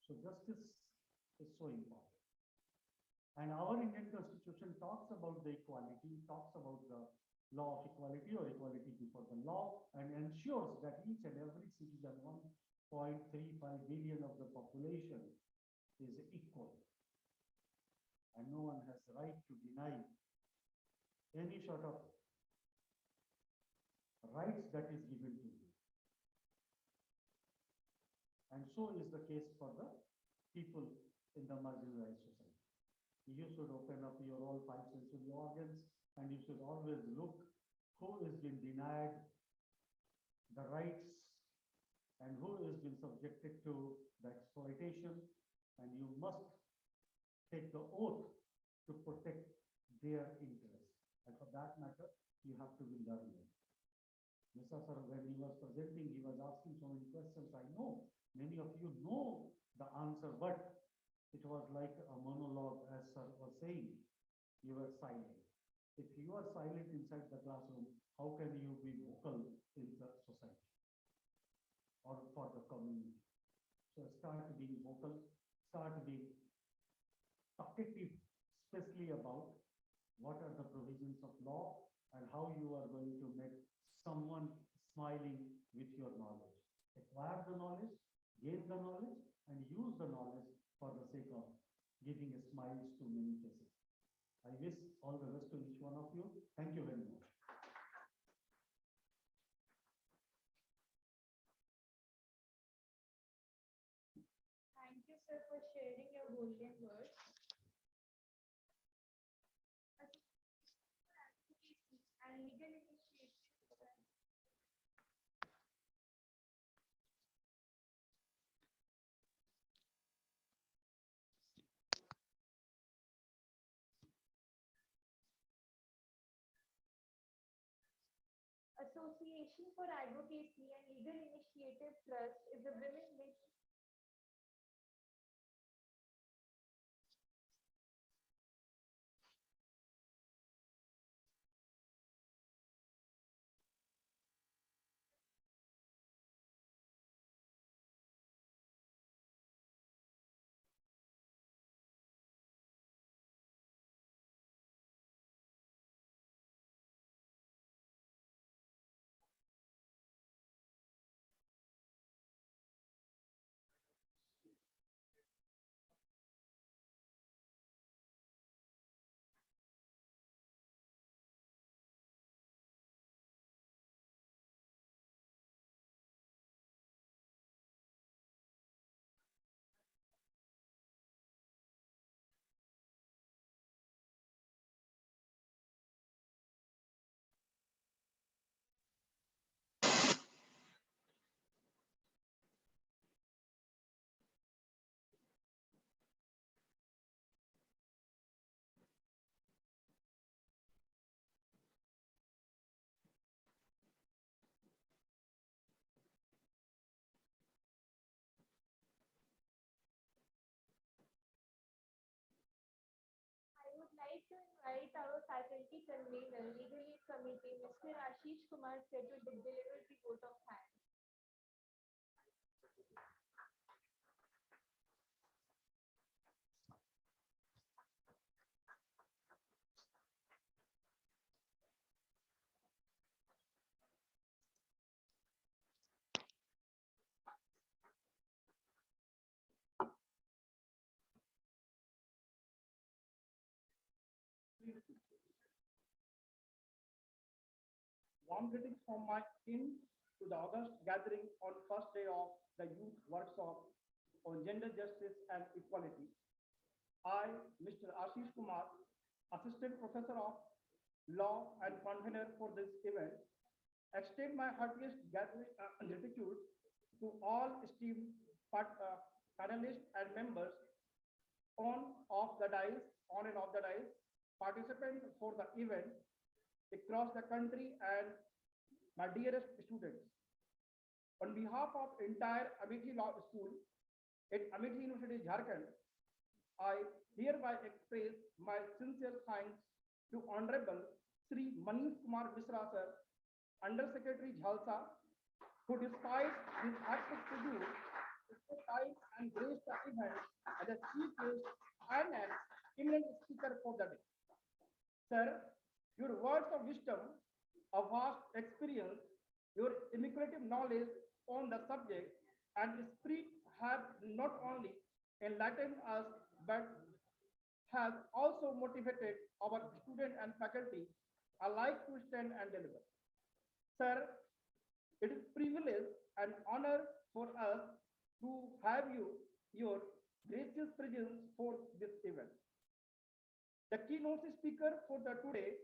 Speaker 7: So justice is so important. And our Indian Constitution talks about the equality, talks about the law of equality or equality before the law, and ensures that each and every citizen, 1.35 billion of the population, is equal. And no one has the right to deny any sort of rights that is given to you. And so is the case for the people in the marginalized society. You should open up your all 5 sensory organs and you should always look who has been denied the rights and who has been subjected to the exploitation, and you must take the oath to protect their interests. And for that matter, you have to be learning. Mr. Sir, when he was presenting, he was asking so many questions. I know many of you know the answer, but it was like a monologue, as Sir was saying. You were silent. If you are silent inside the classroom, how can you be vocal in the society or for the community? So start being vocal, start being talkative, especially about what are the provisions of law and how you are going to make someone smiling with your knowledge. Acquire the knowledge, gain the knowledge, and use the knowledge for the sake of giving smiles to many faces. I wish all the best to each one of you. Thank you very much.
Speaker 1: Thank you, sir, for sharing your golden words. And legal initiatives. Association for Advocacy and Legal Initiative Trust is a women led I would like to invite our faculty convener, Legal Aid Committee, Mr. Ashish Kumar Sir, to deliver the vote of thanks.
Speaker 8: Warm greetings from my team to the August gathering on first day of the youth workshop on gender justice and equality. I, Mr. Ashish Kumar, Assistant Professor of Law and convener for this event, extend my heartiest gratitude to all esteemed panelists and members on and off the dais, participants for the event across the country, and my dearest students. On behalf of entire Amethi Law School at Amethi University, Jharkhand, I hereby express my sincere thanks to Honorable Sri Manish Kumar Misra Sir, Under Secretary Jhalsa, who despite his hectic schedule, took time and graced the event as a chief guest and an eminent speaker for the day. Sir, your words of wisdom, a vast experience, your immaculate knowledge on the subject, and spirit have not only enlightened us but has also motivated our students and faculty alike to stand and deliver. Sir, it is a privilege and honor for us to have your gracious presence for this event. The keynote speaker for the today,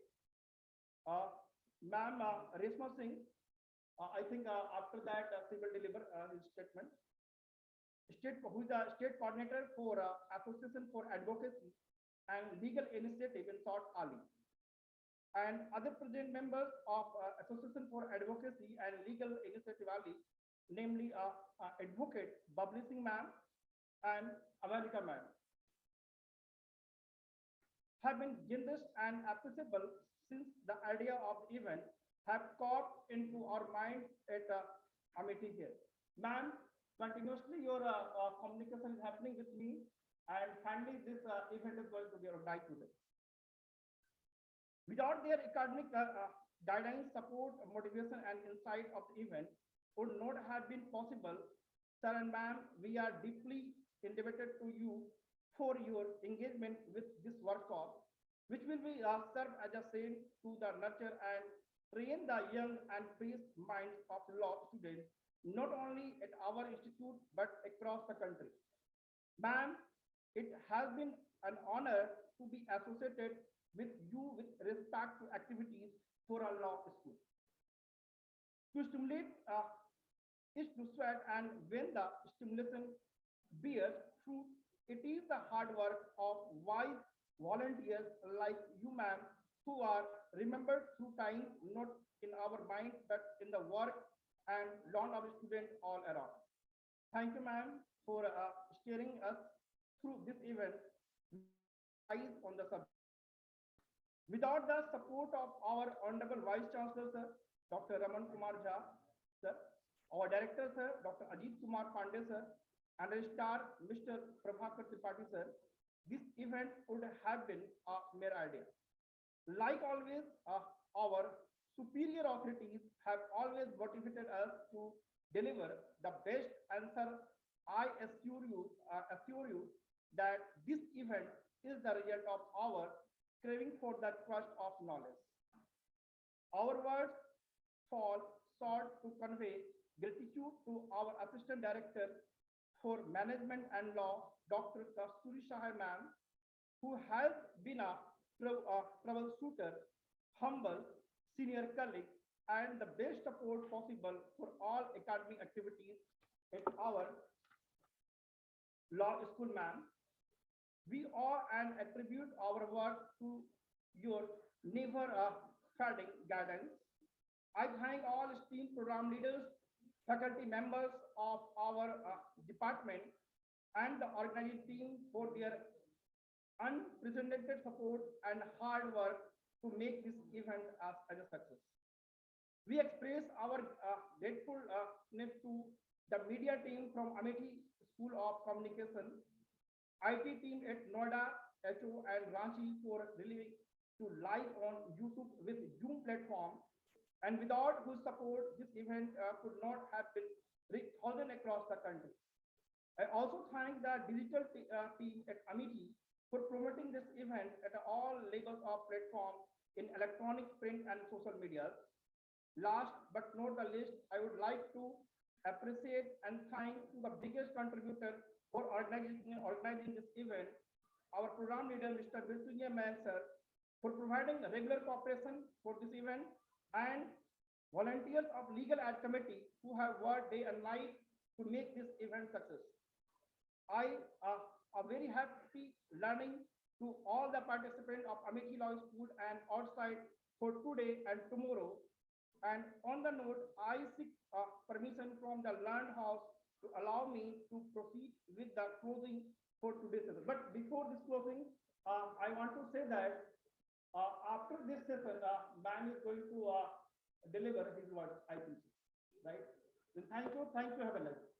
Speaker 8: Ma'am Reshma Singh. I think after that she will deliver his statement. Who is the state coordinator for Association for Advocacy and Legal Initiative in short ALI, and other present members of Association for Advocacy and Legal Initiative ALI, namely Advocate Bubbly Singh ma'am and America ma'am, have been generous and appreciable since the idea of the event have caught into our mind at Amethi here. Ma'am, continuously your communication is happening with me, and finally this event is going to be organized today. Without their academic guidance, support, motivation, and insight of the event would not have been possible. Sir and ma'am, we are deeply indebted to you for your engagement with this workshop, which will be serve as a saint to the nurture and train the young and fresh minds of law students, not only at our institute, but across the country. Ma'am, it has been an honor to be associated with you with respect to activities for a law school. To stimulate is to sweat, and when the stimulation bears fruit, it is the hard work of wise volunteers like you, ma'am, who are remembered through time, not in our mind, but in the work and learn of students all around. Thank you, ma'am, for steering us through this event eyes on the subject. Without the support of our Honorable Vice Chancellor, sir, Dr. Raman Kumar Jha, sir, our Director, sir, Dr. Ajit Kumar Pandey, sir, and Registrar, Mr. Prabhakar Tripathi, sir, this event would have been a mere idea. Like always, our superior authorities have always motivated us to deliver the best answer. I assure you that this event is the result of our craving for the quest of knowledge. Our words fall short to convey gratitude to our Assistant Director for Management and Law, Dr. Kasturi Shah ma'am, who has been a troubleshooter, humble, senior colleague, and the best support possible for all academic activities at our law school, ma'am. We owe and attribute our work to your never fading guidance. I thank all esteemed program leaders, faculty members of our department, and the organizing team for their unprecedented support and hard work to make this event as a success. We express our gratefulness to the media team from Amethi School of Communication, IT team at Noida, HO, and Ranchi for releasing to live on YouTube with Zoom platform, and without whose support, this event could not have been reached thousands across the country. I also thank the digital team at Amethi for promoting this event at all levels of platform in electronic, print, and social media. Last but not the least, I would like to appreciate and thank the biggest contributor for organizing this event, our program leader, Mr. Virsunia Man, sir, for providing regular cooperation for this event, and volunteers of Legal Ad Committee who have worked day and night to make this event success. I are very happy learning to all the participants of Amethi Law School and outside for today and tomorrow. And on the note, I seek permission from the Land House to allow me to proceed with the closing for today's session. But before this closing, I want to say that after this session, man is going to deliver his words, I think, right? Then thank you, have a nice day.